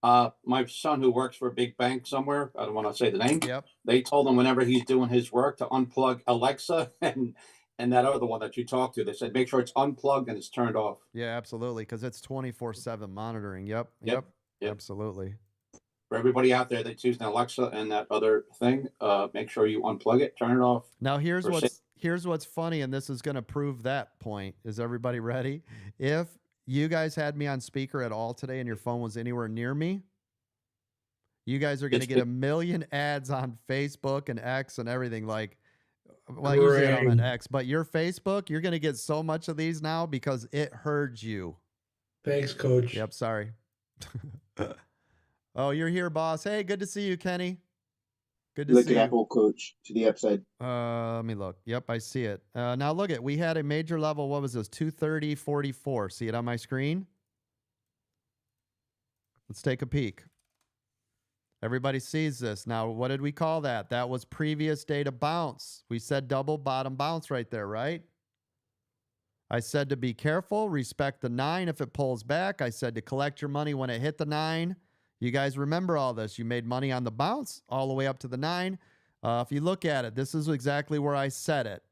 S16: My son who works for a big bank somewhere, I don't want to say the name.
S1: Yep.
S16: They told him whenever he's doing his work to unplug Alexa and that other one that you talked to. They said make sure it's unplugged and it's turned off.
S1: Yeah, absolutely, because it's 24/7 monitoring. Yep. Absolutely.
S16: For everybody out there that's using Alexa and that other thing, make sure you unplug it, turn it off.
S1: Now here's what's funny, and this is going to prove that point. Is everybody ready? If you guys had me on speaker at all today and your phone was anywhere near me, you guys are going to get a million ads on Facebook and X and everything. Like, well, usually I'm on X, but your Facebook, you're going to get so much of these now because it heard you.
S3: Thanks, Coach.
S1: Yep, sorry. Oh, you're here, boss. Hey, good to see you, Kenny. Good to see you.
S18: Apple, Coach, to the upside.
S1: Let me look. Yep, I see it. Now look we had a major level. What was this? 230.44. See it on my screen? Let's take a peek. Everybody sees this. Now, what did we call that? That was previous data bounce. We said double bottom bounce right there, right? I said to be careful, respect the 9 if it pulls back. I said to collect your money when it hit the 9. You guys remember all this. You made money on the bounce all the way up to the 9. If you look at it, this is exactly where I said it.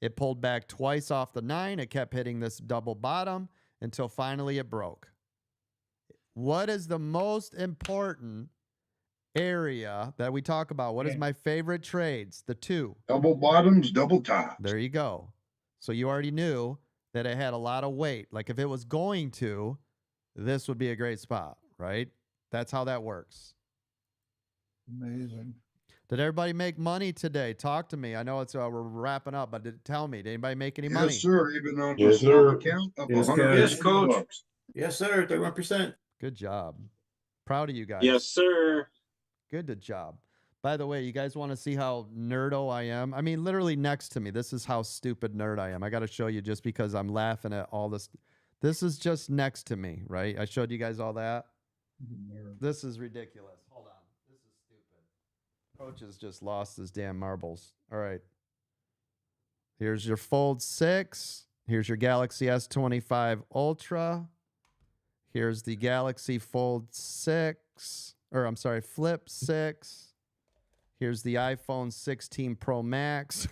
S1: It pulled back twice off the 9. It kept hitting this double bottom until finally it broke. What is the most important area that we talk about? What is my favorite trades? The 2.
S21: Double bottoms, double tops.
S1: There you go. So you already knew that it had a lot of weight. Like if it was going to, this would be a great spot, right? That's how that works.
S14: Amazing.
S1: Did everybody make money today? Talk to me. I know it's we're wrapping up, but tell me, did anybody make any money?
S21: Yes, sir. Even on
S1: Yes,
S21: the
S1: sir.
S21: account up
S1: Yes,
S21: 100
S1: Yes, Coach.
S21: bucks.
S16: Yes, sir. 31%.
S1: Good job. Proud of you guys.
S18: Yes, sir.
S1: Good job. By the way, you guys want to see how nerdo I am? I mean, literally next to me. This is how stupid nerd I am. I got to show you just because I'm laughing at all this. This is just next to me, right? I showed you guys all that. This is ridiculous. Hold on. This is stupid. Coach has just lost his damn marbles. All right. Here's your Fold 6. Here's your Galaxy S25 Ultra. Here's the Galaxy Fold 6. Or I'm sorry, Flip 6. Here's the iPhone 16 Pro Max.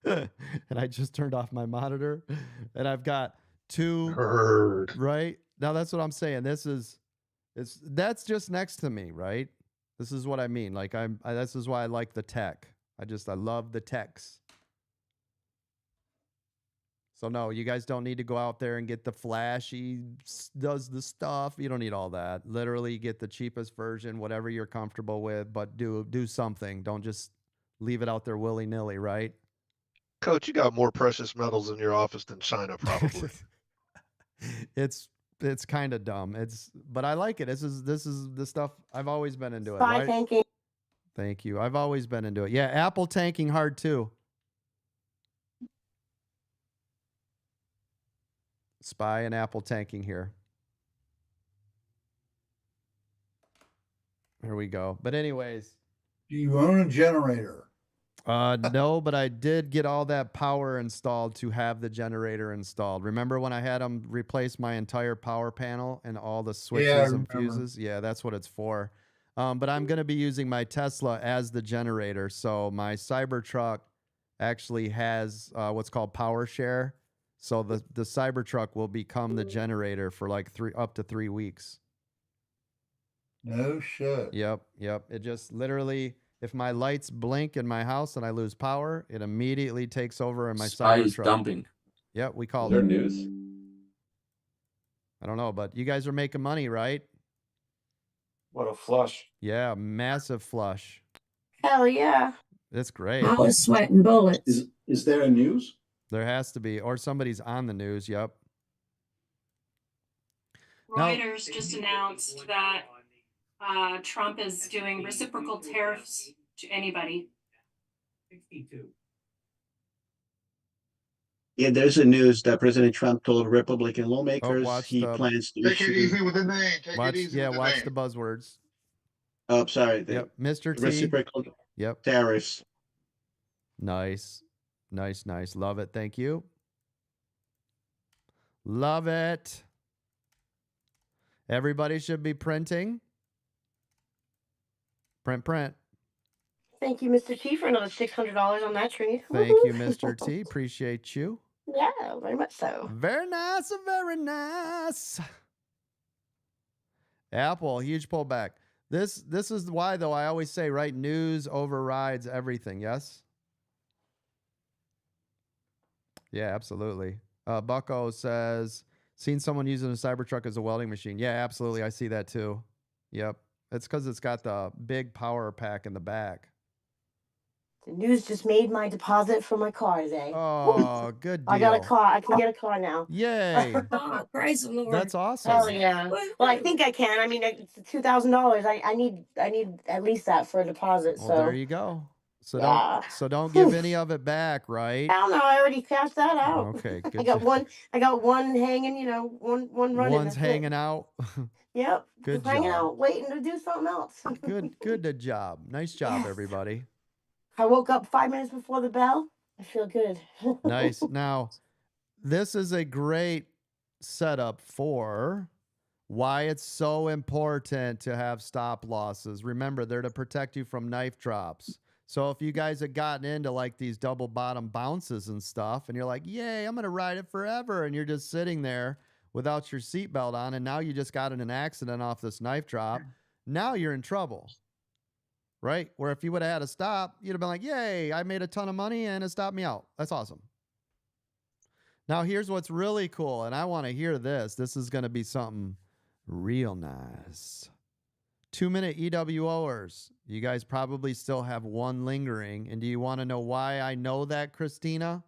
S1: And I just turned off my monitor. And I've got 2. Right? Now that's what I'm saying. That's just next to me, right? This is what I mean. Like this is why I like the tech. I love the techs. So no, you guys don't need to go out there and get the flashy, does the stuff. You don't need all that. Literally get the cheapest version, whatever you're comfortable with, but do something. Don't just leave it out there willy-nilly, right?
S10: Coach, you got more precious metals in your office than China, probably.
S1: It's kind of dumb. But I like it. This is the stuff I've always been into it,
S17: Bye,
S1: right?
S17: thank you.
S1: Thank you. I've always been into it. Yeah, Apple tanking hard too. Spy and Apple tanking here. Here we go. But anyways.
S14: Do you own a generator?
S1: No, but I did get all that power installed to have the generator installed. Remember when I had them replace my entire power panel and all the switches and fuses? Yeah, that's what it's for. But I'm going to be using my Tesla as the generator. So my Cybertruck actually has what's called power share. So the Cybertruck will become the generator for like up to 3 weeks.
S14: No shit.
S1: Yep. It just literally, if my lights blink in my house and I lose power, it immediately takes over in my
S6: Spies
S1: Cybertruck.
S6: dumping.
S1: Yep, we call
S11: Is there
S1: it.
S11: news?
S1: I don't know, but you guys are making money, right?
S19: What a flush.
S1: Yeah, massive flush.
S17: Hell yeah.
S1: That's great.
S17: I was sweating bullets.
S18: Is there a news?
S1: There has to be, or somebody's on the news. Yep. Now-
S4: Reuters just announced that Trump is doing reciprocal tariffs to anybody.
S18: Yeah, there's a news that President Trump told Republican
S1: Oh,
S18: lawmakers
S1: watch
S18: he
S1: the-
S18: plans to
S8: Take it easy
S18: issue.
S8: with the name. Take
S1: Watch,
S8: it easy
S1: yeah,
S8: with the
S1: watch
S8: name.
S1: the buzzwords.
S18: Oh, sorry. The
S1: Yep, Mr. T.
S18: reciprocal
S1: Yep.
S18: tariffs.
S1: Nice. Love it. Thank you. Love it. Everybody should be printing. Print.
S17: Thank you, Mr. T, for another $600 on that tree.
S1: Thank you,
S17: Woohoo.
S1: Mr. T. Appreciate you.
S17: Yeah, very much so.
S1: Very nice, very nice. Apple, huge pullback. This is why, though, I always say, right, news overrides everything, yes? Yeah, absolutely. Bucko says, seen someone using a Cybertruck as a welding machine. Yeah, absolutely. I see that too. Yep. It's because it's got the big power pack in the back.
S17: The news just made my deposit for my car today.
S1: Oh, good deal.
S17: I got a car. I can get a car now.
S1: Yay.
S17: Oh, praise the Lord.
S1: That's awesome.
S17: Hell yeah. Well, I think I can. I mean, it's $2,000. I need at least that for a deposit.
S1: Well,
S17: So
S1: there you go. So
S17: Yeah.
S1: don't give any of it back, right?
S17: hell no, I already cashed that out.
S1: Okay,
S17: I
S1: good.
S17: got one hanging. One running.
S1: One's
S17: that's it.
S1: hanging out.
S17: Yep.
S1: Good
S17: just hanging
S1: job.
S17: out, waiting to do something else.
S1: Good job. Nice job,
S17: Yes.
S1: everybody.
S17: I woke up 5 minutes before the bell. I feel good.
S1: Nice. Now, this is a great setup for why it's so important to have stop losses. Remember, they're to protect you from knife drops. So if you guys have gotten into like these double bottom bounces and stuff, and you're like, yay, I'm going to ride it forever. And you're just sitting there without your seatbelt on, and now you just got in an accident off this knife drop. Now you're in trouble. Right? Where if you would have had a stop, you'd have been like, yay, I made a ton of money and it stopped me out. That's awesome. Now, here's what's really cool, and I want to hear this. This is going to be something real nice. 2-minute EWOers. You guys probably still have one lingering. And do you want to know why I know that, Christina?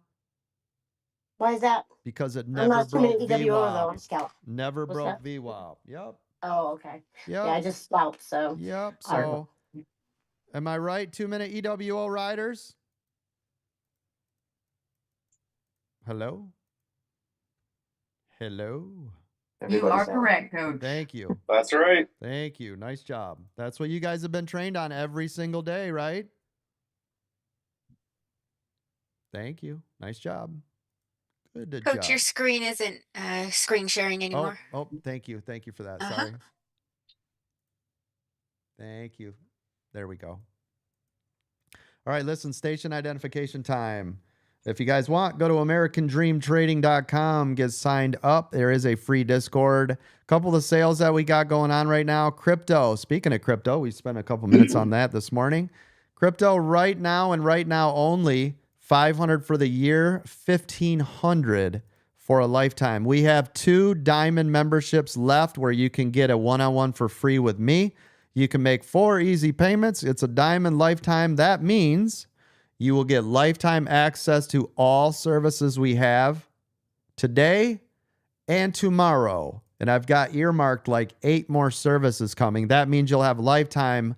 S17: Why is that?
S1: Because it
S17: I'm
S1: never
S17: not too many
S1: broke
S17: EWO though.
S1: VWAP.
S17: I'm scout.
S1: Never
S17: What's
S1: broke
S17: that?
S1: VWAP. Yep.
S17: Oh, okay.
S1: Yep.
S17: Yeah, I just scalped. So
S1: Yep.
S17: I don't know.
S1: So, am I right? 2-minute EWO riders? Hello? Hello?
S20: You are correct, Coach.
S1: Thank you.
S19: That's right.
S1: Thank you. Nice job. That's what you guys have been trained on every single day, right? Thank you. Nice job. Good job.
S23: Coach, your screen isn't screen sharing anymore.
S1: Oh, thank you. Thank you for that.
S23: Uh-huh.
S1: Sorry. Thank you. There we go. All right, listen, station identification time. If you guys want, go to AmericanDreamTrading.com, get signed up. There is a free Discord. A couple of the sales that we got going on right now. Crypto. Speaking of crypto, we spent a couple minutes on that this morning. Crypto right now and right now only, $500 for the year, $1,500 for a lifetime. We have 2 diamond memberships left where you can get a one-on-one for free with me. You can make 4 easy payments. It's a diamond lifetime. That means you will get lifetime access to all services we have today and tomorrow. And I've got earmarked like 8 more services coming. That means you'll have lifetime,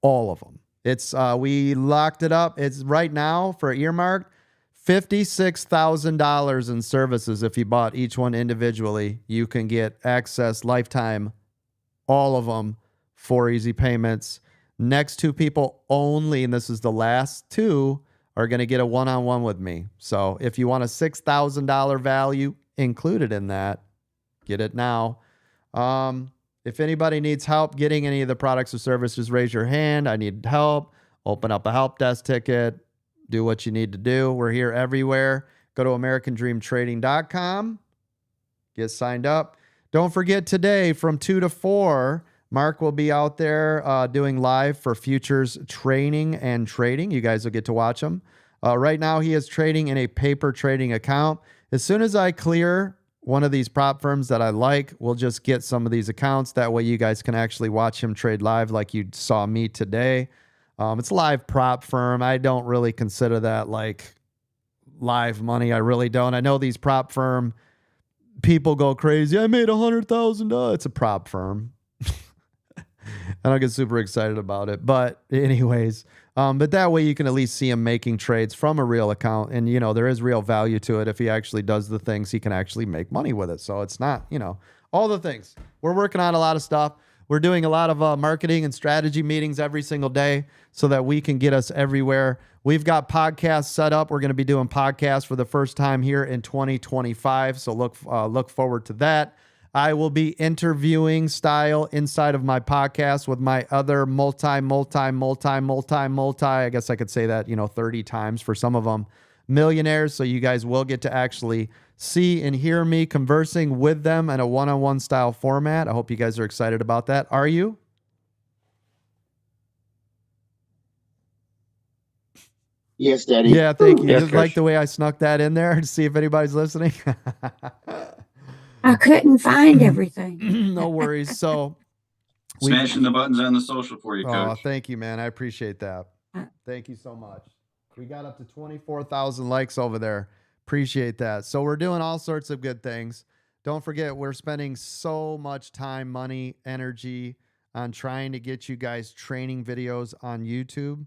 S1: all of them. It's we locked it up. It's right now for earmarked $56,000 in services. If you bought each one individually, you can get access lifetime, all of them, 4 easy payments. Next 2 people only, and this is the last 2, are going to get a one-on-one with me. So if you want a $6,000 value included in that, get it now. If anybody needs help getting any of the products or services, raise your hand. I need help. Open up a help desk ticket. Do what you need to do. We're here everywhere. Go to AmericanDreamTrading.com. Get signed up. Don't forget today from 2 to 4, Mark will be out there doing live for futures training and trading. You guys will get to watch him. Right now, he is trading in a paper trading account. As soon as I clear one of these prop firms that I like, we'll just get some of these accounts. That way you guys can actually watch him trade live like you saw me today. It's a live prop firm. I don't really consider that like live money. I really don't. I know these prop firm people go crazy. I made $100,000. It's a prop firm. I don't get super excited about it. But anyways, but that way you can at least see him making trades from a real account. And, you know, there is real value to it. If he actually does the things, he can actually make money with it. So it's not, you know, all the things. We're working on a lot of stuff. We're doing a lot of marketing and strategy meetings every single day so that we can get us everywhere. We've got podcasts set up. We're going to be doing podcasts for the first time here in 2025. So look forward to that. I will be interviewing style inside of my podcast with my other multi, I guess I could say that, 30 times for some of them, millionaires. So you guys will get to actually see and hear me conversing with them in a one-on-one style format. I hope you guys are excited about that. Are you?
S18: Yes, Daddy.
S1: Yeah, thank you.
S18: Yes,
S1: You like
S18: Coach.
S1: the way I snuck that in there to see if anybody's listening?
S7: I couldn't find everything.
S1: No worries. So
S9: Smashing the buttons on the social for you,
S1: oh,
S9: Coach.
S1: thank you, man. I appreciate that. Thank you so much. We got up to 24,000 likes over there. Appreciate that. So we're doing all sorts of good things. Don't forget, we're spending so much time, money, energy on trying to get you guys training videos on YouTube,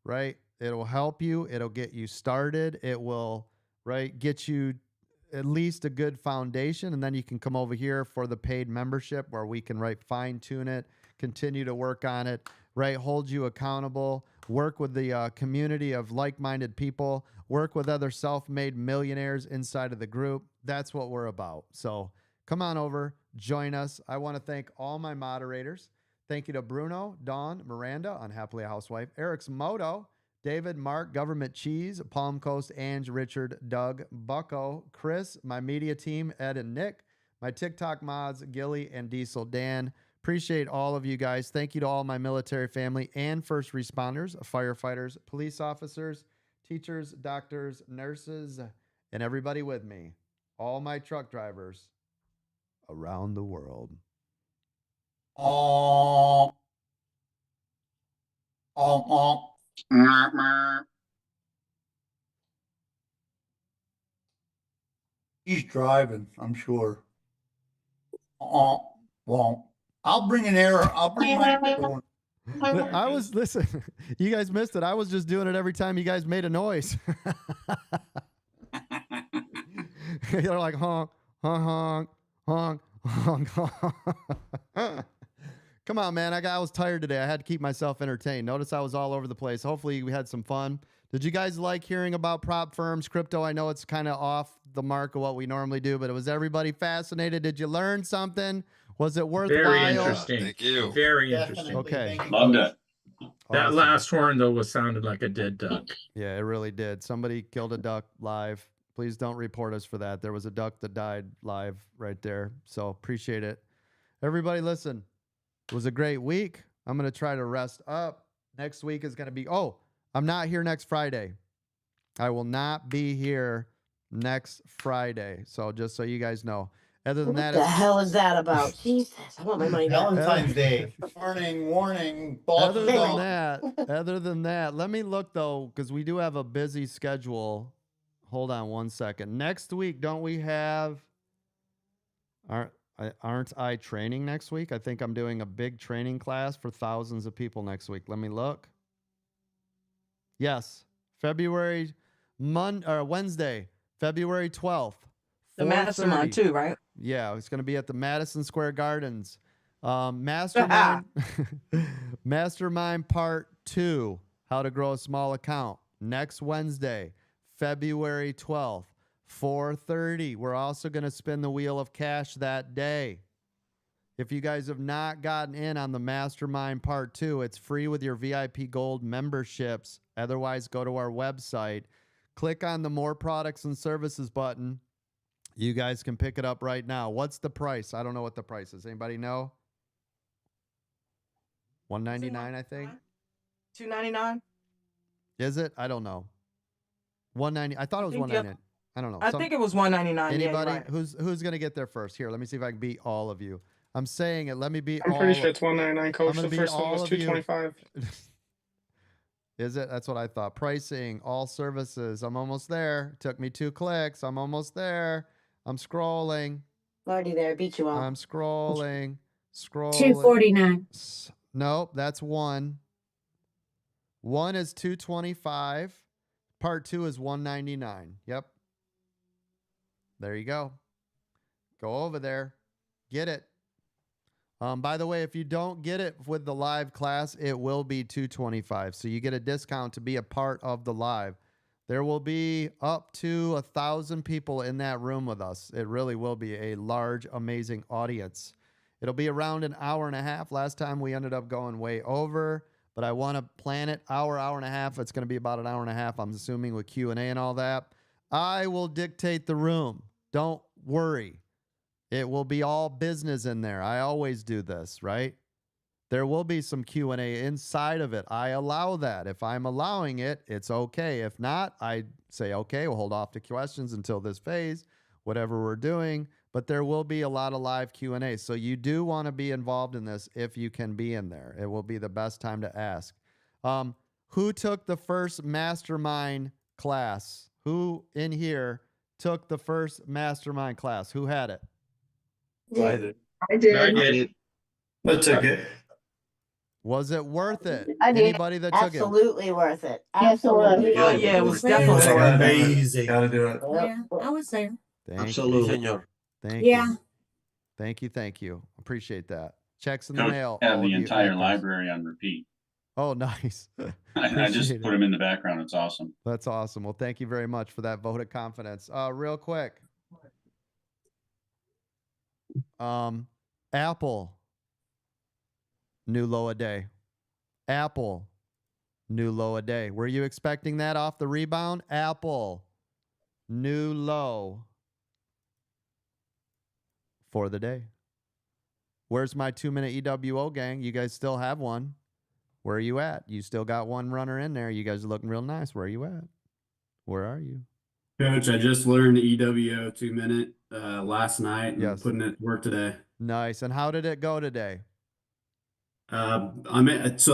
S1: right? It'll help you. It'll get you started. It will, right, get you at least a good foundation, and then you can come over here for the paid membership where we can, right, fine tune it, continue to work on it, right, hold you accountable, work with the community of like-minded people, work with other self-made millionaires inside of the group. That's what we're about. So come on over, join us. I want to thank all my moderators. Thank you to Bruno, Dawn, Miranda, Unhappily a Housewife, Eric's Moto, David, Mark, Government Cheese, Palm Coast, Ange, Richard, Doug, Bucko, Chris, my media team, Ed and Nick, my TikTok mods, Gilly and Diesel Dan. Appreciate all of you guys. Thank you to all my military family and first responders, firefighters, police officers, teachers, doctors, nurses, and everybody with me. All my truck drivers around the world.
S14: He's driving, I'm sure. Well, I'll bring an error. I'll bring my.
S1: I was, listen, you guys missed it. I was just doing it every time you guys made a noise. You're like, honk, honk, honk, honk, honk. Come on, man. I was tired today. I had to keep myself entertained. Notice I was all over the place. Hopefully we had some fun. Did you guys like hearing about prop firms, crypto? I know it's kind of off the mark of what we normally do, but was everybody fascinated? Did you learn something? Was it worthwhile?
S6: Very interesting.
S5: Thank you.
S6: Very interesting.
S1: Okay.
S9: Loved it.
S6: That
S1: Awesome.
S6: last horn, though, sounded like a dead duck.
S1: Yeah, it really did. Somebody killed a duck live. Please don't report us for that. There was a duck that died live right there. So appreciate it. Everybody listen. It was a great week. I'm going to try to rest up. Next week is going to be, I'm not here next Friday. I will not be here next Friday. So just so you guys know. Other than
S17: What
S1: that,
S17: the hell is that about? Jesus, I want my money back.
S14: Valentine's Day. Warning, warning. Boss
S1: other
S14: is
S1: than
S14: wrong.
S1: that, let me look though, because we do have a busy schedule. Hold on one second. Next week, don't we have? Aren't I training next week? I think I'm doing a big training class for thousands of people next week. Let me look. Yes, Wednesday, February 12th.
S22: The mastermind
S1: 4:30.
S22: too, right?
S1: Yeah, it's going to be at the Madison Square Gardens. Mastermind, Mastermind Part 2, How to Grow a Small Account. Next Wednesday, February 12th, 4:30. We're also going to spin the wheel of cash that day. If you guys have not gotten in on the Mastermind Part 2, it's free with your VIP Gold memberships. Otherwise, go to our website, click on the More Products and Services button. You guys can pick it up right now. What's the price? I don't know what the price is. Anybody know? $199, I think.
S22: $299.
S1: Is it? I don't know. $190. I thought it was $199. I don't know.
S22: I think it was $199.
S1: Anybody?
S22: Yeah, right.
S1: Who's gonna get there first? Here, let me see if I can beat all of you. I'm saying it. Let me beat
S22: I'm
S1: all.
S22: pretty sure it's $199, Coach.
S1: I'm gonna
S22: The
S1: beat
S22: first one
S1: all
S22: was
S1: of you.
S22: $225.
S1: Is it? That's what I thought. Pricing, all services. I'm almost there. Took me 2 clicks. I'm almost there. I'm scrolling.
S17: Already there, beat you all.
S1: I'm scrolling.
S7: $249.
S1: Nope, that's one. One is $225. Part 2 is $199. Yep. There you go. Go over there. Get it. By the way, if you don't get it with the live class, it will be $225. So you get a discount to be a part of the live. There will be up to 1,000 people in that room with us. It really will be a large, amazing audience. It'll be around an hour and a half. Last time we ended up going way over, but I want to plan it hour and a half. It's going to be about an hour and a half, I'm assuming, with Q&A and all that. I will dictate the room. Don't worry. It will be all business in there. I always do this, right? There will be some Q&A inside of it. I allow that. If I'm allowing it, it's okay. If not, I say, okay, we'll hold off to questions until this phase, whatever we're doing. But there will be a lot of live Q&A. So you do want to be involved in this if you can be in there. It will be the best time to ask. Who took the first mastermind class? Who in here took the first mastermind class? Who had it?
S19: I did.
S22: I did.
S9: I did.
S19: I took it.
S1: Was it worth it?
S17: I did.
S1: Anybody that took it?
S17: Absolutely worth it. Absolutely.
S22: Oh, yeah, it was definitely
S19: Gotta
S22: worth
S19: do
S22: it.
S19: it.
S14: Amazing.
S19: Gotta do it.
S7: Yeah, I was there.
S1: Thank
S9: Absolutely.
S1: you. Thank
S7: Yeah.
S1: you. Thank you. Appreciate that. Checks in the
S9: Coach
S1: mail.
S9: have
S1: all
S9: the
S1: of you
S9: entire
S1: anchors.
S9: library on repeat.
S1: Oh, nice.
S9: I just
S1: Appreciate
S9: put
S1: it.
S9: them in the background. It's awesome.
S1: That's awesome. Well, thank you very much for that vote of confidence. Real quick. Apple, new low a day. Apple, new low a day. Were you expecting that off the rebound? Apple, new low for the day. Where's my 2-minute EWO gang? You guys still have one. Where are you at? You still got one runner in there. You guys are looking real nice. Where are you at? Where are you?
S12: Coach, I just learned EWO 2-minute last night and
S1: Yes.
S12: putting it to work today.
S1: Nice. And how did it go today?
S12: So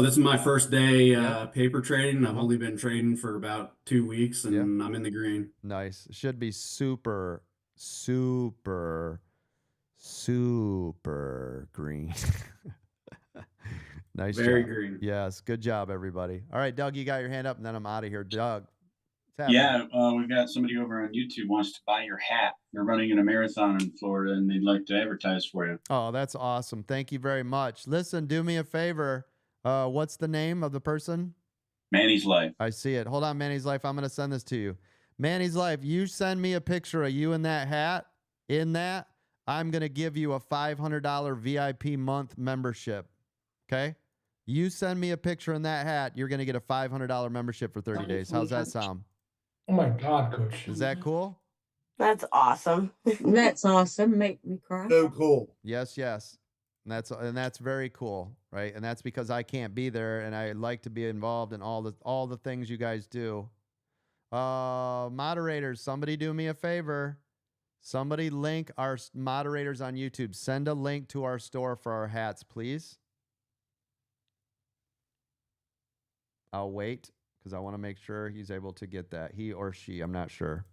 S12: this is my first day
S1: Yep.
S12: paper trading. I've
S1: Uh-huh.
S12: only been trading for about 2 weeks and I'm in the green.
S1: Nice. Should be super green. Nice
S12: Very
S1: job.
S12: green.
S1: Yes. Good job, everybody. All right, Doug, you got your hand up, and then I'm out of here. Doug. what's
S9: Yeah,
S1: happening?
S9: we've got somebody over on YouTube wants to buy your hat. They're running in a marathon in Florida and they'd like to advertise for you.
S1: Oh, that's awesome. Thank you very much. Listen, do me a favor. What's the name of the person?
S9: Manny's Life.
S1: I see it. Hold on, Manny's Life. I'm going to send this to you. Manny's Life, you send me a picture of you in that hat. In that, I'm going to give you a $500 VIP month membership. Okay? You send me a picture in that hat, you're going to get a $500 membership for 30 days. How's that sound?
S3: Oh my God, Coach.
S1: Is that cool?
S17: That's awesome.
S7: That's awesome. Make me cry.
S14: So cool.
S1: Yes. And that's very cool, right? And that's because I can't be there and I like to be involved in all the things you guys do. Moderators, somebody do me a favor. Somebody link our moderators on YouTube. Send a link to our store for our hats, please. I'll wait because I want to make sure he's able to get that. He or she, I'm not sure.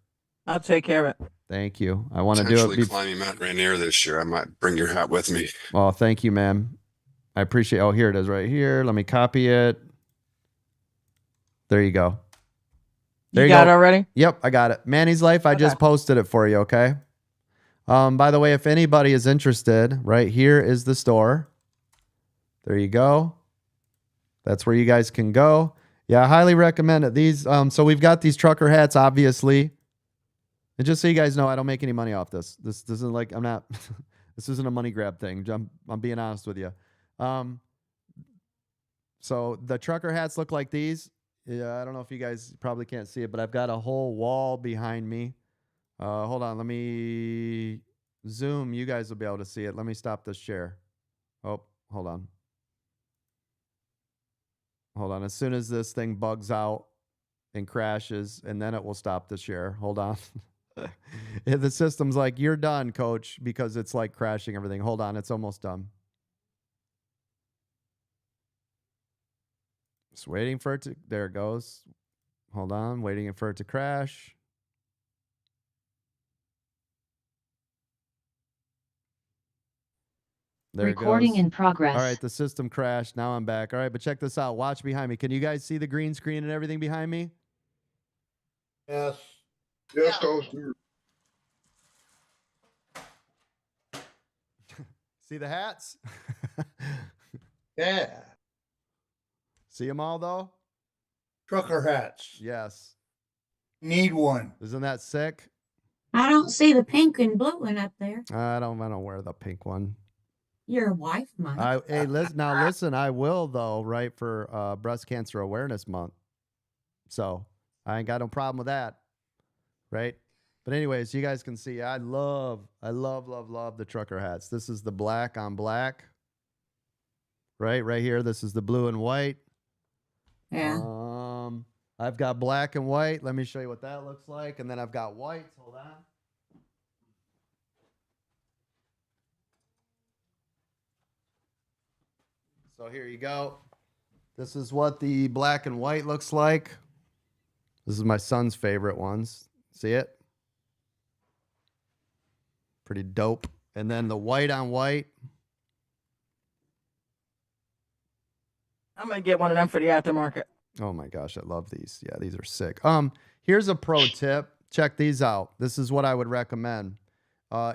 S22: I'll take care of it.
S1: Thank you. I want to do
S5: Potentially
S1: it.
S5: climbing Mount Rainier this year. I might bring your hat with me.
S1: Well, thank you, ma'am. I appreciate. Oh, here it is right here. Let me copy it. There you go. There
S22: You
S1: you
S22: got
S1: go.
S22: it already?
S1: Yep, I got it. Manny's Life, I just posted it for you, okay? By the way, if anybody is interested, right here is the store. There you go. That's where you guys can go. Yeah, I highly recommend it. These, so we've got these trucker hats, obviously. And just so you guys know, I don't make any money off this. This isn't like, I'm not, this isn't a money grab thing. I'm being honest with you. So the trucker hats look like these. Yeah, I don't know if you guys probably can't see it, but I've got a whole wall behind me. Hold on, let me zoom. You guys will be able to see it. Let me stop this share. Oh, hold on. Hold on. As soon as this thing bugs out and crashes, and then it will stop the share. Hold on. The system's like, you're done, coach, because it's like crashing everything. Hold on. It's almost done. Just waiting for it to, there it goes. Hold on. Waiting for it to crash. There
S2: Recording
S1: it goes.
S2: in progress.
S1: All right, the system crashed. Now I'm back. All right, but check this out. Watch behind me. Can you guys see the green screen and everything behind me?
S21: Yes. Yes, Toaster.
S1: See the hats?
S14: Yeah.
S1: See them all, though?
S14: Trucker hats.
S1: Yes.
S14: Need one.
S1: Isn't that sick?
S7: I don't see the pink and blue one up there.
S1: I don't wear the pink one.
S7: Your wife might.
S1: Hey, listen, I will though, right, for Breast Cancer Awareness Month. So I ain't got no problem with that, right? But anyways, you guys can see I love the trucker hats. This is the black on black, right here. This is the blue and white.
S7: Yeah.
S1: I've got black and white. Let me show you what that looks like, and then I've got white. Hold on. So here you go. This is what the black and white looks like. This is my son's favorite ones. See it? Pretty dope. And then the white on white.
S22: I'm gonna get one of them for the aftermarket.
S1: Oh my gosh, I love these. Yeah, these are sick. Here's a pro tip. Check these out. This is what I would recommend.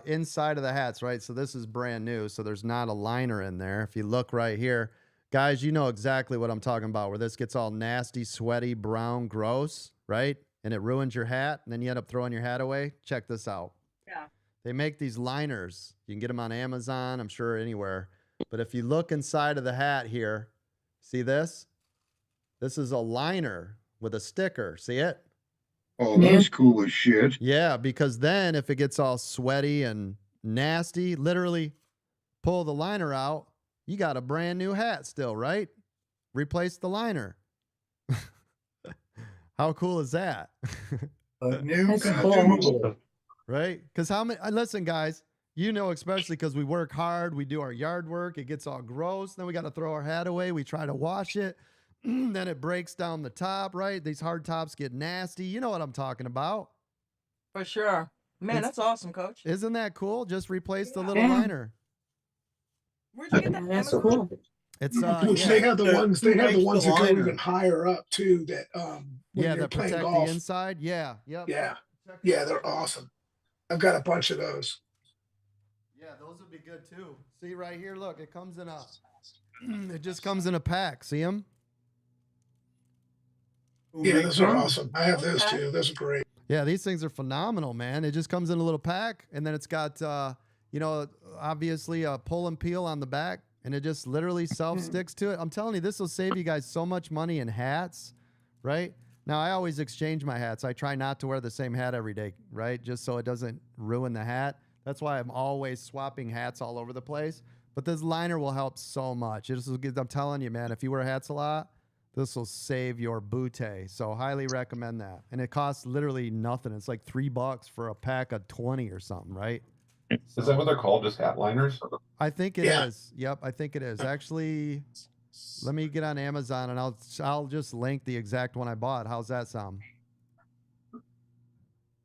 S1: Inside of the hats, right? So this is brand new, so there's not a liner in there. If you look right here, guys, you know exactly what I'm talking about, where this gets all nasty, sweaty, brown, gross, right? And it ruins your hat, and then you end up throwing your hat away. Check this out.
S22: Yeah.
S1: They make these liners. You can get them on Amazon, I'm sure anywhere. But if you look inside of the hat here, see this? This is a liner with a sticker. See it?
S21: Oh, that's cool as shit.
S1: Yeah, because then if it gets all sweaty and nasty, literally pull the liner out, you got a brand new hat still, right? Replace the liner. How cool is that?
S14: A new
S7: That's
S14: consumable.
S1: Right? Because how many, listen, guys, you know, especially because we work hard, we do our yard work, it gets all gross, then we got to throw our hat away, we try to wash it, then it breaks down the top, right? These hard tops get nasty. You know what I'm talking about.
S22: For sure. Man, that's awesome, coach.
S1: Isn't that cool? Just replace the little
S7: Yeah.
S1: liner.
S22: Where'd you get that?
S7: That's
S22: Amazon?
S7: cool.
S1: It's
S13: They have the ones. They have the ones that go
S14: liner.
S13: even higher up too. That when
S1: yeah,
S13: you're
S1: that
S13: playing
S1: protect
S13: golf.
S1: the inside. Yeah, yep.
S13: Yeah, yeah, they're awesome. I've got a bunch of those.
S1: Yeah, those would be good too. See right here, look, it comes in a, it just comes in a pack. See them?
S13: Yeah, those are awesome. I have those too. Those are great.
S1: Yeah, these things are phenomenal, man. It just comes in a little pack, and then it's got, you know, obviously a pull and peel on the back, and it just literally self-sticks to it. I'm telling you, this will save you guys so much money in hats, right? Now, I always exchange my hats. I try not to wear the same hat every day, right? Just so it doesn't ruin the hat. That's why I'm always swapping hats all over the place. But this liner will help so much. I'm telling you, man, if you wear hats a lot, This will save your bootay. So highly recommend that. And it costs literally nothing. It's like $3 for a pack of 20 or something, right?
S8: Is that what they're called? Just hat liners?
S1: I think it is. Yep, I think it is. Actually, let me get on Amazon and I'll just link the exact one I bought. How's that sound?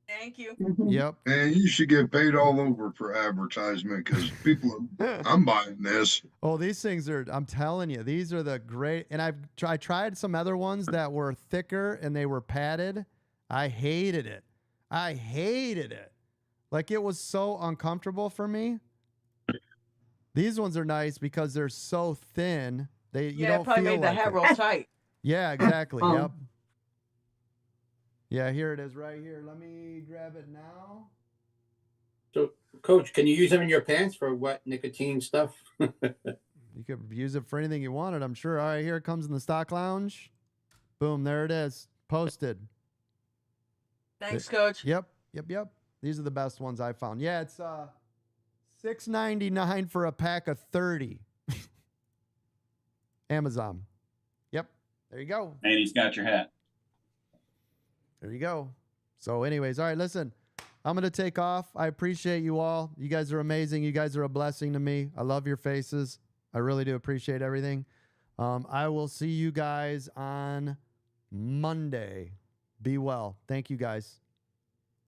S22: Thank you.
S1: Yep.
S21: Man, you should get paid all over for advertisement because people, I'm buying this.
S1: Oh, these things are, I'm telling you, these are the great. And I tried some other ones that were thicker and they were padded. I hated it. I hated it. Like it was so uncomfortable for me. These ones are nice because they're so thin. You don't
S22: probably
S1: feel
S22: made the
S1: like
S22: hat
S1: it.
S22: real tight.
S1: Yeah, exactly. Yep. Yeah, here it is right here. Let me grab it now.
S2: So, Coach, can you use them in your pants for wet nicotine stuff?
S1: You could use it for anything you wanted, I'm sure. All right, here it comes in the stock lounge. Boom, there it is. Posted.
S22: Thanks, Coach.
S1: Yep. These are the best ones I found. Yeah, it's $6.99 for a pack of 30. Amazon. Yep. There you go.
S9: And he's got your hat.
S1: There you go. So anyways, all right, listen. I'm going to take off. I appreciate you all. You guys are amazing. You guys are a blessing to me. I love your faces. I really do appreciate everything. I will see you guys on Monday. Be well. Thank you, guys.